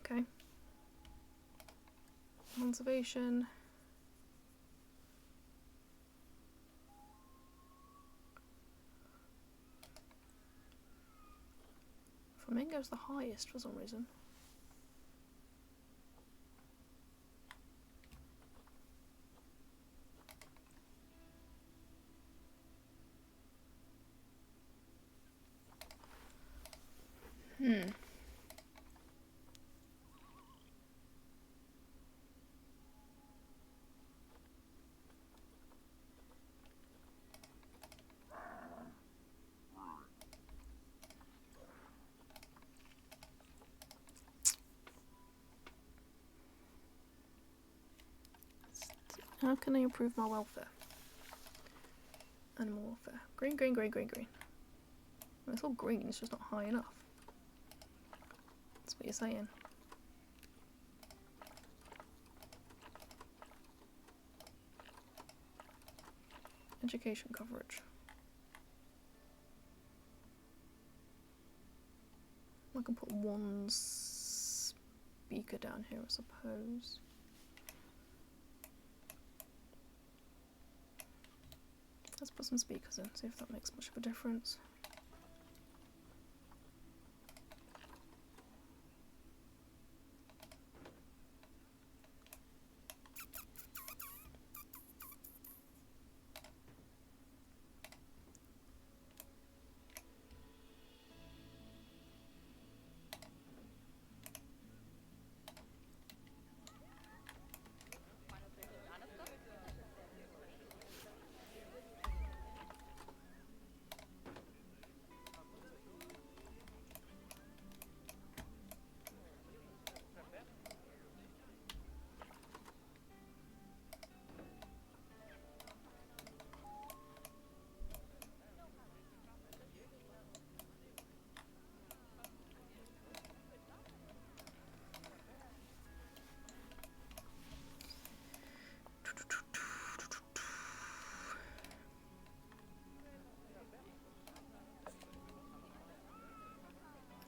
Okay. Conservation. Flamingo's the highest for some reason. How can I improve my welfare? Animal welfare. Green, green, green, green, green. Well, it's all green, it's just not high enough. That's what you're saying. Education coverage. I can put one speaker down here, I suppose. Let's put some speakers in, see if that makes much of a difference.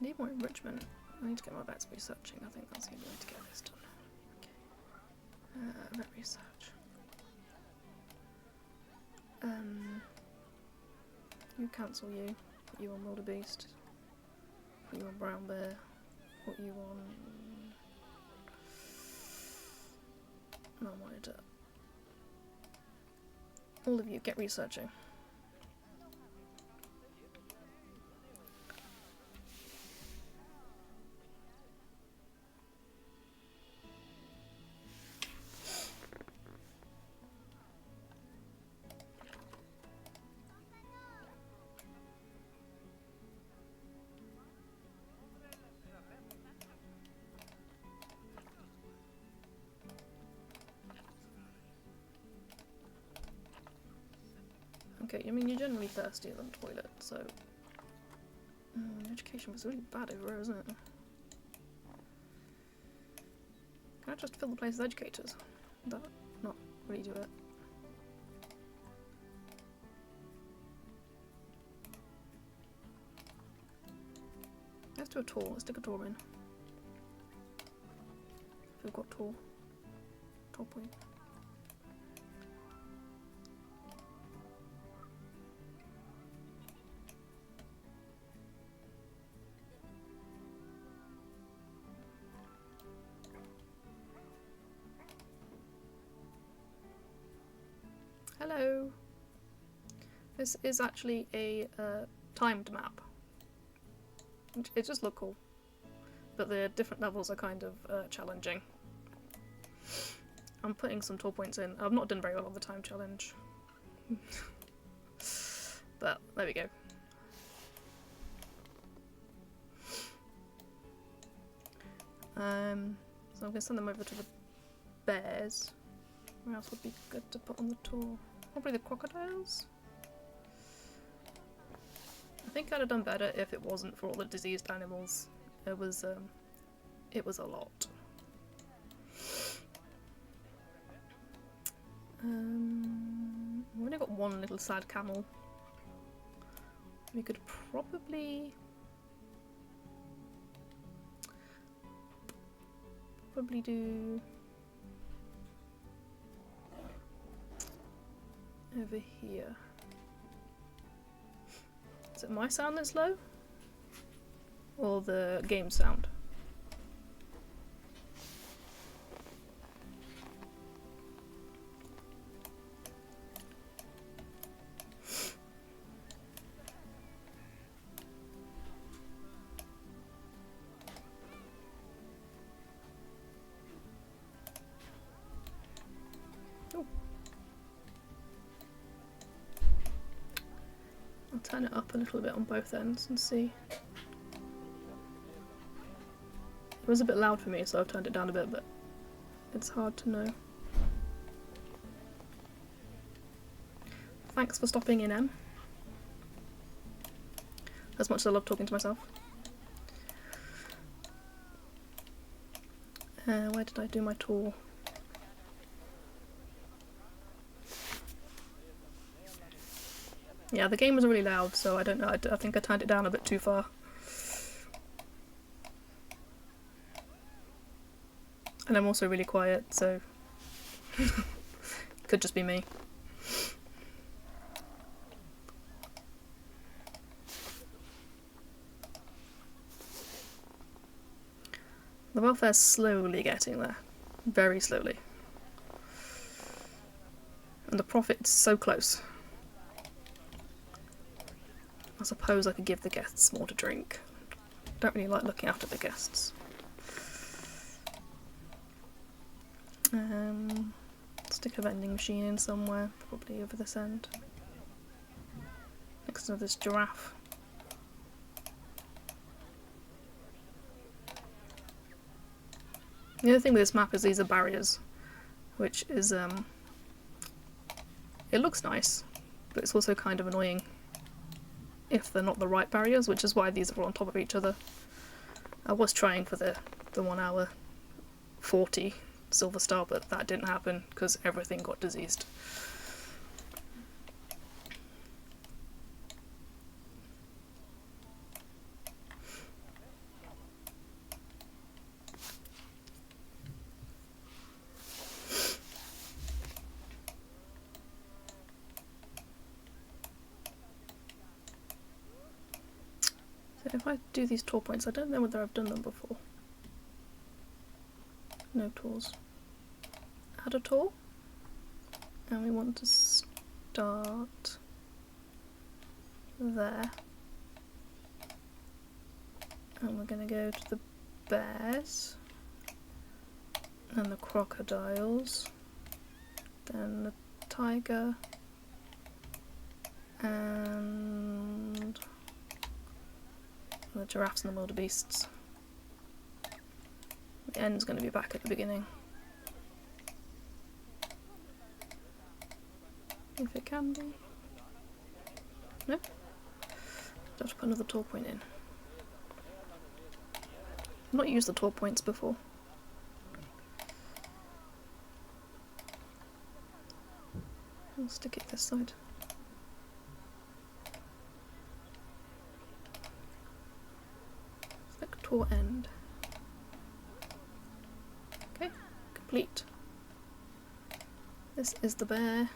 I need more enrichment. I need to get my vets researching. I think that's the only way to get this done. Okay. Vet research. You cancel you. Put you on wildebeest. Put you on brown bear. Put you on... no monitor. All of you, get researching. Okay, I mean, you're generally thirstier than toilet, so... education was really bad over here, isn't it? Can I just fill the place with educators? That not really do it. Let's do a tour. Let's stick a tour in. We've got tour. Tour point. Hello. This is actually a timed map. It just looks cool, but the different levels are kind of challenging. I'm putting some tour points in. I've not done very well on the time challenge, but there we go. So I'm going to send them over to the bears. Where else would be good to put on the tour? Probably the crocodiles? I think I'd have done better if it wasn't for all the diseased animals. It was a lot. We've only got one little sad camel. We could probably do over here. Is it my sound that's low? Or the game sound? Turn it up a little bit on both ends and see. It was a bit loud for me, so I've turned it down a bit, but it's hard to know. Thanks for stopping in, Em. As much as I love talking to myself. Where did I do my tour? Yeah, the game was really loud, so I don't know, I think I turned it down a bit too far. And I'm also really quiet, so could just be me. The welfare's slowly getting there. Very slowly. And the profit's so close. I suppose I could give the guests more to drink. Don't really like looking after the guests. Stick a vending machine in somewhere, probably over this end. Next to this giraffe. The other thing with this map is these are barriers, which is, it looks nice, but it's also kind of annoying if they're not the right barriers, which is why these are all on top of each other. I was trying for the 1 hour 40 silver star, but that didn't happen because everything got diseased. if I do these tour points, I don't know whether I've done them before. No tours. Add a tour. And we want to start there. And we're going to go to the bears. And the crocodiles. Then the tiger. And the giraffes and the wildebeests. The end's going to be back at the beginning. If it can be. No? Just to put another tour point in. I've not used the tour points before. I'll stick it this side. Select tour end. Okay, complete. This is the bear.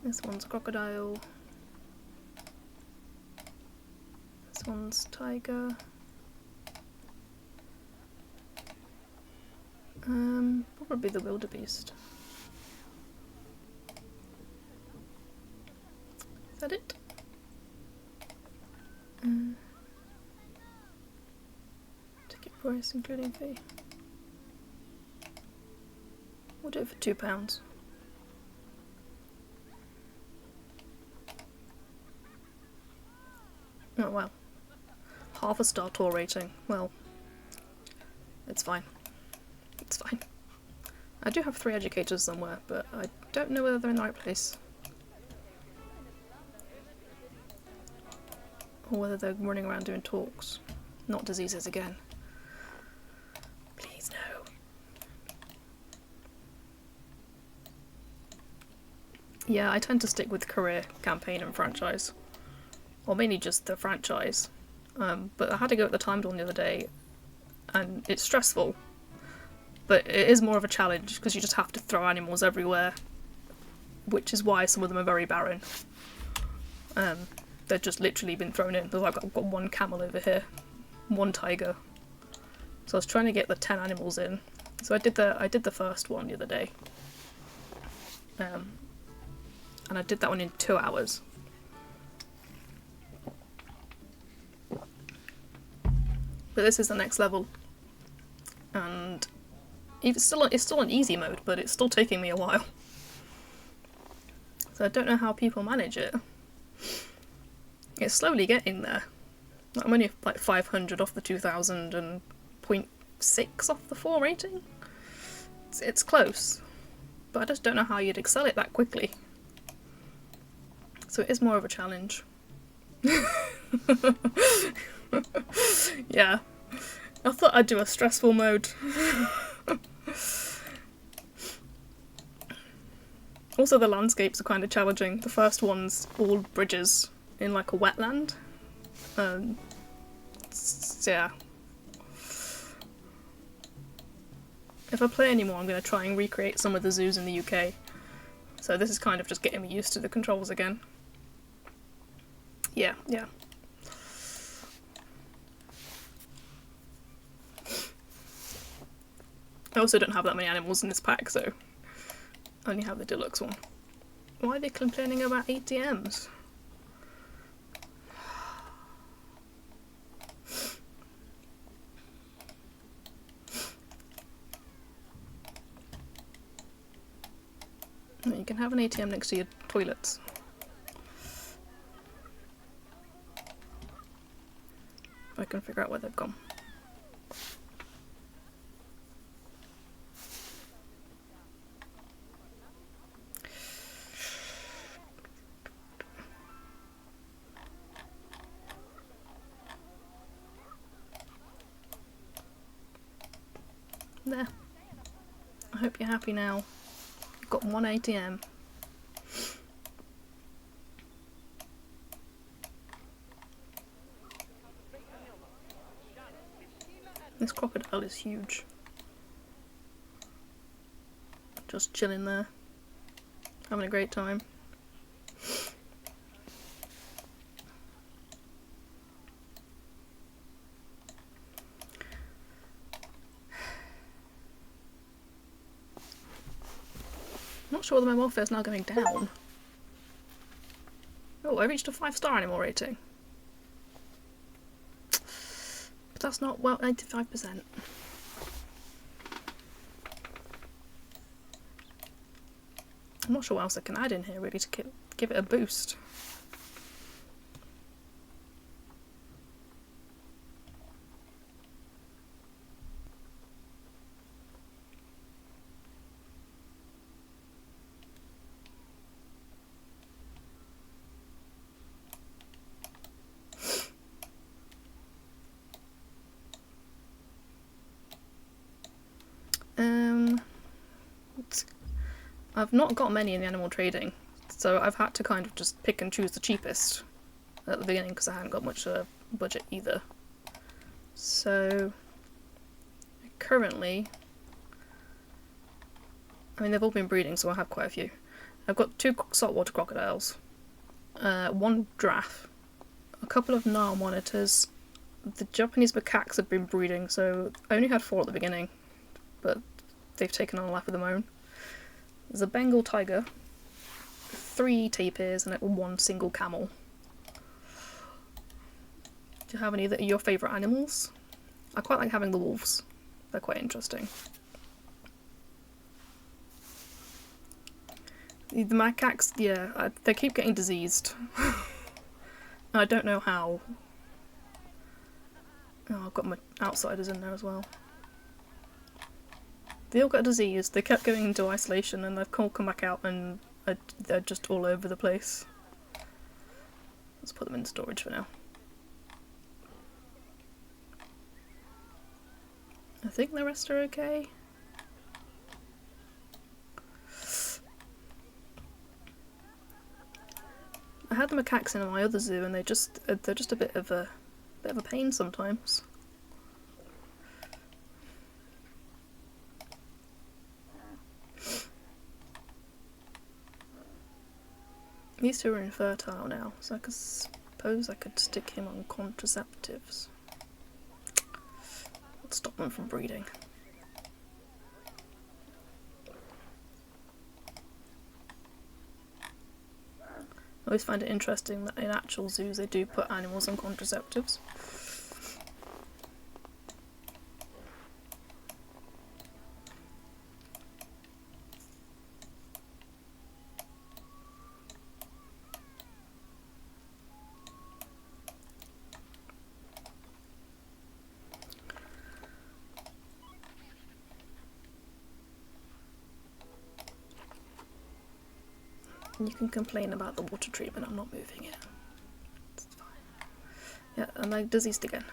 This one's crocodile. This one's tiger. Probably the wildebeest. Is that it? Ticket price including fee. We'll do it for £2. Oh well. Half a star tour rating. Well, it's fine. It's fine. I do have 3 educators somewhere, but I don't know whether they're in the right place. Or whether they're running around doing talks. Not diseases again. Please no. Yeah, I tend to stick with career, campaign and franchise. Or mainly just the franchise. But I had to go at the time dawn the other day, and it's stressful. But it is more of a challenge, because you just have to throw animals everywhere. Which is why some of them are very barren. They've just literally been thrown in. I've got 1 camel over here. 1 tiger. So I was trying to get the 10 animals in. So I did the first one the other day. And I did that one in 2 hours. But this is the next level. And it's still an easy mode, but it's still taking me a while. So I don't know how people manage it. It's slowly getting there. I'm only like 500 off the 2000 and 0.6 off the 4 rating. It's close. But I just don't know how you'd excel it that quickly. So it is more of a challenge. Yeah. I thought I'd do a stressful mode. Also the landscapes are kind of challenging. The first one's all bridges in like a wetland. Yeah. If I play anymore, I'm going to try and recreate some of the zoos in the UK. So this is kind of just getting me used to the controls again. Yeah. I also don't have that many animals in this pack, so I only have the deluxe one. Why are they complaining about ATMs? You can have an ATM next to your toilets. If I can figure out where they've gone. There. I hope you're happy now. You've got 1 ATM. This crocodile is huge. Just chilling there. Having a great time. I'm not sure whether my welfare is now going down. Oh, I reached a 5-star animal rating. But that's not, well, 95%. I'm not sure what else I can add in here really to give it a boost. I've not got many in the animal trading, so I've had to kind of just pick and choose the cheapest at the beginning because I hadn't got much budget either. So currently, I mean they've all been breeding, so I have quite a few. I've got 2 saltwater crocodiles, 1 giraffe, a couple of Nile monitors. The Japanese macaques have been breeding, so I only had 4 at the beginning, but they've taken on a life of their own. There's a Bengal tiger, 3 tapirs, and 1 single camel. Do you have any that are your favourite animals? I quite like having the wolves. They're quite interesting. The macaques, yeah, they keep getting diseased. I don't know how. Oh, I've got my outsiders in there as well. They all got disease. They kept going into isolation and they've all come back out and they're just all over the place. Let's put them in storage for now. I think the rest are okay. I had the macaques in my other zoo and they're just a bit of a pain sometimes. These 2 are infertile now, so I suppose I could stick him on contraceptives. Let's stop them from breeding. I always find it interesting that in actual zoos they do put animals on contraceptives. You can complain about the water treatment, I'm not moving it. It's fine. Yeah, and they're diseased again.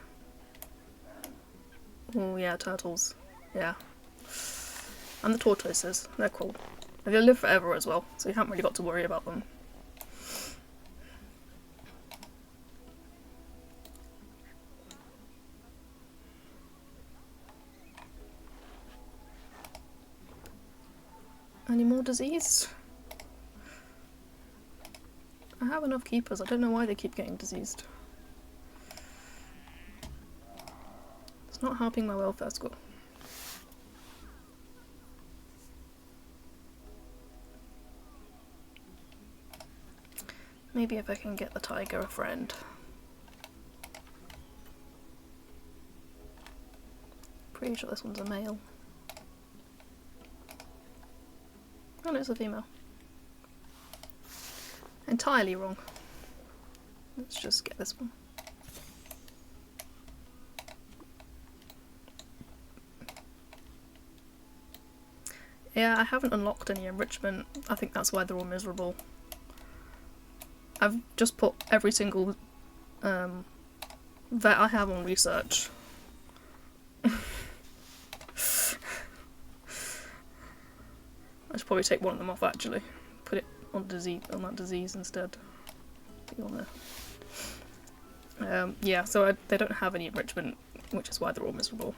Oh yeah, turtles. Yeah. And the tortoises, they're cool. They live forever as well, so you haven't really got to worry about them. Any more disease? I have enough keepers, I don't know why they keep getting diseased. It's not helping my welfare score. Maybe if I can get the tiger a friend. Pretty sure this one's a male. Oh no, it's a female. Entirely wrong. Let's just get this one. Yeah, I haven't unlocked any enrichment. I think that's why they're all miserable. I've just put every single vet I have on research. I should probably take one of them off actually. Put it on that disease instead. Be on there. Yeah, so they don't have any enrichment, which is why they're all miserable.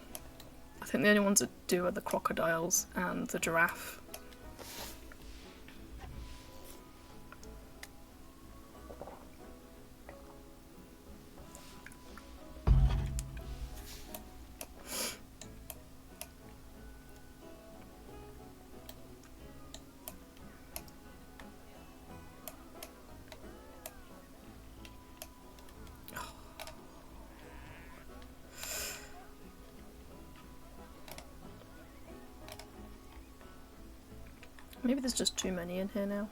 I think the only ones that do are the crocodiles and the giraffe. Maybe there's just too many in here now.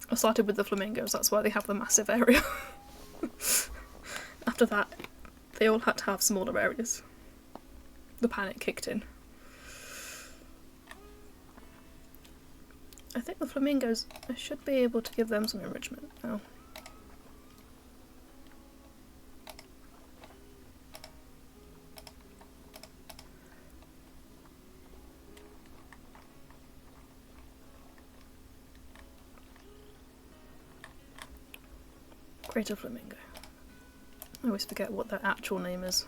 I started with the flamingos, that's why they have the massive area. After that, they all had to have smaller areas. The panic kicked in. I think the flamingos, I should be able to give them some enrichment now. Greater flamingo. I always forget what their actual name is.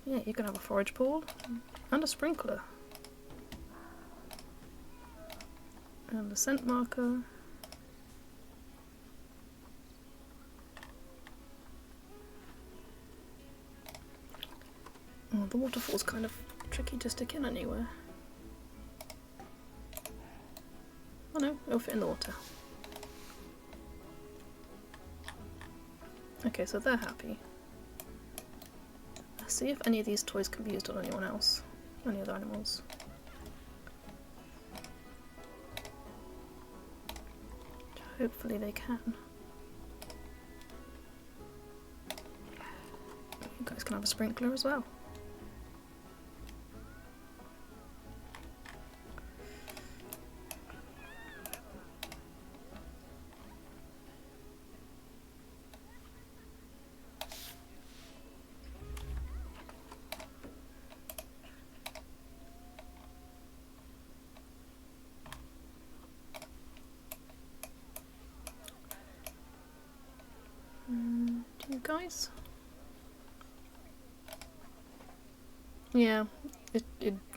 Yeah, you can have a forage pool and a sprinkler. And a scent marker. Oh, the waterfall's kind of tricky to stick in anywhere. Oh no, it'll fit in the water. Okay, so they're happy. Let's see if any of these toys can be used on anyone else. Any other animals. Hopefully they can. You guys can have a sprinkler as well. Do you guys? Yeah, it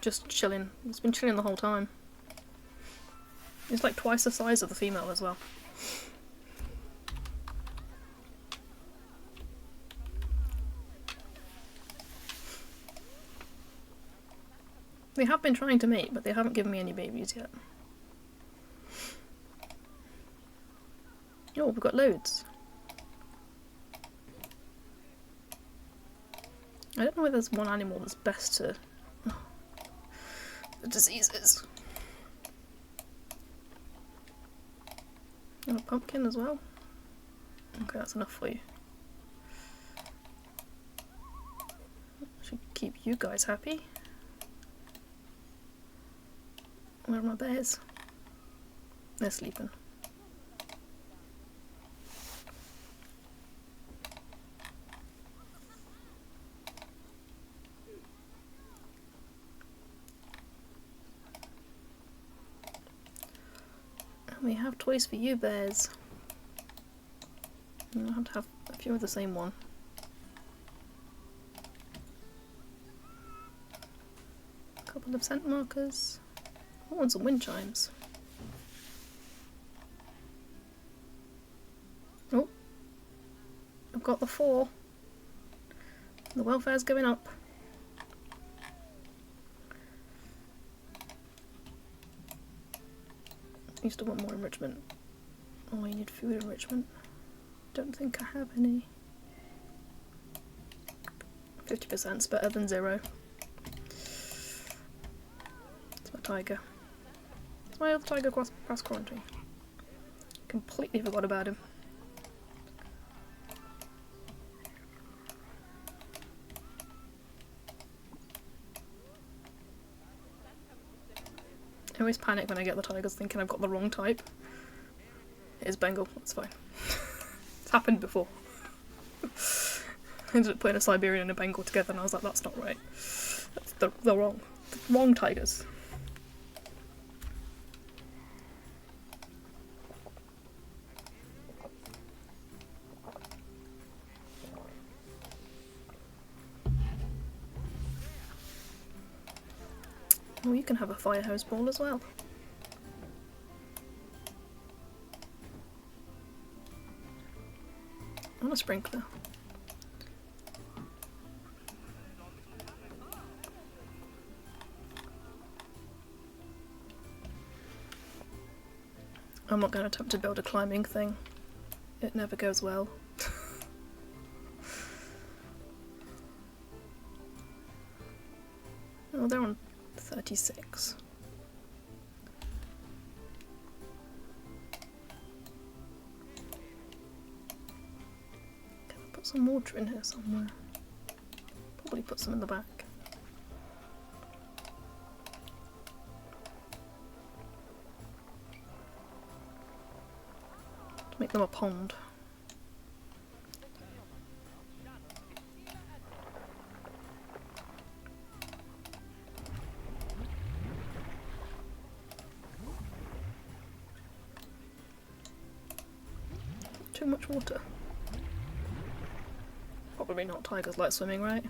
just chilling. It's been chilling the whole time. It's like twice the size of the female as well. They have been trying to mate, but they haven't given me any babies yet. Oh, we've got loads. I don't know whether there's one animal that's best to... Oh, the diseases. And a pumpkin as well. Okay, that's enough for you. Should keep you guys happy. Where are my bears? They're sleeping. We have toys for you, bears. I'll have to have a few of the same one. A couple of scent markers. Oh, and some wind chimes. Oh, I've got the 4. The welfare's going up. You still want more enrichment. Oh, I need food enrichment. Don't think I have any. 50%'s better than 0. It's my tiger. It's my other tiger past quarantine. Completely forgot about him. I always panic when I get the tigers thinking I've got the wrong type. It is Bengal, that's fine. It's happened before. I ended up putting a Siberian and a Bengal together and I was like, that's not right. That's the wrong tigers. Oh, you can have a fire hose ball as well. And a sprinkler. I'm not going to attempt to build a climbing thing. It never goes well. Oh, they're on 36. Can I put some water in here somewhere? Probably put some in the back. To make them a pond. Too much water. Probably not, tigers like swimming, right?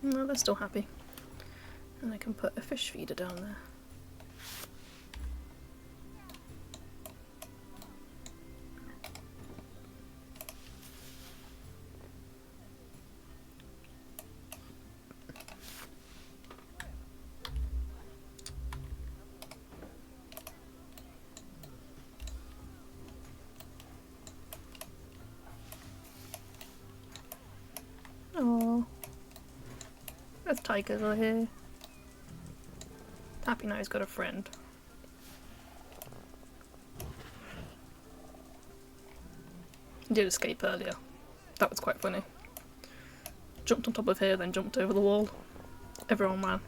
No, they're still happy. And I can put a fish feeder down there. Oh, there's tigers over here. Happy now he's got a friend. He did escape earlier. That was quite funny. Jumped on top of here, then jumped over the wall. Everyone ran.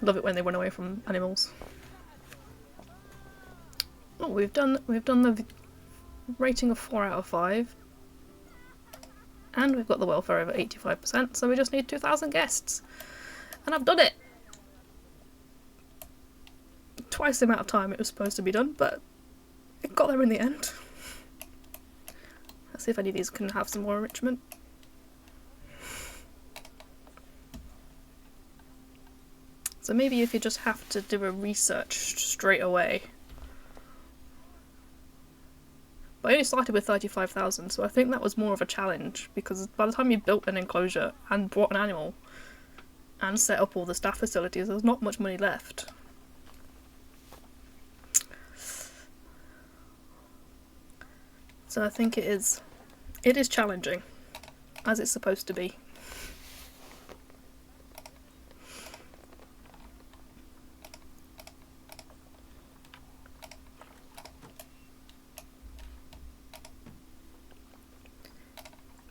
Love it when they run away from animals. Oh, we've done the rating of 4 out of 5. And we've got the welfare over 85%, so we just need 2,000 guests. And I've done it! Twice the amount of time it was supposed to be done, but it got there in the end. Let's see if any of these can have some more enrichment. So maybe if you just have to do a research straight away. But I only started with 35,000, so I think that was more of a challenge, because by the time you built an enclosure and brought an animal and set up all the staff facilities, there's not much money left. So I think it is challenging, as it's supposed to be.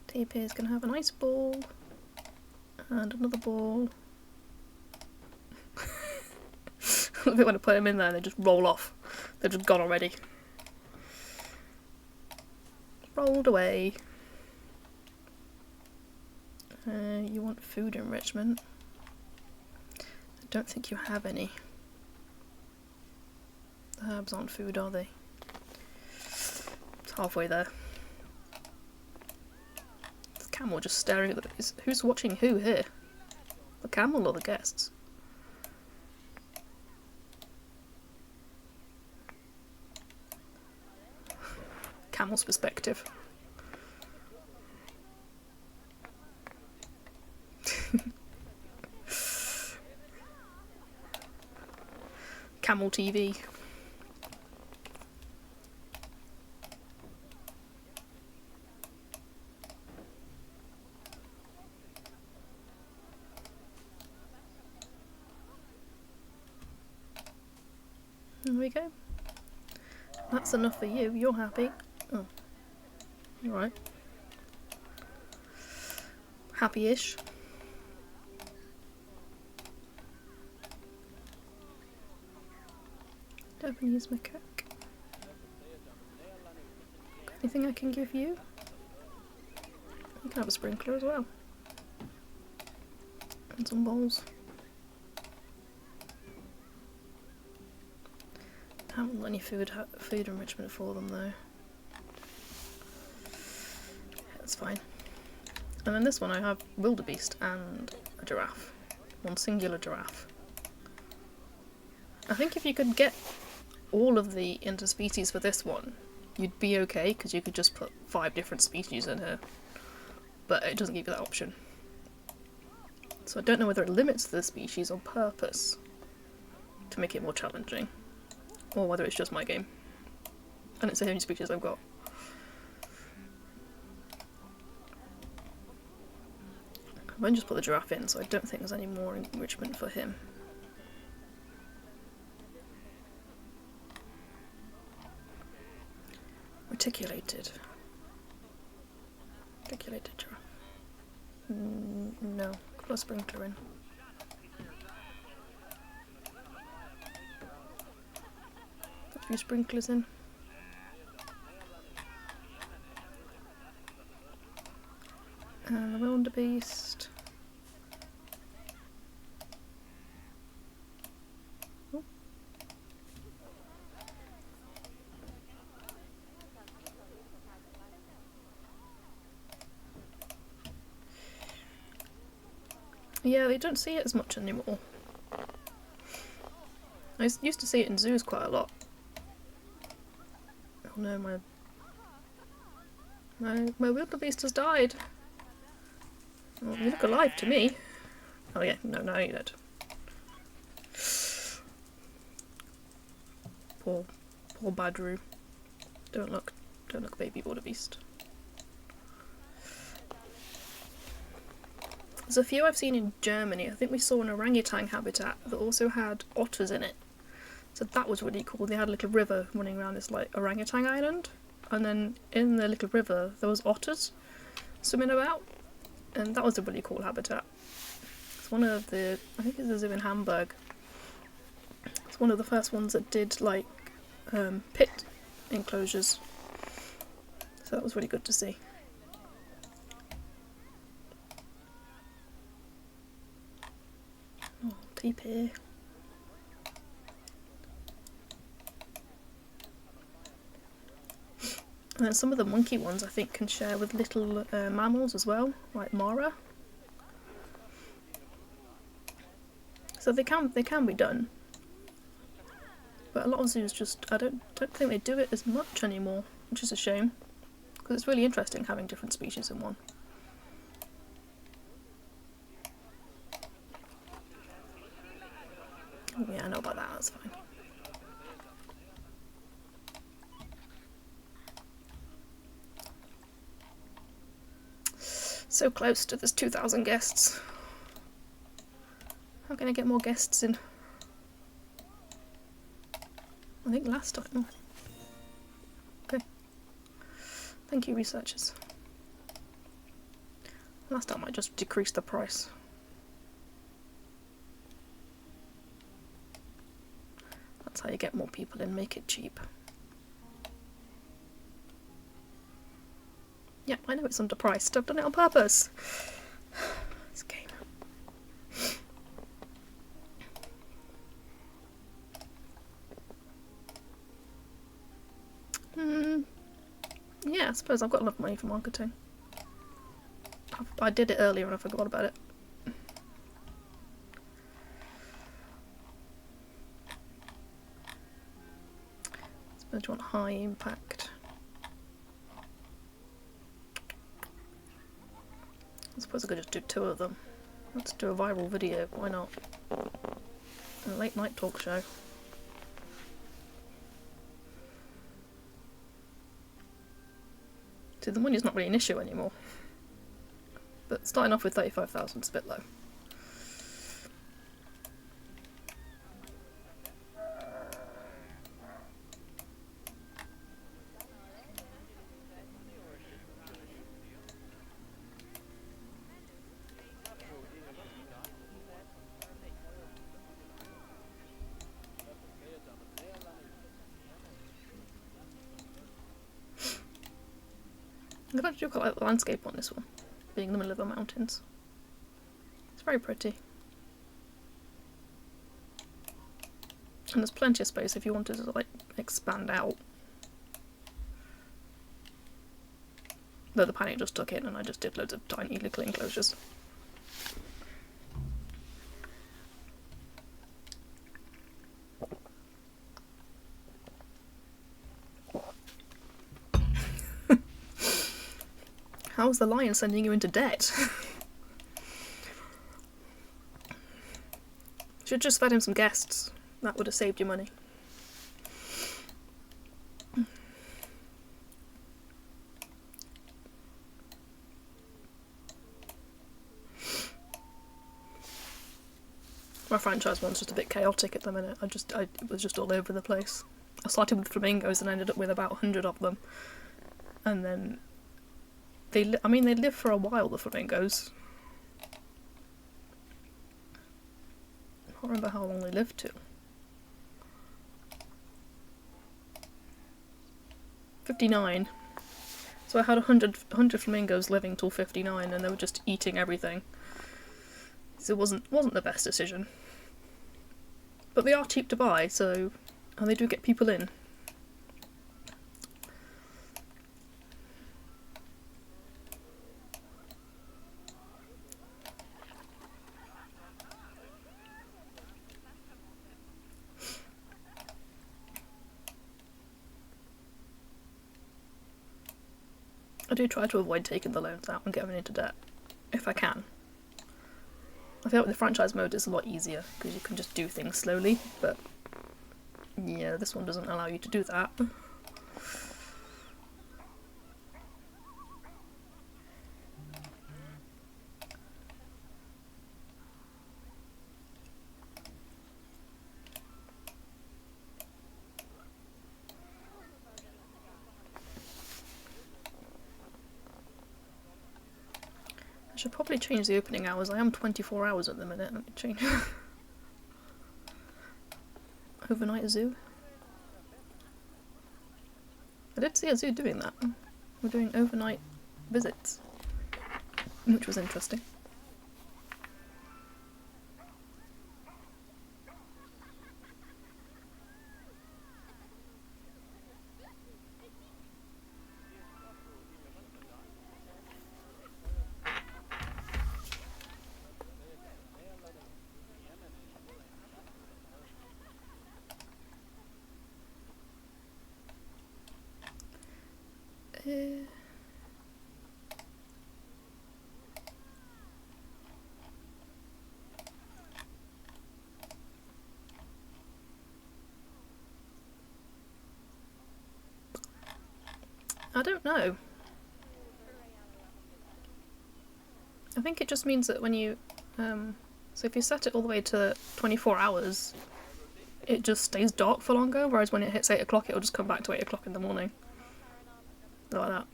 TP is going to have an ice ball and another ball. I love it when I put them in there and they just roll off. They're just gone already. Rolled away. You want food enrichment? I don't think you have any. The herbs aren't food, are they? It's halfway there. The camel just staring at who's watching who here? The camel or the guests? Camel's perspective. Camel TV. There we go. That's enough for you. You're happy. Oh. Alright. Happy-ish. Japanese macaque. Anything I can give you? You can have a sprinkler as well. And some bowls. I haven't got any food enrichment for them though. That's fine. And then this one I have wildebeest and a giraffe. One singular giraffe. I think if you could get all of the interspecies for this one, you'd be okay, because you could just put 5 different species in here. But it doesn't give you that option. So I don't know whether it limits the species on purpose to make it more challenging, or whether it's just my game. And it's the only species I've got. I won't just put the giraffe in, so I don't think there's any more enrichment for him. Reticulated. Reticulated giraffe. No, put a sprinkler in. Put a few sprinklers in. And the wildebeest. Oh. Yeah, they don't see it as much anymore. I used to see it in zoos quite a lot. Oh no, my wildebeest has died. Well, you look alive to me. Oh yeah, no, you're dead. Poor Badru. Don't look baby wildebeest. There's a few I've seen in Germany. I think we saw an orangutan habitat that also had otters in it. So that was really cool. They had a little river running around this like orangutan island, and then in the little river there was otters swimming about, and that was a really cool habitat. It's one of the, I think it's a zoo in Hamburg. It's one of the first ones that did like pit enclosures. So that was really good to see. Oh, teepee. And then some of the monkey ones I think can share with little mammals as well, like Mara. So they can be done, but a lot of zoos just I don't think they do it as much anymore, which is a shame, because it's really interesting having different species in one. Oh yeah, I know about that. That's fine. So close to this 2,000 guests. How can I get more guests in? I think last time. Oh. Okay. Thank you, researchers. Last time I just decreased the price. That's how you get more people in, make it cheap. Yeah, I know it's underpriced. I've done it on purpose. This game. Yeah, I suppose I've got enough money for marketing. I did it earlier and I forgot about it. I suppose you want high impact. I suppose I could just do 2 of them. Let's do a viral video, why not? A late night talk show. See, the money's not really an issue anymore. But starting off with 35,000 is a bit low. I actually quite like the landscape on this one, being in the middle of the mountains. It's very pretty. And there's plenty of space if you wanted to like expand out. Though the panic just took in and I just did loads of tiny little enclosures. How's the lion sending you into debt? Should just fed him some guests. That would have saved you money. My franchise one's just a bit chaotic at the minute. It was just all over the place. I started with flamingos and ended up with about 100 of them. And then they live for a while, the flamingos. I can't remember how long they lived to. 59. So I had 100 flamingos living till 59, and they were just eating everything. So it wasn't the best decision. But they are cheap to buy, so, and they do get people in. I do try to avoid taking the loans out and getting into debt, if I can. I feel like the franchise mode is a lot easier, because you can just do things slowly, but yeah, this one doesn't allow you to do that. I should probably change the opening hours. I am 24 hours at the minute. Let me change. Overnight zoo. I did see a zoo doing that. We're doing overnight visits, which was interesting. I don't know. I think it just means that when you, so if you set it all the way to 24 hours, it just stays dark for longer, whereas when it hits 8 o'clock, it'll just come back to 8 o'clock in the morning. Like that.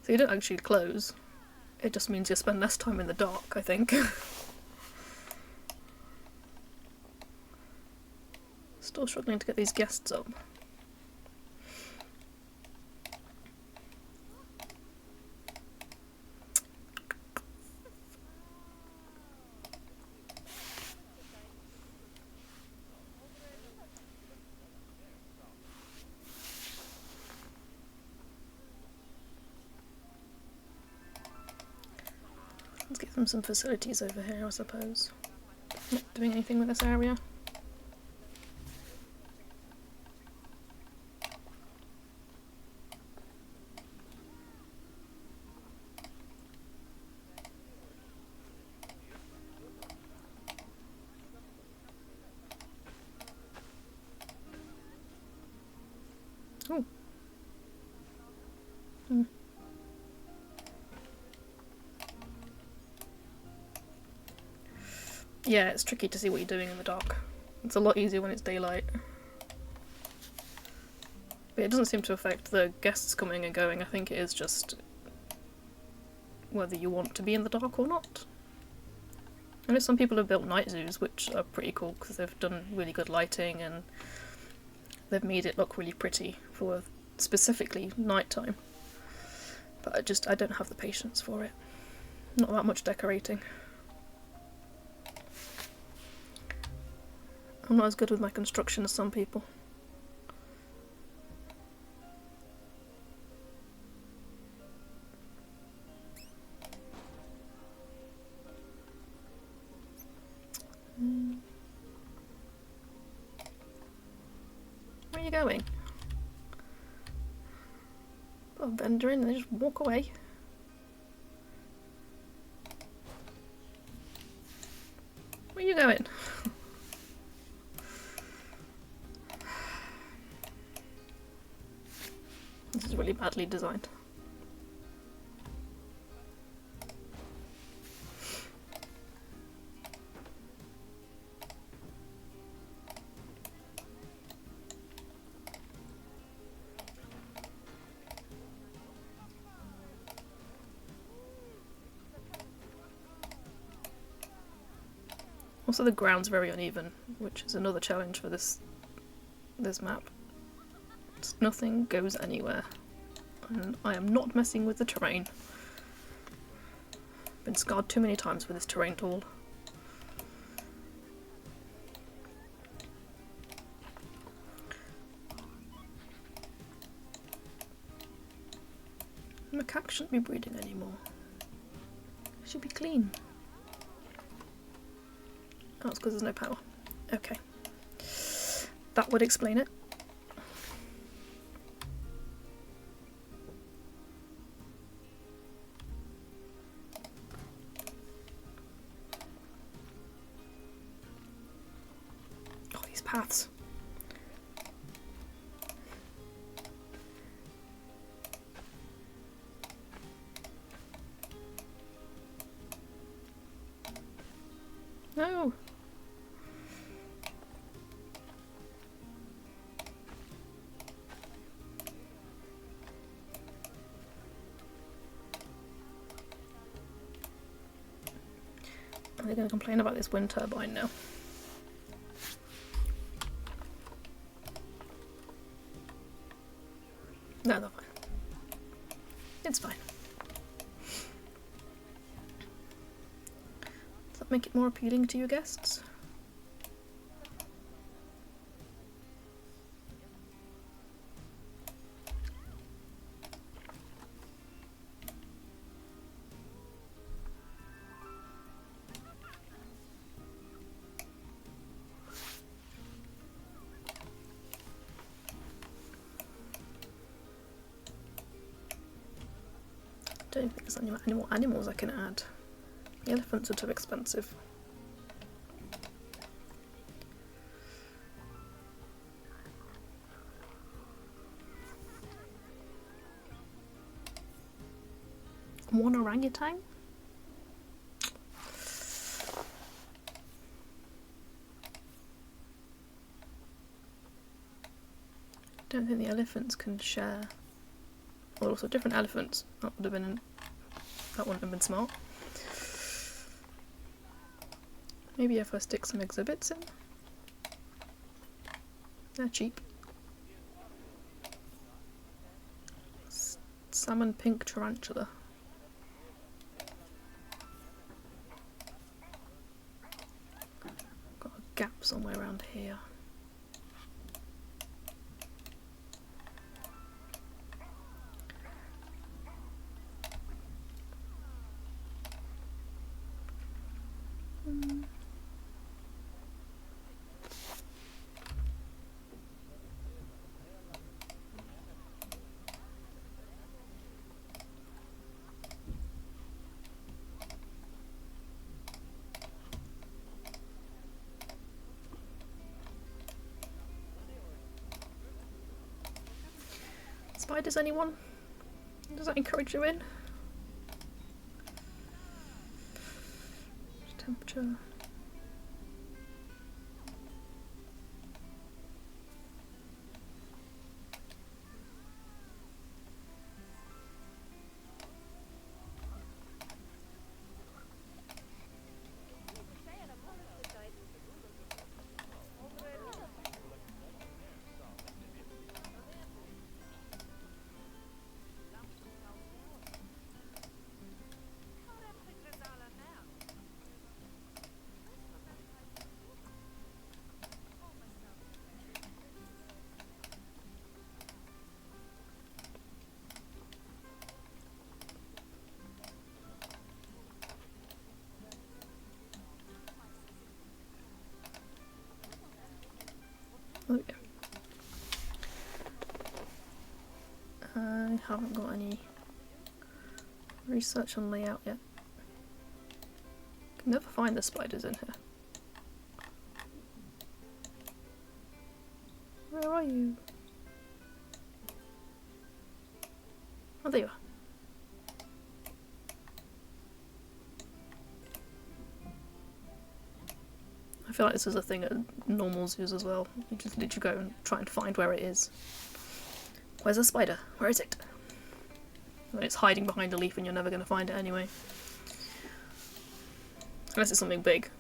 So you don't actually close. It just means you spend less time in the dark, I think. Still struggling to get these guests up. Let's give them some facilities over here, I suppose. Not doing anything with this area. Oh. Yeah, it's tricky to see what you're doing in the dark. It's a lot easier when it's daylight. But it doesn't seem to affect the guests coming and going. I think it is just whether you want to be in the dark or not. I know some people have built night zoos, which are pretty cool because they've done really good lighting and they've made it look really pretty for specifically nighttime. But I don't have the patience for it. Not that much decorating. I'm not as good with my construction as some people. Where are you going? Put a vendor in and they just walk away. Where are you going? This is really badly designed. Also, the ground's very uneven, which is another challenge for this map. Nothing goes anywhere, and I am not messing with the terrain. Been scarred too many times with this terrain tool. Macaque shouldn't be breeding anymore. It should be clean. Oh, it's because there's no power. Okay. That would explain it. Oh, these paths. No. Are they going to complain about this wind turbine now? No, they're fine. It's fine. Does that make it more appealing to your guests? I don't think there's any more animals I can add. The elephants are too expensive. One orangutan? I don't think the elephants can share. Well, also different elephants. That would have been. That wouldn't have been smart. Maybe if I stick some exhibits in. They're cheap. Salmon pink tarantula. Got a gap somewhere around here. Spiders, anyone? Does that encourage you in? Temperature. Okay. I haven't got any research on layout yet. Can never find the spiders in here. Where are you? Oh, there you are. I feel like this is a thing at normal zoos as well. You just literally go and try and find where it is. Where's the spider? Where is it? And it's hiding behind a leaf and you're never going to find it anyway. Unless it's something big.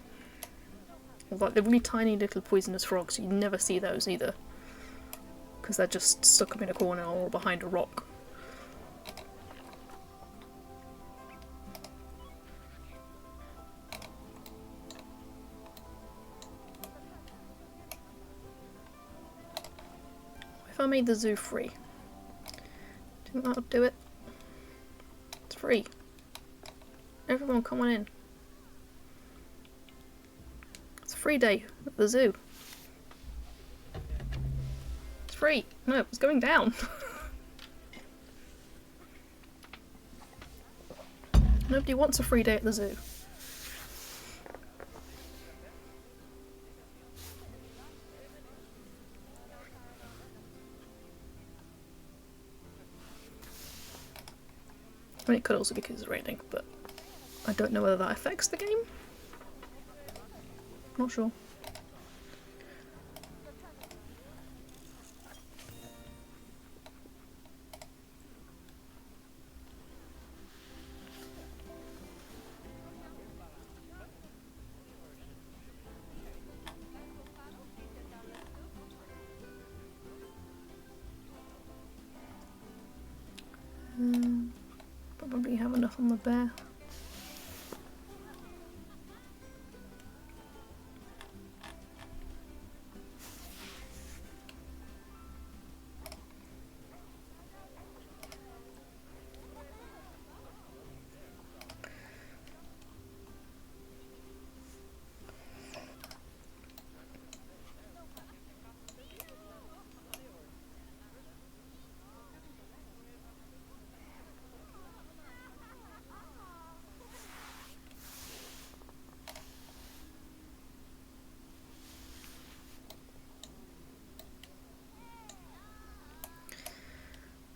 Like the really tiny little poisonous frogs, you never see those either. Because they're just stuck up in a corner or behind a rock. If I made the zoo free, do you think that would do it? It's free. Everyone come on in. It's a free day at the zoo. It's free. No, it's going down. Nobody wants a free day at the zoo. I mean, it could also be because it's raining, but I don't know whether that affects the game. Not sure. Probably have enough on the bear.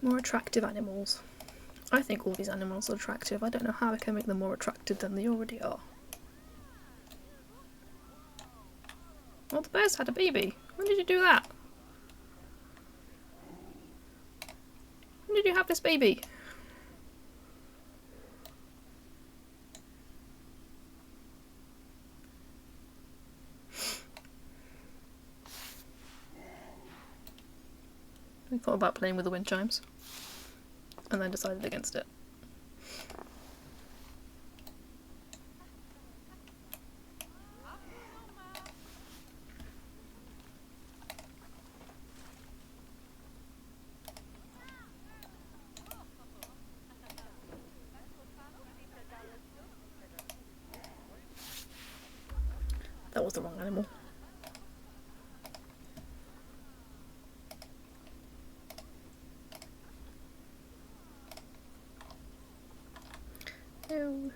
More attractive animals. I think all these animals are attractive. I don't know how I can make them more attractive than they already are. Well, the bear's had a baby. When did you do that? When did you have this baby? I thought about playing with the wind chimes and then decided against it. That was the wrong animal. No.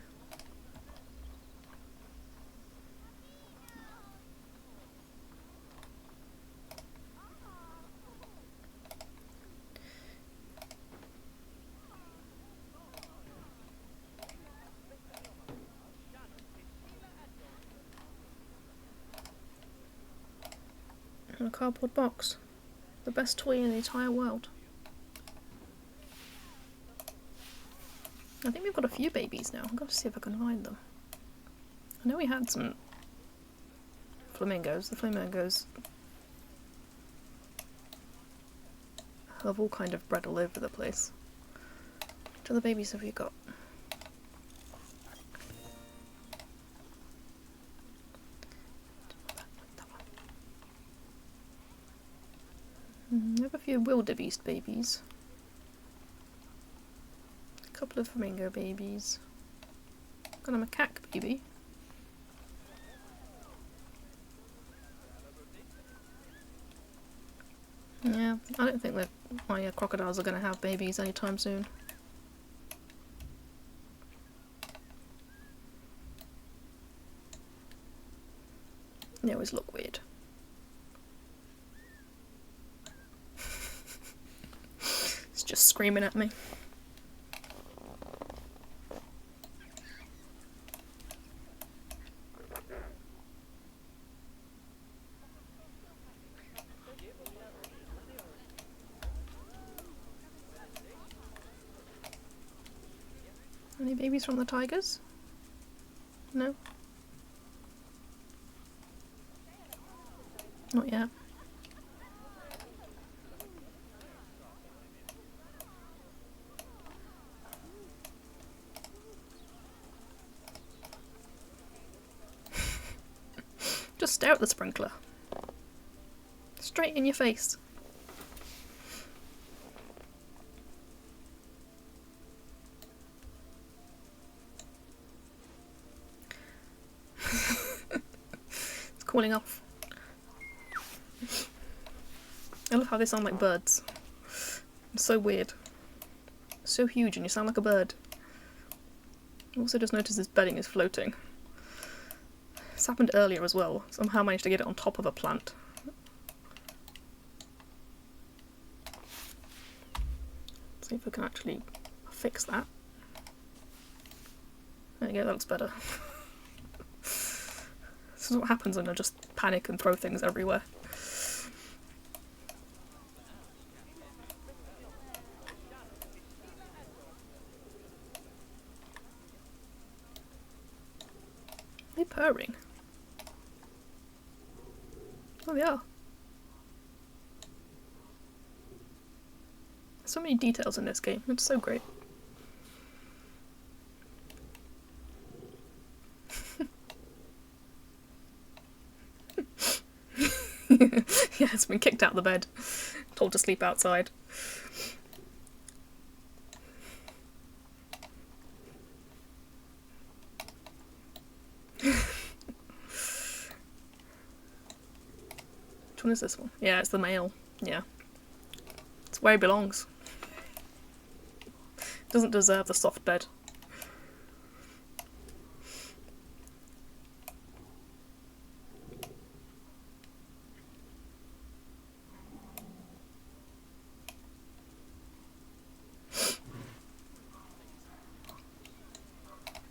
And a cardboard box. The best toy in the entire world. I think we've got a few babies now. I've got to see if I can find them. I know we had some flamingos. The flamingos have all kind of bred all over the place. Which other babies have you got? We have a few wildebeest babies. A couple of flamingo babies. Got a macaque baby. Yeah, I don't think that my crocodiles are going to have babies anytime soon. They always look weird. It's just screaming at me. Any babies from the tigers? No? Not yet. Just stare at the sprinkler. Straight in your face. It's cooling off. I love how they sound like birds. It's so weird. So huge and you sound like a bird. Also just noticed this bedding is floating. This happened earlier as well. Somehow managed to get it on top of a plant. See if I can actually fix that. There you go, that looks better. This is what happens when I just panic and throw things everywhere. Are they purring? Oh, they are. So many details in this game. It's so great. Yeah, it's been kicked out of the bed. Told to sleep outside. Which one is this one? Yeah, it's the male. Yeah. It's where he belongs. Doesn't deserve the soft bed.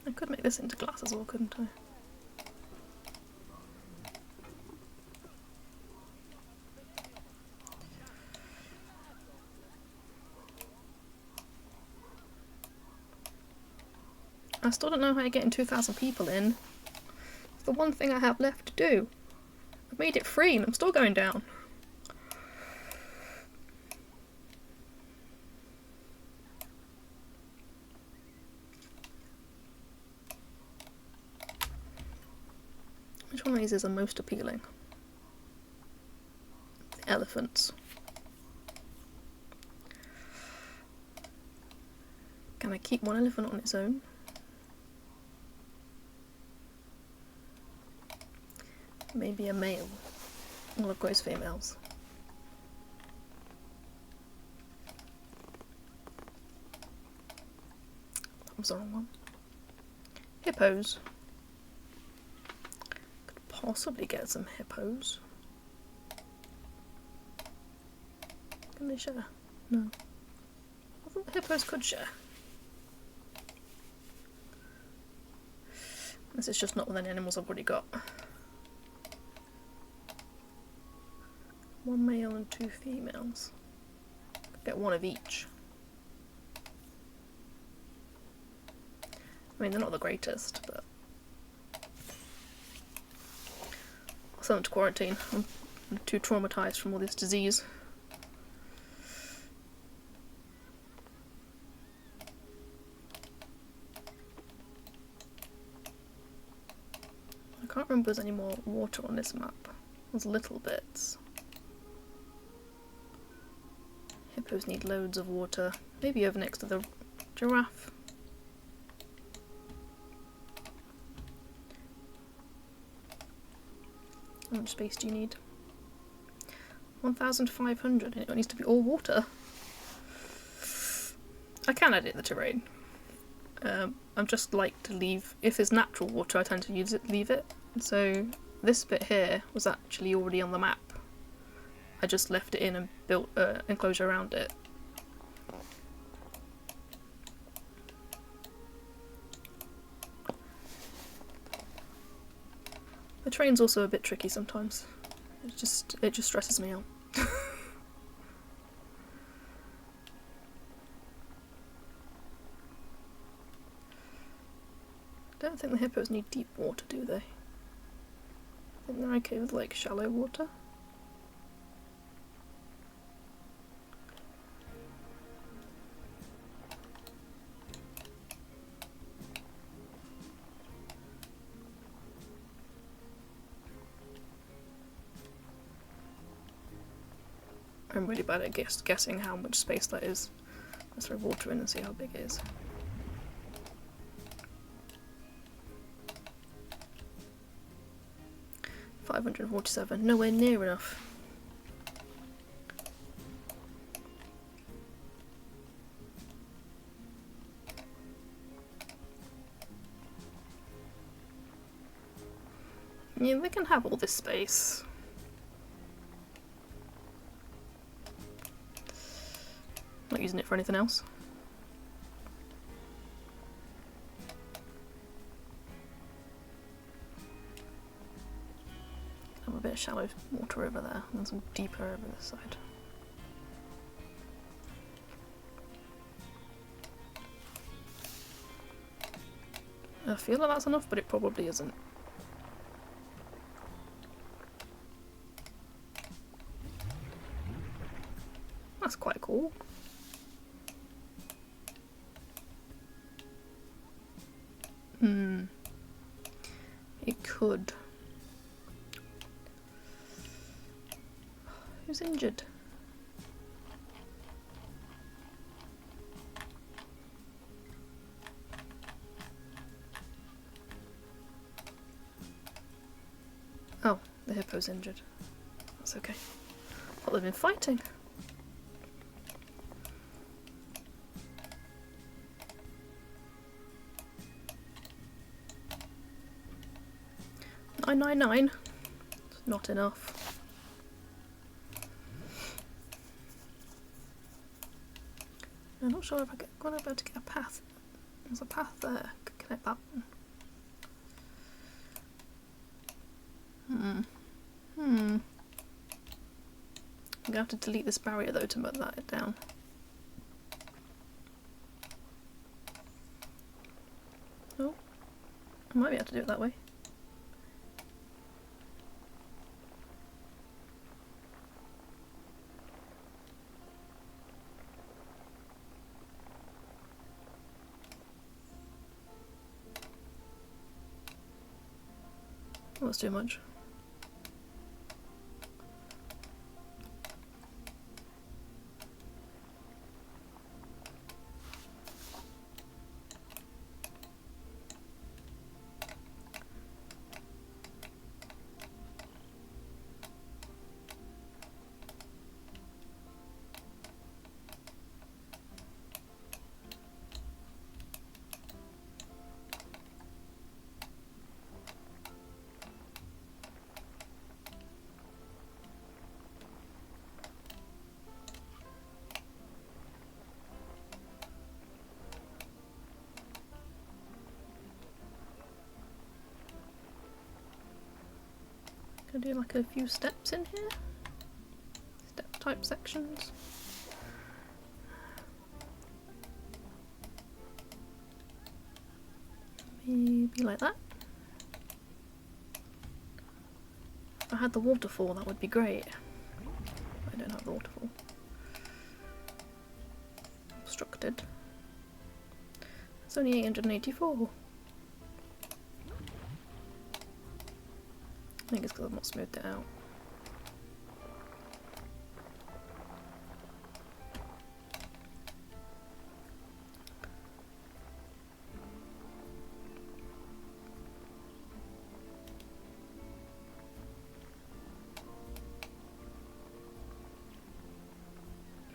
I could make this into glass as well, couldn't I? I still don't know how you're getting 2,000 people in. It's the one thing I have left to do. I've made it free and I'm still going down. Which one of these is the most appealing? The elephants. Can I keep one elephant on its own? Maybe a male. Well, of course, females. That was the wrong one. Hippos. Could possibly get some hippos. Can they share? No. I thought hippos could share. This is just not with any animals I've already got. One male and 2 females. Could get one of each. I mean, they're not the greatest, but I'll send them to quarantine. I'm too traumatized from all this disease. I can't remember if there's any more water on this map. There's little bits. Hippos need loads of water. Maybe over next to the giraffe. How much space do you need? 1,500 and it needs to be all water. I can edit the terrain. I'm just like to leave, if it's natural water I tend to leave it. So this bit here was actually already on the map. I just left it in and built an enclosure around it. The train's also a bit tricky sometimes. It just stresses me out. I don't think the hippos need deep water, do they? I think they're okay with like shallow water. I'm really bad at guessing how much space that is. Let's throw water in and see how big it is. $547, nowhere near enough. Yeah, they can have all this space. Not using it for anything else. Have a bit of shallow water over there and some deeper over this side. I feel like that's enough, but it probably isn't. That's quite cool. It could. Who's injured? Oh, the hippo's injured. That's okay. I thought they've been fighting. $9.99. It's not enough. I'm not sure if I'm going to be able to get a path. There's a path there. I could connect that one. I'm going to have to delete this barrier though to put that down. Oh, I might be able to do it that way. Oh, that's too much. Can I do like a few steps in here? Step type sections. Maybe like that. If I had the waterfall, that would be great. I don't have the waterfall. Obstructed. It's only 884. I think it's because I've not smoothed it out.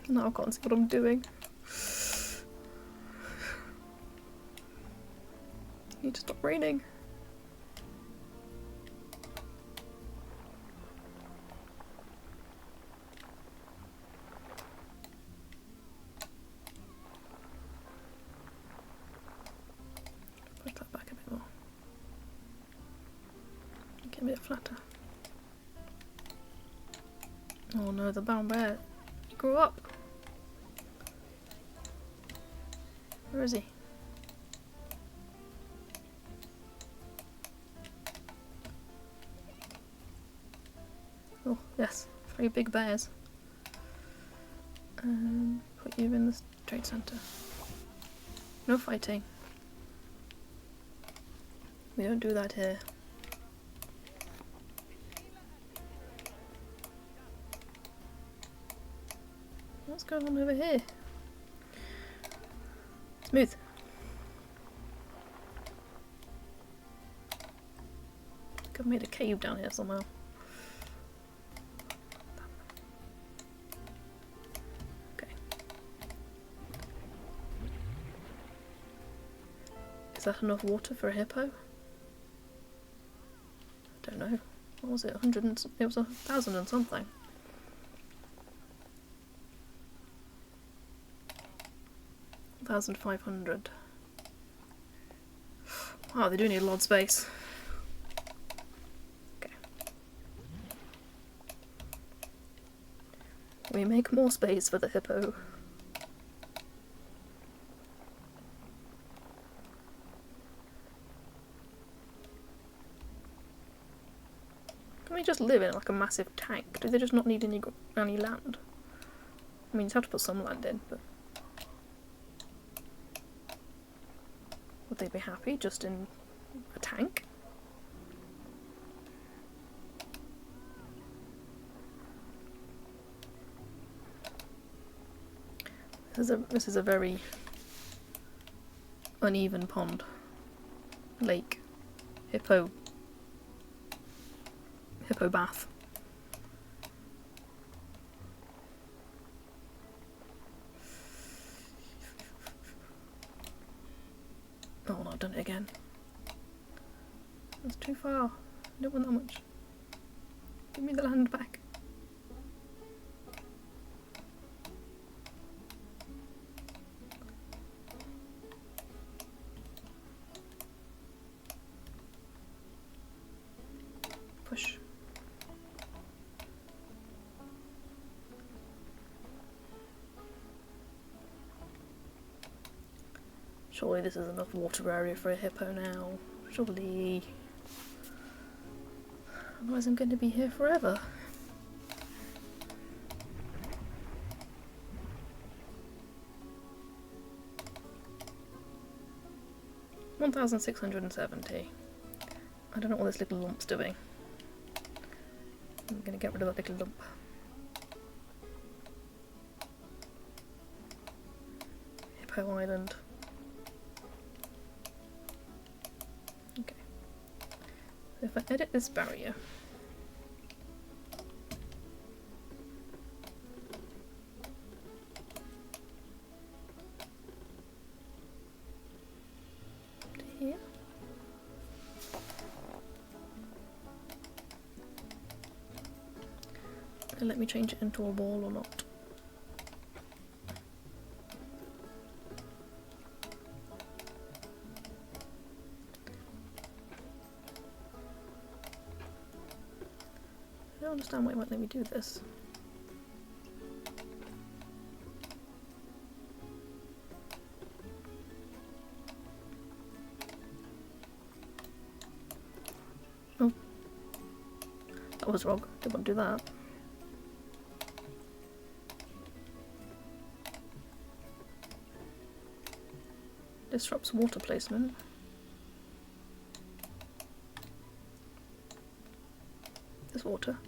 No, I can't see what I'm doing. I need to stop raining. Push that back a bit more. Get a bit flatter. Oh no, the brown bear. He grew up. Where is he? Oh, yes. 3 big bears. Put you in the trade center. No fighting. We don't do that here. What's going on over here? Smooth. I've made a cave down here somehow. Okay. Is that enough water for a hippo? I don't know. What was it? 100 and it was 1,000 and something. $1,500. Wow, they do need a lot of space. Okay. We make more space for the hippo. Can we just live in like a massive tank? Do they just not need any land? I mean, you have to put some land in, but would they be happy just in a tank? This is a very uneven pond. Lake. Hippo bath. Oh no, I've done it again. That's too far. I don't want that much. Give me the land back. Push. Surely this is enough water area for a hippo now. Surely. Otherwise I'm going to be here forever. $1,670. I don't know what this little lump's doing. I'm going to get rid of that little lump. Hippo Island. Okay. So if I edit this barrier, to here. And let me change it into a wall or not. I don't understand why it won't let me do this. Oh. That was wrong. Didn't want to do that. Disrupts water placement. There's water.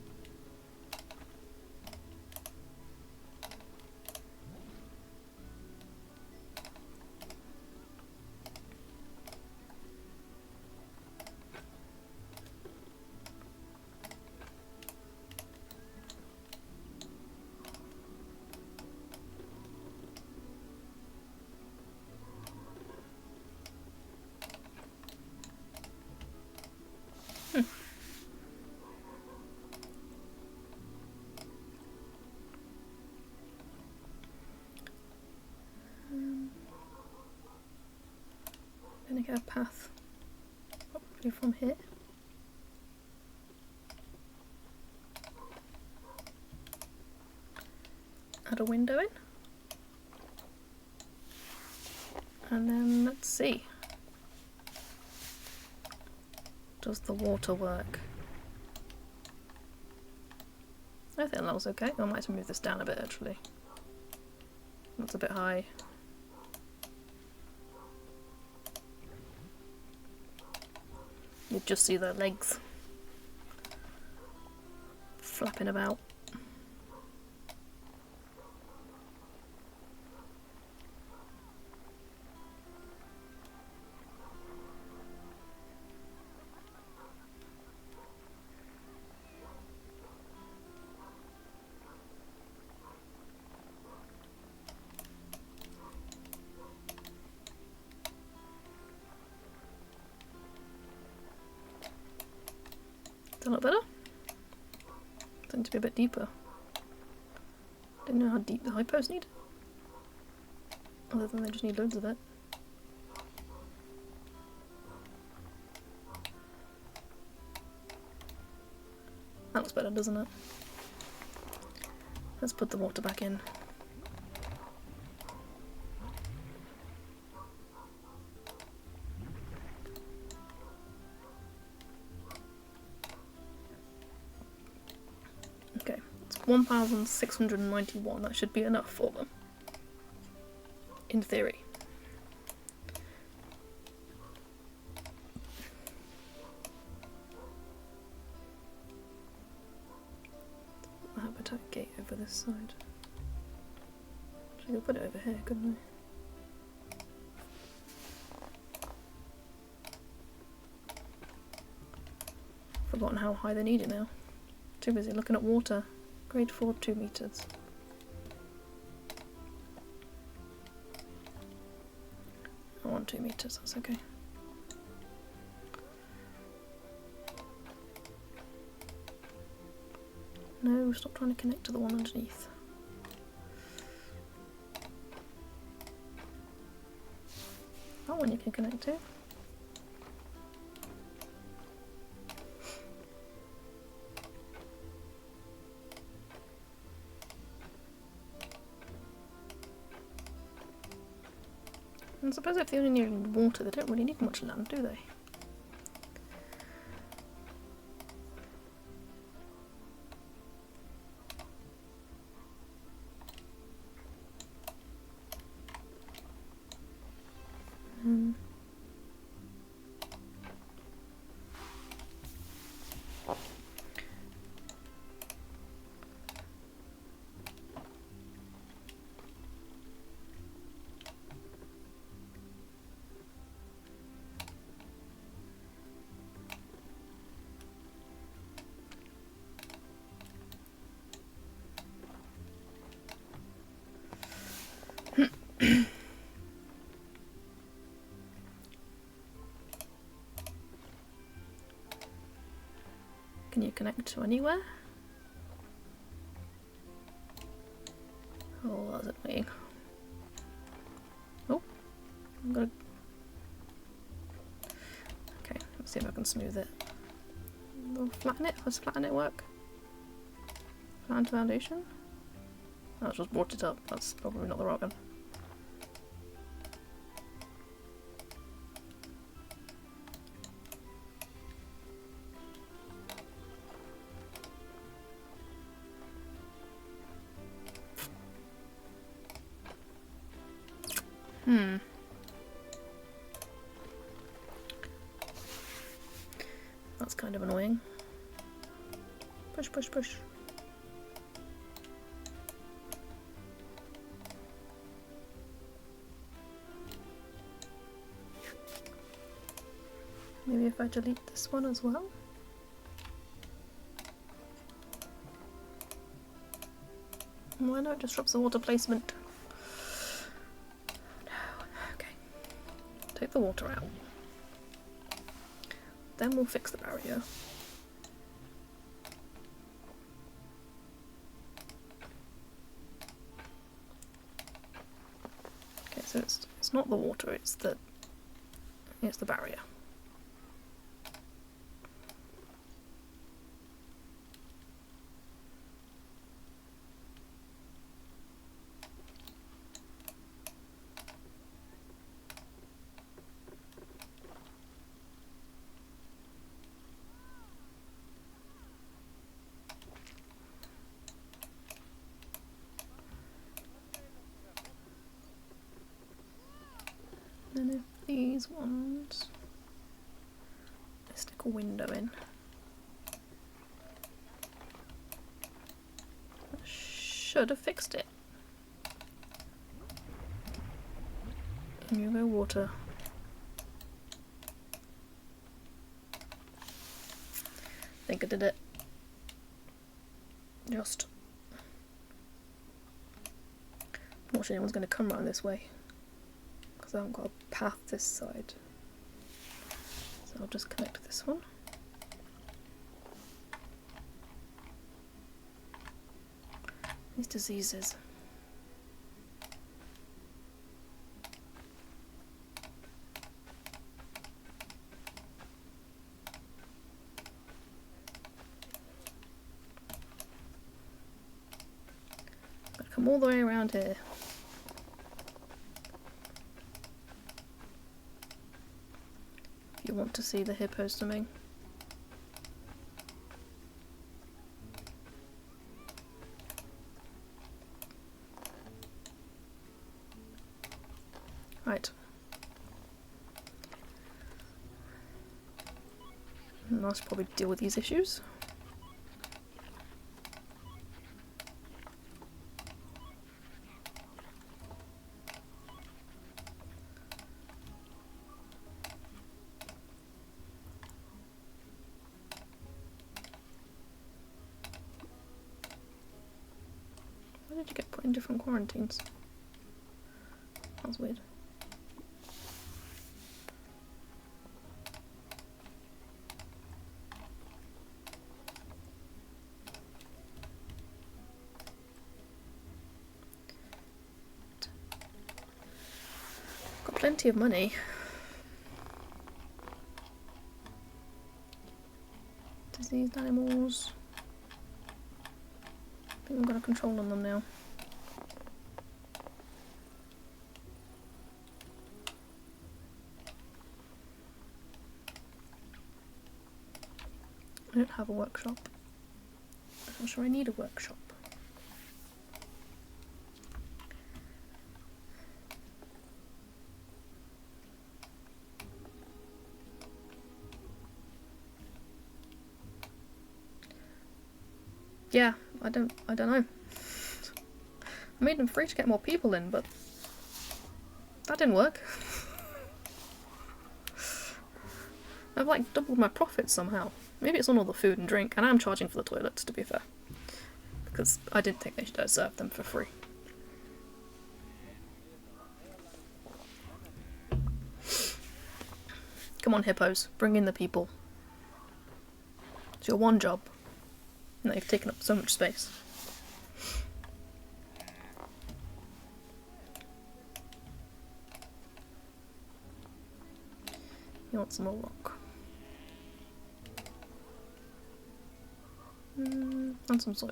Gonna get a path probably from here. Add a window in. And then let's see. Does the water work? I think that was okay. I might have to move this down a bit actually. That's a bit high. You just see their legs flapping about. that look better? Something to be a bit deeper. Didn't know how deep the hypos need. Other than they just need loads of it. That looks better, doesn't it? Let's put the water back in. Okay, it's 1,691. That should be enough for them. In theory. Habitat gate over this side. Actually, I could put it over here, couldn't I? Forgotten how high they need it now. Too busy looking at water. Grade 4, 2 meters. I want 2 meters, that's okay. No, stop trying to connect to the one underneath. That one you can connect to. I suppose if they only need water, they don't really need much land, do they? Can you connect to anywhere? Oh, that's annoying. Oh, I'm gonna... Okay, let's see if I can smooth it. We'll flatten it. Let's flatten it work. Flatten foundation. Oh, I just brought it up. That's probably not the right one. That's kind of annoying. Push, push, push. Maybe if I delete this one as well. Why not? It disrupts the water placement. No. Okay. Take the water out. Then we'll fix the barrier. Okay, so it's not the water, it's the barrier. Then if these ones, let's stick a window in. That should have fixed it. And you go water. I think I did it. Just. Unfortunately, anyone's going to come around this way. Because I haven't got a path this side. So I'll just connect this one. These diseases. Gotta come all the way around here. If you want to see the hippos swimming. Right. And I should probably deal with these issues. Why did you get put in different quarantines? That was weird. Got plenty of money. Diseased animals. I think I've got a control on them now. I don't have a workshop. I'm not sure I need a workshop. Yeah, I don't know. I made them free to get more people in, but that didn't work. I've like doubled my profits somehow. Maybe it's on all the food and drink, and I'm charging for the toilets, to be fair. Because I didn't think they should serve them for free. Come on, hippos, bring in the people. It's your one job. And they've taken up so much space. You want some more rock. And some soil.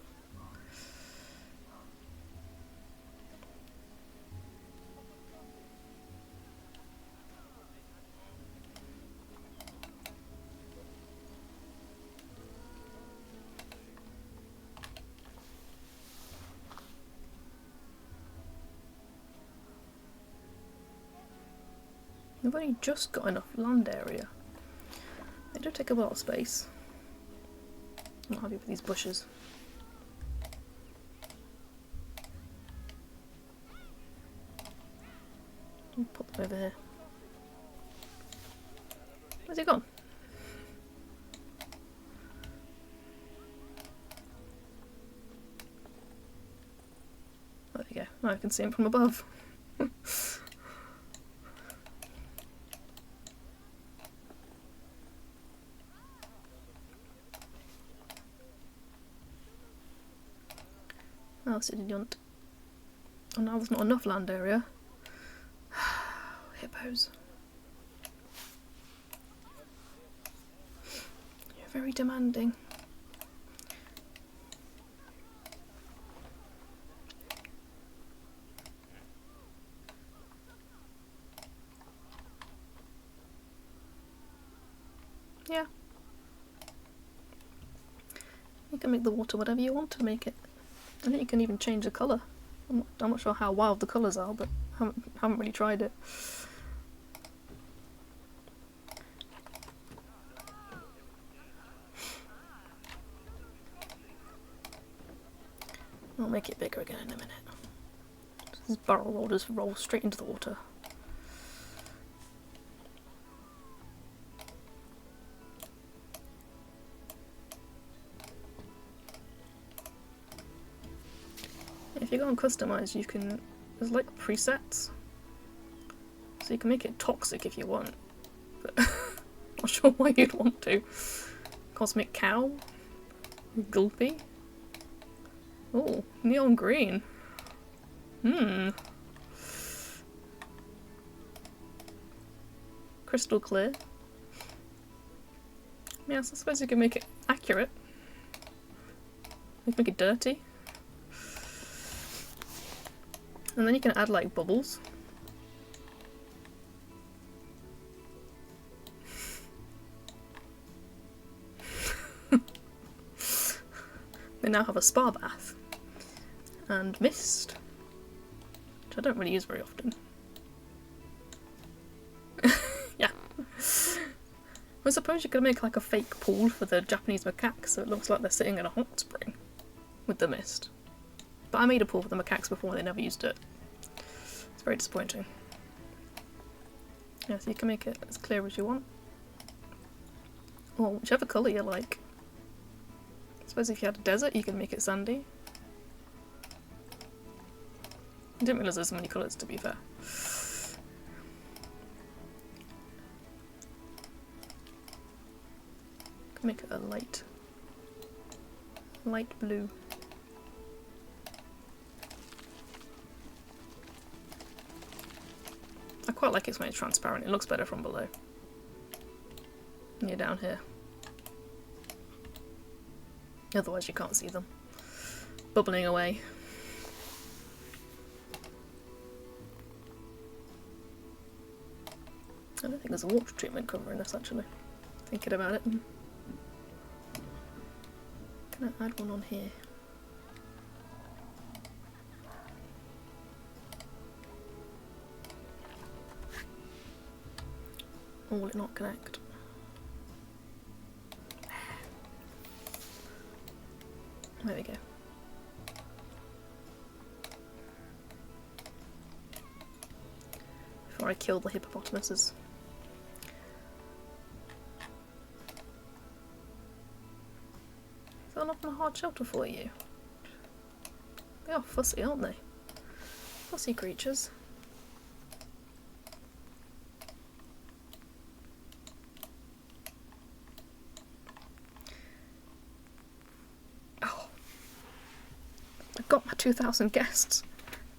We've only just got enough land area. They do take up a lot of space. I'm not happy with these bushes. I'll put them over here. Where's he gone? There we go. Now I can see him from above. What else did you want? Oh, now there's not enough land area. Hippos. You're very demanding. Yeah. You can make the water whatever you want to make it. I think you can even change the colour. I'm not sure how wild the colours are, but I haven't really tried it. I'll make it bigger again in a minute. This barrel roll just rolls straight into the water. If you go on customize, you can, there's like presets, so you can make it toxic if you want, but not sure why you'd want to. Cosmic cow, gulpy, Oh, neon green. Crystal clear. Yes, I suppose you can make it accurate. You can make it dirty. And then you can add like bubbles. They now have a spa bath. And mist. Which I don't really use very often. Yeah. I suppose you could make like a fake pool for the Japanese macaques so it looks like they're sitting in a hot spring with the mist. But I made a pool for the macaques before, they never used it. It's very disappointing. Yeah, so you can make it as clear as you want. Or whichever colour you like. I suppose if you had a desert you can make it sandy. I didn't realise there's so many colours, to be fair. Make it a light blue. I quite like it when it's transparent, it looks better from below. And you're down here. Otherwise you can't see them. Bubbling away. I don't think there's a water treatment covering this actually. Thinking about it. Can I add one on here? Or will it not connect? There we go. Before I kill the hippopotamuses. They're not in a hard shelter for you. They are fussy, aren't they? Fussy creatures. Oh. I got my 2,000 guests.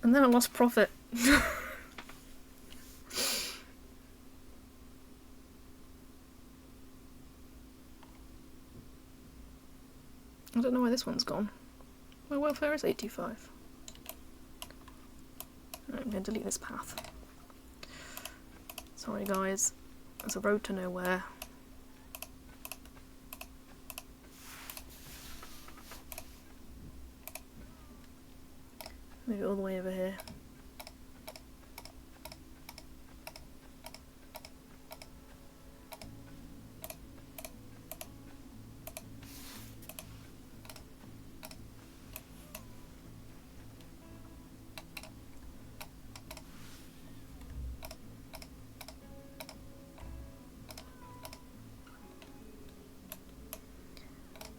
And then I lost profit. I don't know why this one's gone. My welfare is 85. Right, I'm going to delete this path. Sorry guys, there's a road to nowhere. Move it all the way over here.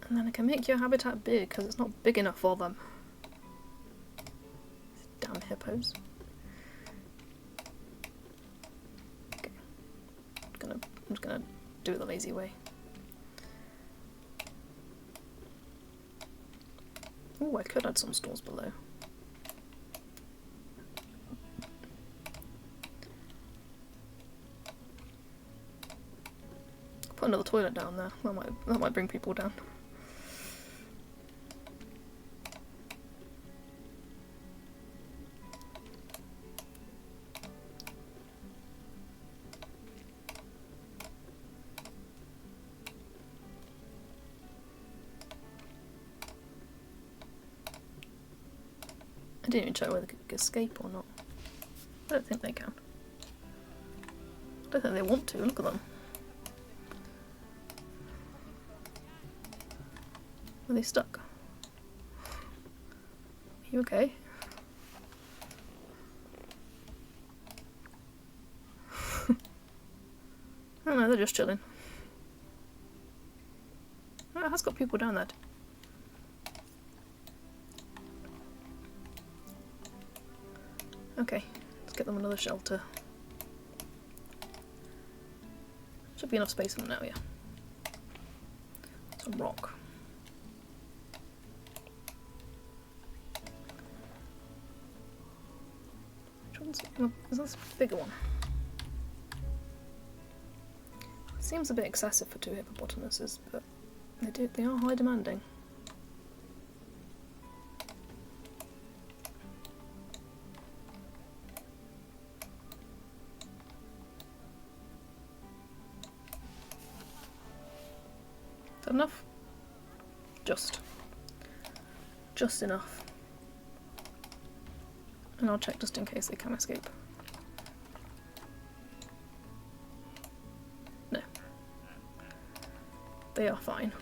And then I can make your habitat big because it's not big enough for them. Damn hippos. Okay. I'm just gonna do it the lazy way. Oh, I could add some stores below. Put another toilet down there. That might bring people down. I didn't even check whether they could escape or not. I don't think they can. I don't think they want to. Look at them. Are they stuck? Are you okay? Oh no, they're just chilling. Oh, it has got people down there. Okay, let's get them another shelter. Should be enough space for them now, yeah. Some rock. Is this a bigger one? Seems a bit excessive for 2 hippopotamuses, but they are high demanding. Is that enough? Just enough. And I'll check just in case they can escape. No. They are fine.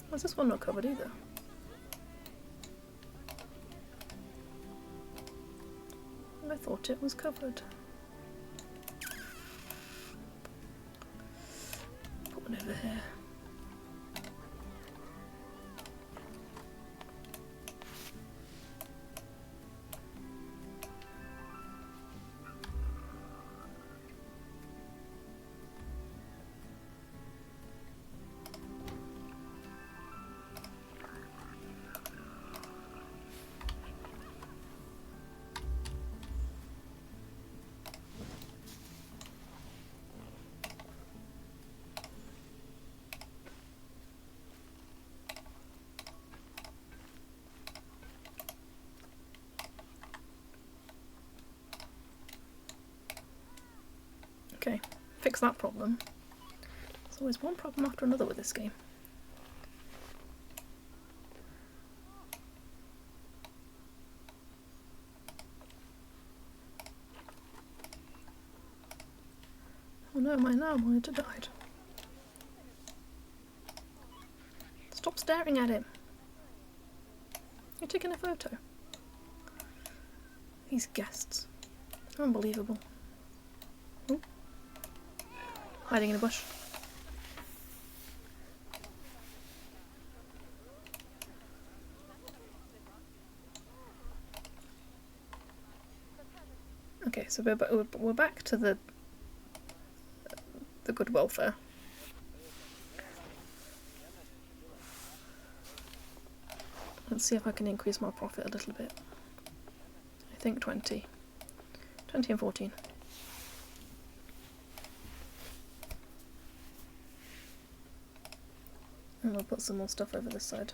Why is this one not covered either? I thought it was covered. Put one over here. Okay, fix that problem. There's always one problem after another with this game. Oh no, my monitor died. Stop staring at him. You're taking a photo. These guests. Unbelievable. Ooh. Hiding in a bush. Okay, so we're back to the good welfare. Let's see if I can increase my profit a little bit. I think 20 and 14. And we'll put some more stuff over this side.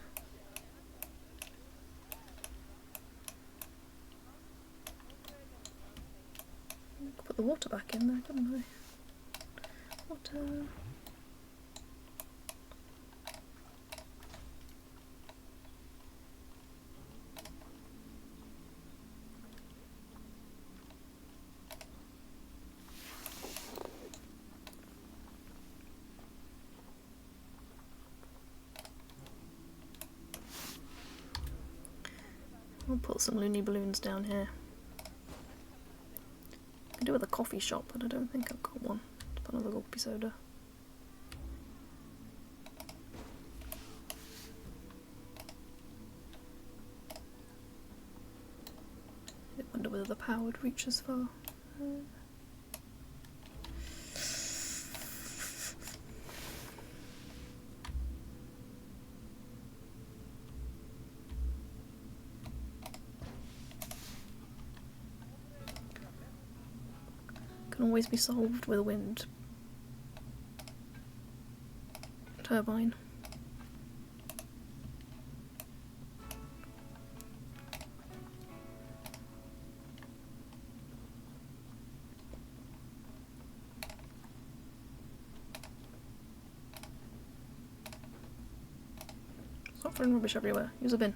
I could put the water back in there, couldn't I? Water. I'll put some loony balloons down here. I could do with a coffee shop, but I don't think I've got one. Let's put another gulpy soda. I wonder whether the power would reach as far. Can always be solved with a wind turbine. Stop throwing rubbish everywhere. Use a bin.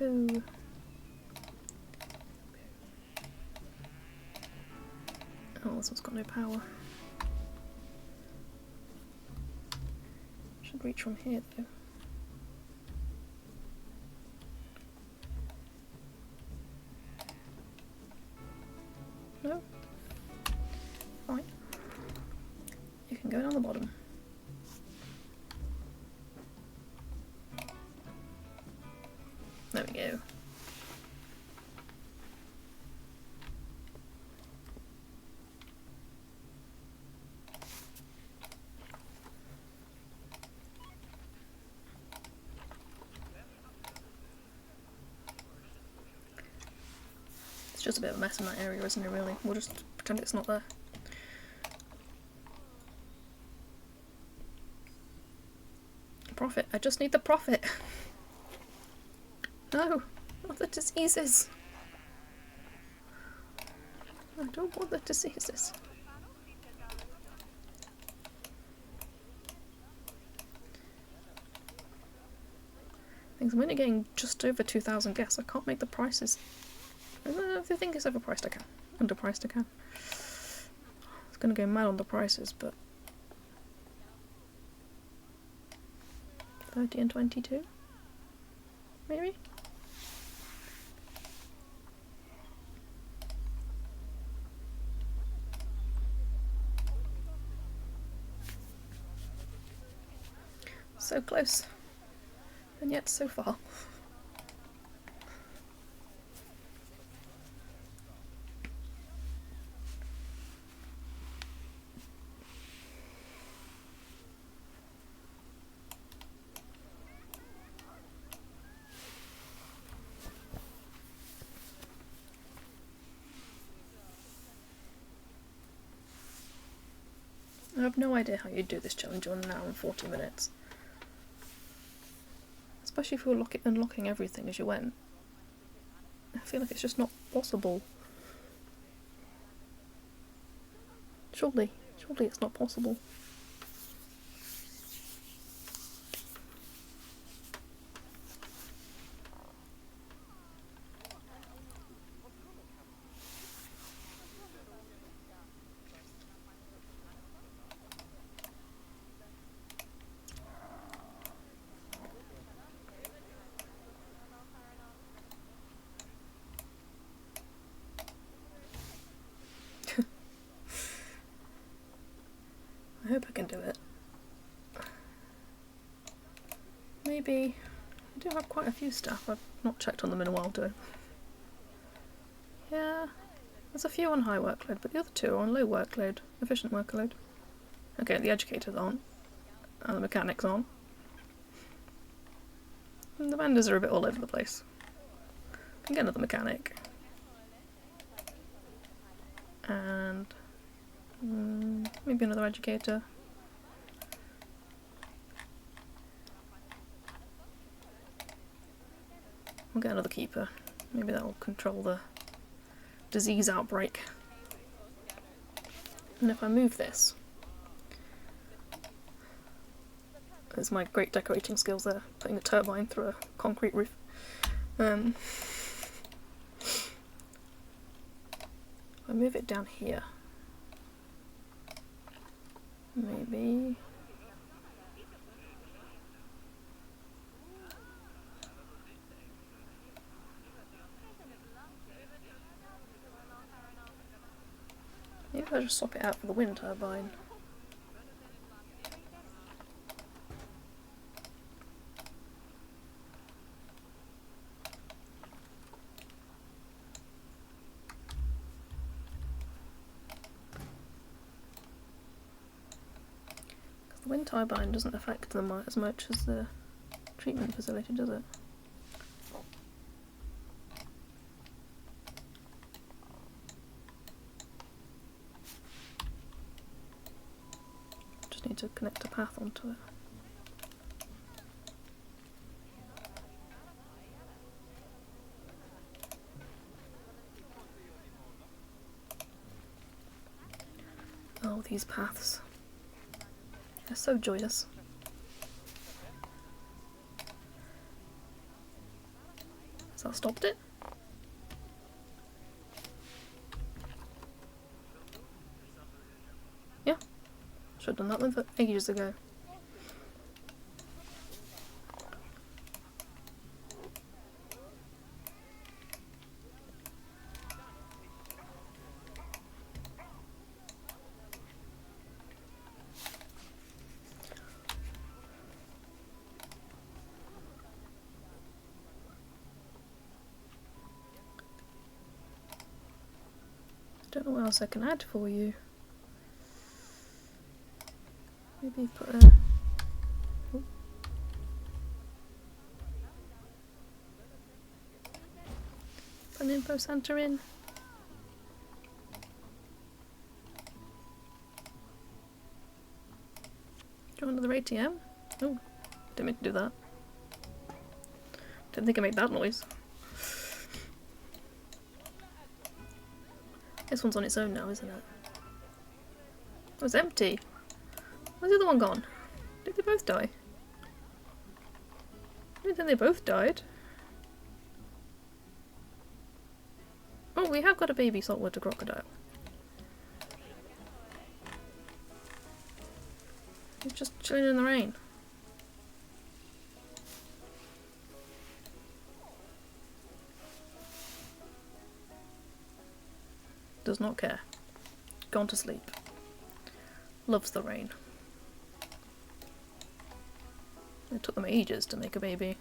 Boo. Oh, this one's got no power. Should reach from here though. No? Fine. You can go down the bottom. There we go. It's just a bit of a mess in that area, isn't it, really? We'll just pretend it's not there. Profit. I just need the profit. No, not the diseases. I don't want the diseases. Things I'm only getting just over 2,000 guests. I can't make the prices. If I think it's overpriced, I can. Underpriced, I can. I was going to go mad on the prices, but 30 and 22, maybe. So close, and yet so far. I have no idea how you do this challenge on an hour and 40 minutes. Especially if you're unlocking everything as you went. I feel like it's just not possible. Surely it's not possible. I hope I can do it. Maybe. I do have quite a few staff. I've not checked on them in a while, do I? Yeah. There's a few on high workload, but the other two are on low workload. Efficient workload. Okay, the educators aren't. And the mechanics aren't. And the vendors are a bit all over the place. Can get another mechanic. And maybe another educator. We'll get another keeper. Maybe that will control the disease outbreak. And if I move this, there's my great decorating skills there, putting a turbine through a concrete roof. If I move it down here, maybe. Maybe I'll just swap it out for the wind turbine. Because the wind turbine doesn't affect them as much as the treatment facility, does it? Need to connect a path onto it. Oh, these paths. They're so joyous. Has that stopped it? Yeah. Should have done that one for ages ago. Don't know what else I can add for you. Maybe put a... Oh. Put an info center in. Do you want another ATM? Oh, didn't mean to do that. Didn't think I made that noise. This one's on its own now, isn't it? Oh, it's empty. Where's the other one gone? Did they both die? I didn't think they both died. Oh, we have got a baby saltwater crocodile. He's just chilling in the rain. Does not care. Gone to sleep. Loves the rain. It took them ages to make a baby.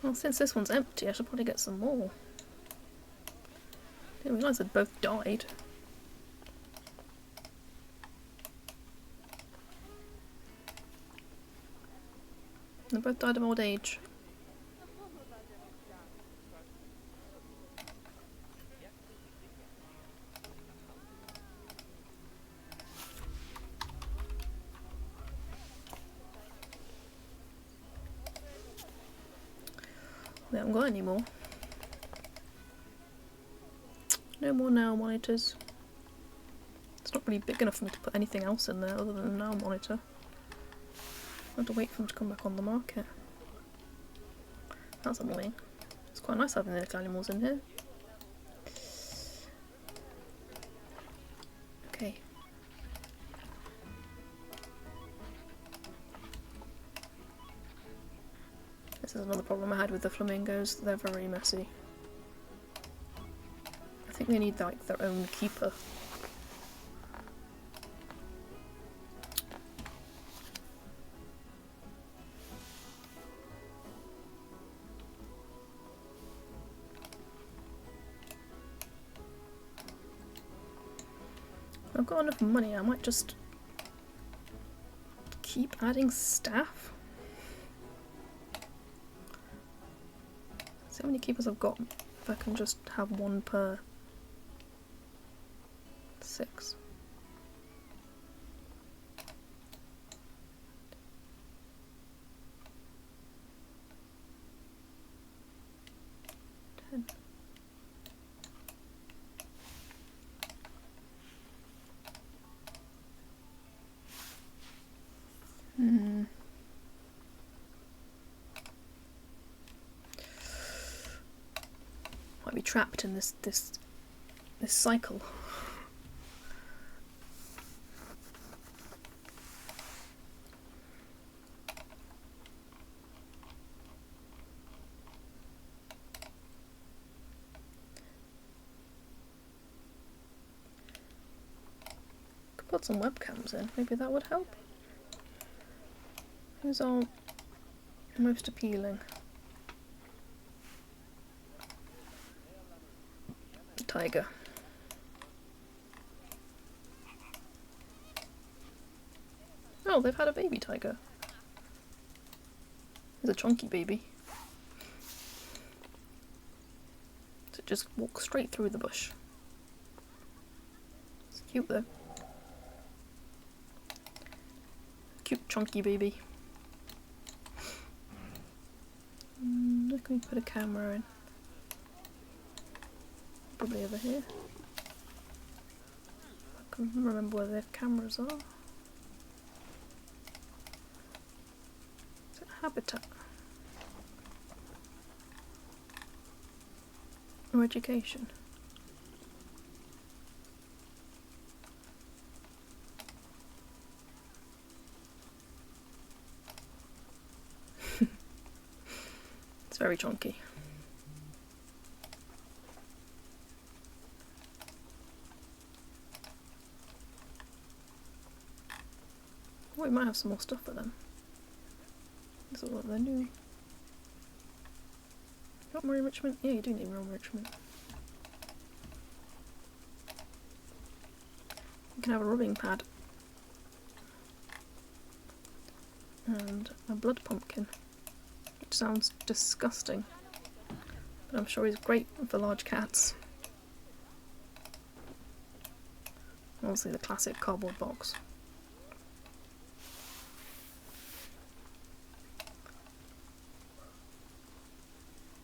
Well, since this one's empty, I should probably get some more. Didn't realise they'd both died. They both died of old age. We haven't got any more. No more now monitors. It's not really big enough for me to put anything else in there other than a now monitor. I have to wait for them to come back on the market. That's annoying. It's quite nice having the little animals in here. Okay. This is another problem I had with the flamingos. They're very messy. I think they need like their own keeper. I've got enough money, I might just keep adding staff. See how many keepers I've got. If I can just have one per 6. Might be trapped in this cycle. Could put some webcams in, maybe that would help. Who's all most appealing? Tiger. Oh, they've had a baby tiger. It's a chunky baby. So it just walks straight through the bush. It's cute though. Cute chunky baby. where can we put a camera in? Probably over here. I can't remember where their cameras are. Is it habitat? Or education? It's very chunky. Oh, we might have some more stuff for them. This is what they're new. Got more enrichment? Yeah, you do need more enrichment. You can have a rubbing pad. And a blood pumpkin. Which sounds disgusting. But I'm sure he's great for large cats. Obviously the classic cardboard box.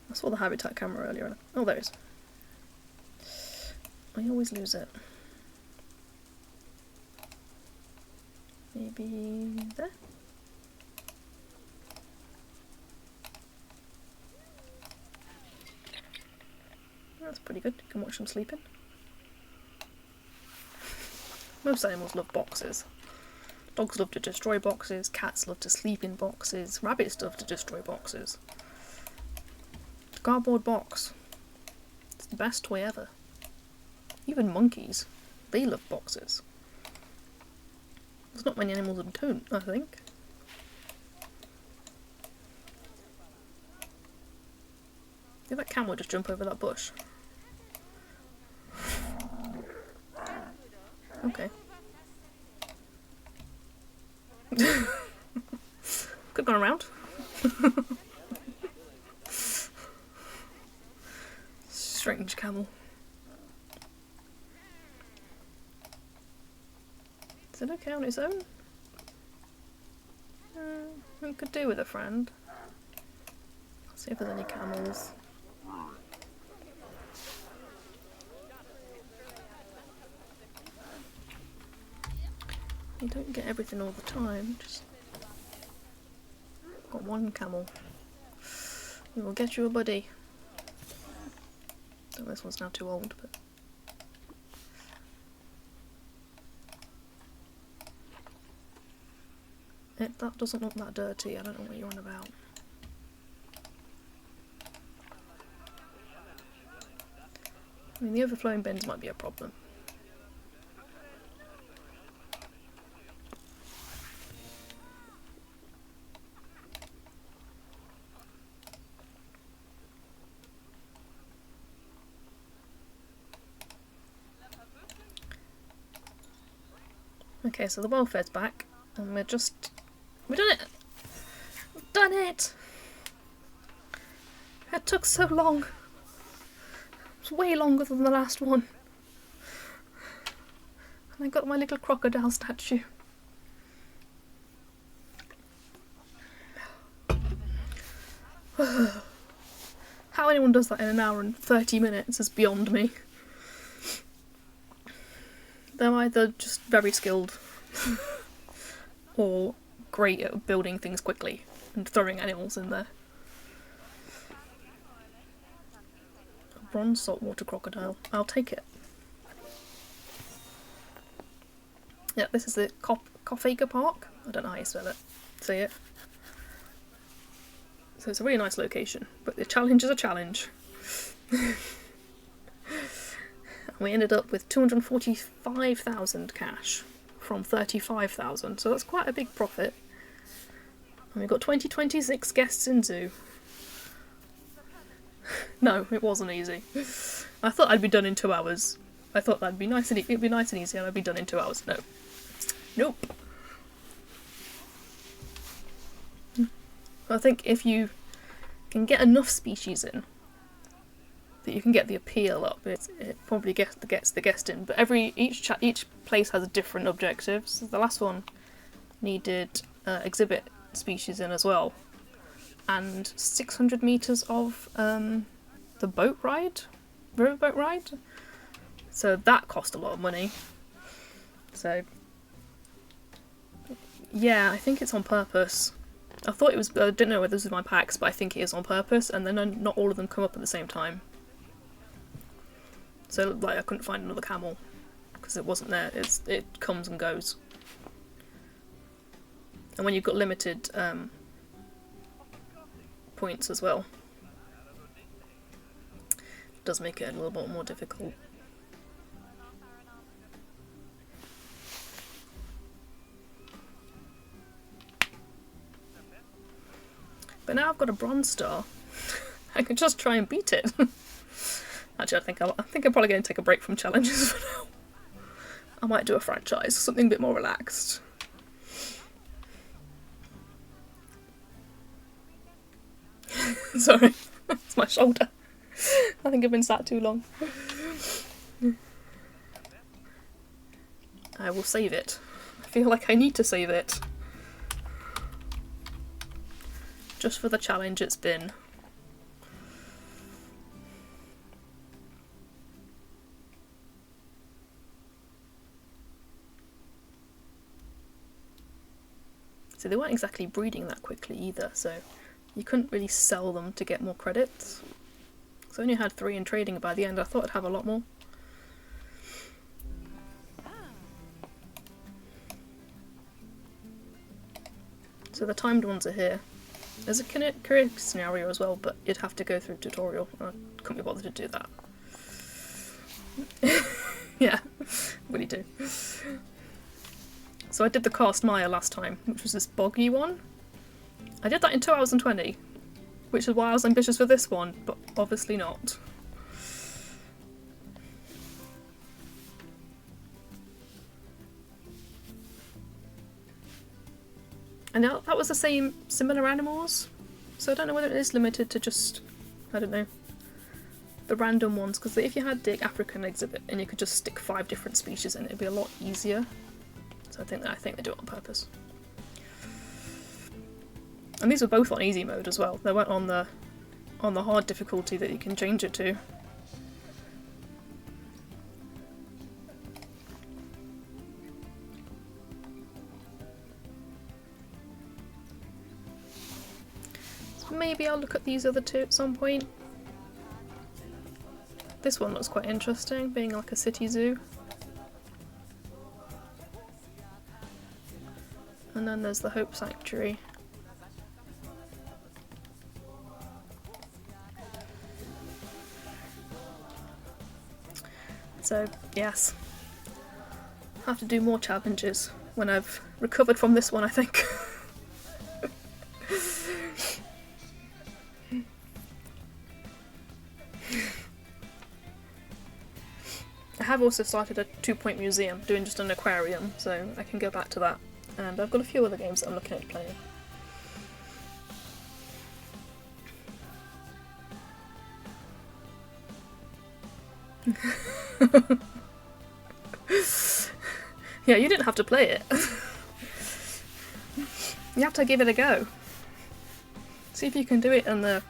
I saw the habitat camera earlier. Oh, there it is. I always lose it. Maybe there? That's pretty good. You can watch them sleeping. Most animals love boxes. Dogs love to destroy boxes, cats love to sleep in boxes, rabbits love to destroy boxes. Cardboard box. It's the best toy ever. Even monkeys, they love boxes. There's not many animals that don't, I think. Did that camel just jump over that bush? Okay. Could have gone around. Strange camel. Is it okay on its own? We could do with a friend. Let's see if there's any camels. You don't get everything all the time, just got one camel. We will get you a buddy. So this one's now too old, but that doesn't look that dirty. I don't know what you're on about. I mean, the overflowing bins might be a problem. Okay, so the welfare's back, and we've done it! We've done it! It took so long. It was way longer than the last one. And I got my little crocodile statue. How anyone does that in an hour and 30 minutes is beyond me. They're either just very skilled or great at building things quickly and throwing animals in there. A bronze saltwater crocodile. I'll take it. Yeah, this is the Cofacre Park. I don't know how you spell it. Say it. So it's a really nice location, but the challenge is a challenge. We ended up with 245,000 cash from 35,000, so that's quite a big profit. And we got 2026 guests in zoo. No, it wasn't easy. I thought I'd be done in 2 hours. I thought that'd be nice and it'd be nice and easy, and I'd be done in 2 hours. No, nope. I think if you can get enough species in, that you can get the appeal up. It probably gets the guest in, but each place has a different objective. So the last one needed exhibit species in as well, and 600 meters of the boat ride, riverboat ride. So that cost a lot of money. So yeah, I think it's on purpose. I thought it was, I didn't know whether this was my packs, but I think it is on purpose, and then not all of them come up at the same time. So like I couldn't find another camel because it wasn't there. It comes and goes. And when you've got limited points as well, it does make it a little bit more difficult. But now I've got a bronze star. I can just try and beat it. Actually, I think I'm probably going to take a break from challenges for now. I might do a franchise, something a bit more relaxed. Sorry, it's my shoulder. I think I've been sat too long. I will save it. I feel like I need to save it. Just for the challenge it's been. So they weren't exactly breeding that quickly either, so you couldn't really sell them to get more credits. So I only had 3 in trading, by the end I thought I'd have a lot more. So the timed ones are here. There's a career scenario as well, but you'd have to go through a tutorial. I couldn't be bothered to do that. Yeah, really do. So I did the Cast Mire last time, which was this boggy one. I did that in 2 hours and 20, which is why I was ambitious for this one, but obviously not. And now that was the same, similar animals, so I don't know whether it is limited to just, I don't know, the random ones, because if you had the African exhibit and you could just stick 5 different species in, it'd be a lot easier. So I think they do it on purpose. And these were both on easy mode as well. They weren't on the hard difficulty that you can change it to. So maybe I'll look at these other 2 at some point. This one looks quite interesting, being like a city zoo. And then there's the Hope Sanctuary. So, yes. I'll have to do more challenges when I've recovered from this one, I think. I have also started a 2-point museum, doing just an aquarium, so I can go back to that. And I've got a few other games that I'm looking at playing. Yeah, you didn't have to play it. You have to give it a go. See if you can do it in the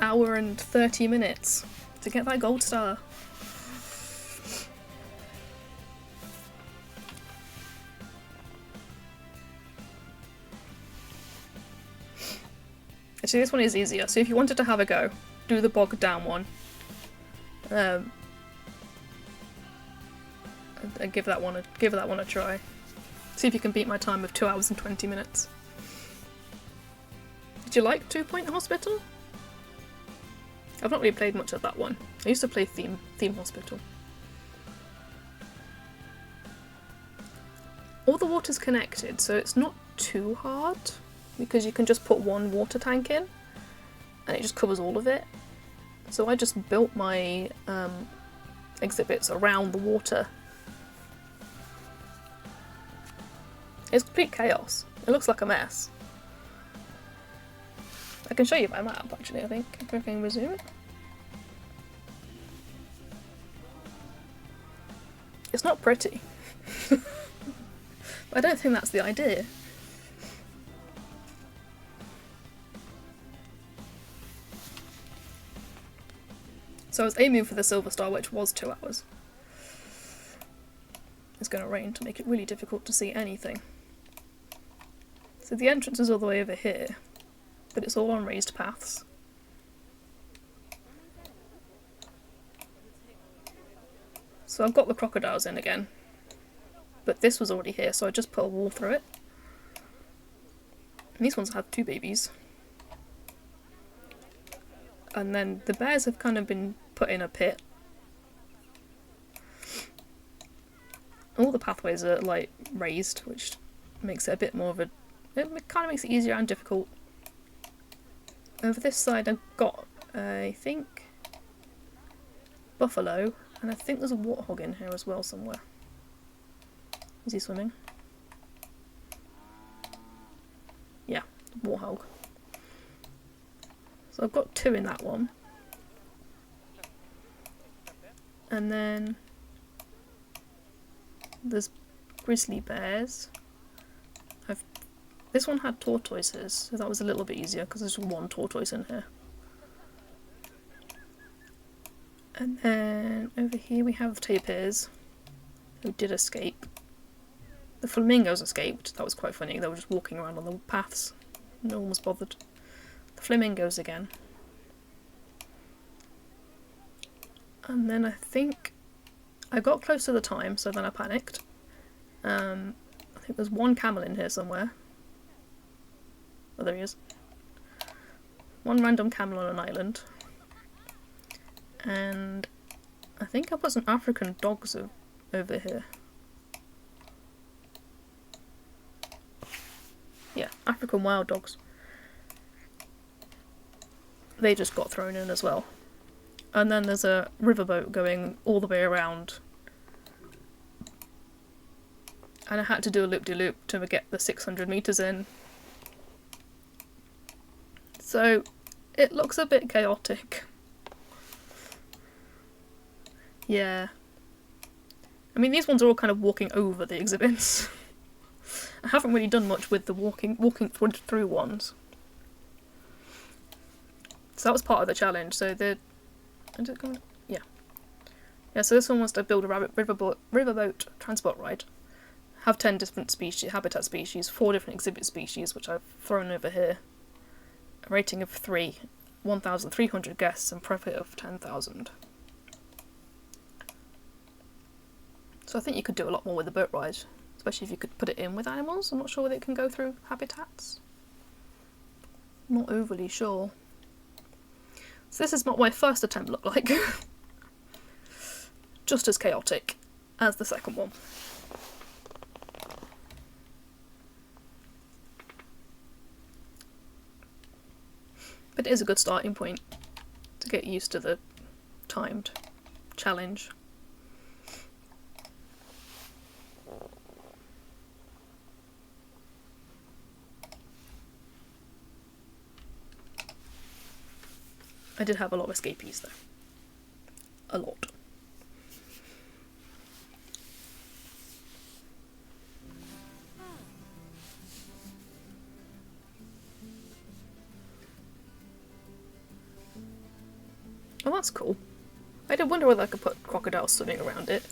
hour and 30 minutes to get that gold star. Actually, this one is easier, so if you wanted to have a go, do the bogged down one. And give that one a try. See if you can beat my time of 2 hours and 20 minutes. Did you like 2-Point Hospital? I've not really played much of that one. I used to play Theme Hospital. All the water's connected, so it's not too hard, because you can just put 1 water tank in, and it just covers all of it. So I just built my exhibits around the water. It's complete chaos. It looks like a mess. I can show you my map, actually, I think, if I can resume it. It's not pretty. I don't think that's the idea. So I was aiming for the Silver Star, which was 2 hours. It's going to rain to make it really difficult to see anything. So the entrance is all the way over here, but it's all on raised paths. So I've got the crocodiles in again, but this was already here, so I just put a wall through it. And these ones have 2 babies. And then the bears have kind of been put in a pit. All the pathways are like raised, which makes it a bit more of a... It kind of makes it easier and difficult. Over this side I've got, I think, buffalo, and I think there's a warthog in here as well somewhere. Is he swimming? Yeah, warthog. So I've got 2 in that one. And then there's grizzly bears. This one had tortoises, so that was a little bit easier because there's 1 tortoise in here. And then over here we have tapirs who did escape. The flamingos escaped. That was quite funny. They were just walking around on the paths. No one was bothered. The flamingos again. And then I think I got close to the time, so then I panicked. I think there's 1 camel in here somewhere. Oh, there he is. 1 random camel on an island. And I think I put some African dogs over here. Yeah, African wild dogs. They just got thrown in as well. And then there's a riverboat going all the way around. And I had to do a loop-de-loop to get the 600 meters in. So it looks a bit chaotic. Yeah. I mean, these ones are all kind of walking over the exhibits. I haven't really done much with the walking through ones. So that was part of the challenge. So yeah. Yeah, so this one wants to build a riverboat transport ride. Have 10 different species, habitat species, 4 different exhibit species, which I've thrown over here. A rating of 3, 1,300 guests, and profit of 10,000. So I think you could do a lot more with the boat ride, especially if you could put it in with animals. I'm not sure whether it can go through habitats. Not overly sure. So this is what my first attempt looked like. Just as chaotic as the second one. But it is a good starting point to get used to the timed challenge. I did have a lot of escapees though. A lot. Oh, that's cool. I did wonder whether I could put crocodiles swimming around it.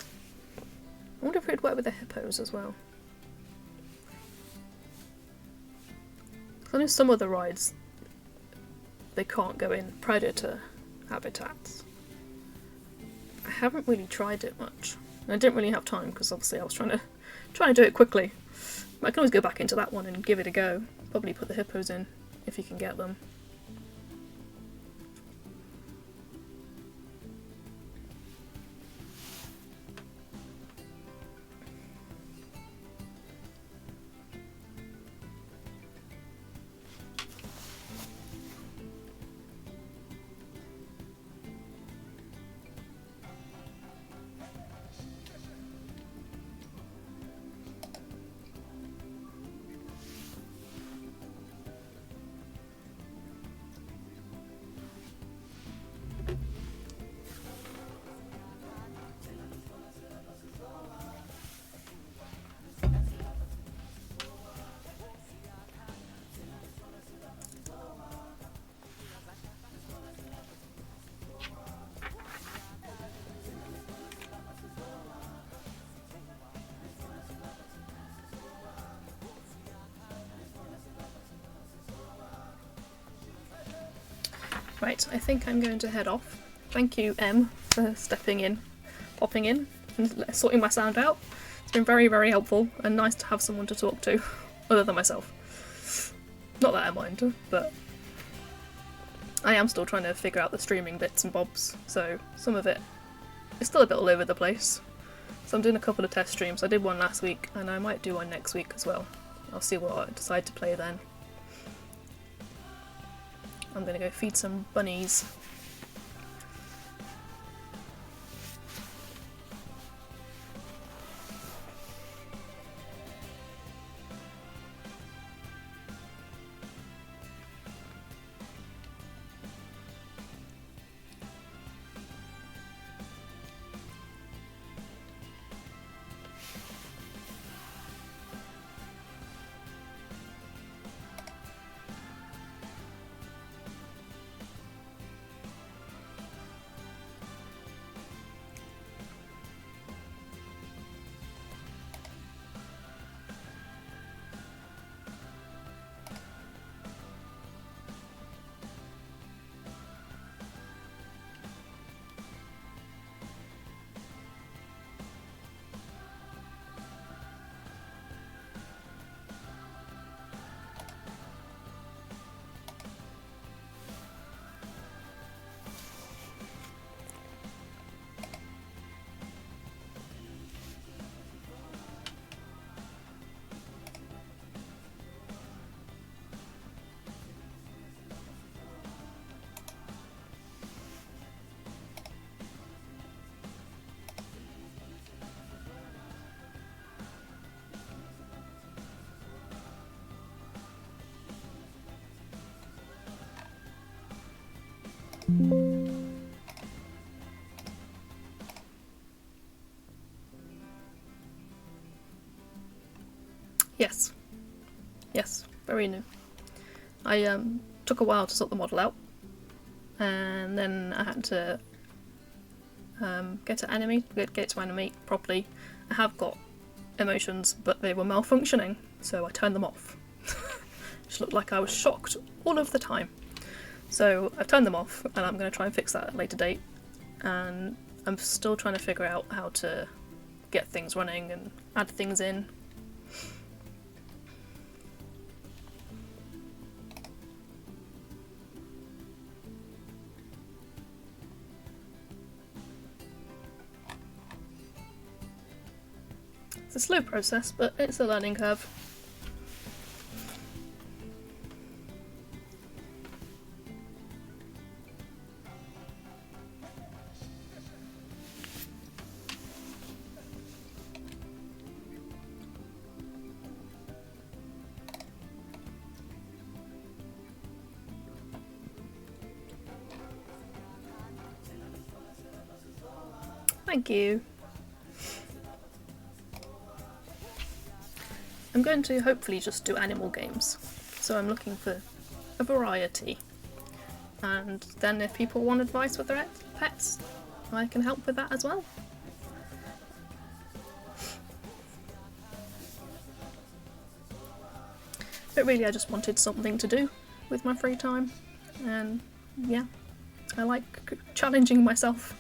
I wonder if it would work with the hippos as well. I know some of the rides, they can't go in predator habitats. I haven't really tried it much. And I didn't really have time because obviously I was trying to do it quickly. But I can always go back into that one and give it a go. Probably put the hippos in if you can get them. Right, I think I'm going to head off. Thank you, Em, for popping in, and sorting my sound out. It's been very, very helpful, and nice to have someone to talk to, other than myself. Not that I mind, but I am still trying to figure out the streaming bits and bobs, so some of it is still a bit all over the place. So I'm doing a couple of test streams. I did one last week, and I might do one next week as well. I'll see what I decide to play then. I'm gonna go feed some bunnies. Yes. Yes, very new. I took a while to sort the model out, and then I had to get to animate properly. I have got emotions, but they were malfunctioning, so I turned them off. Just looked like I was shocked all of the time. So I've turned them off, and I'm going to try and fix that at a later date. And I'm still trying to figure out how to get things running and add things in. It's a slow process, but it's a learning curve. Thank you. I'm going to hopefully just do animal games, so I'm looking for a variety. And then if people want advice with their pets, I can help with that as well. But really I just wanted something to do with my free time, and yeah, I like challenging myself.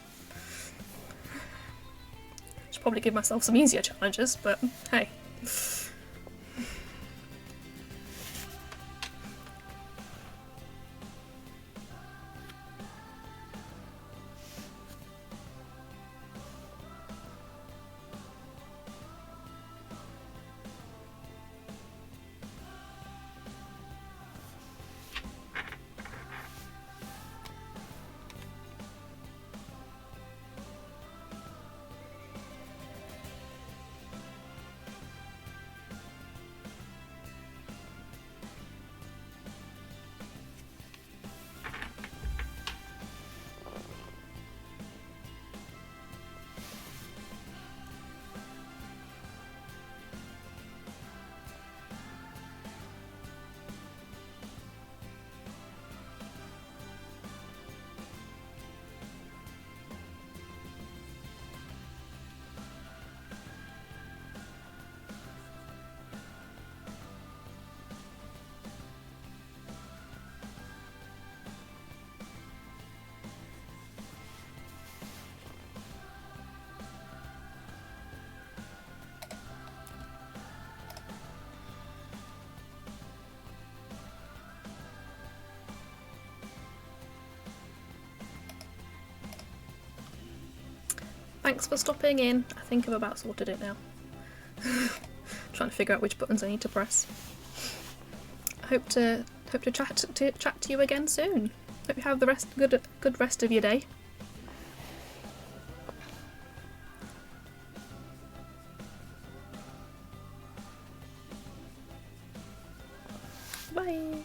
Should probably give myself some easier challenges, but hey. thanks for stopping in. I think I've about sorted it now. Trying to figure out which buttons I need to press. I hope to chat to you again soon. Hope you have the good rest of your day. Bye.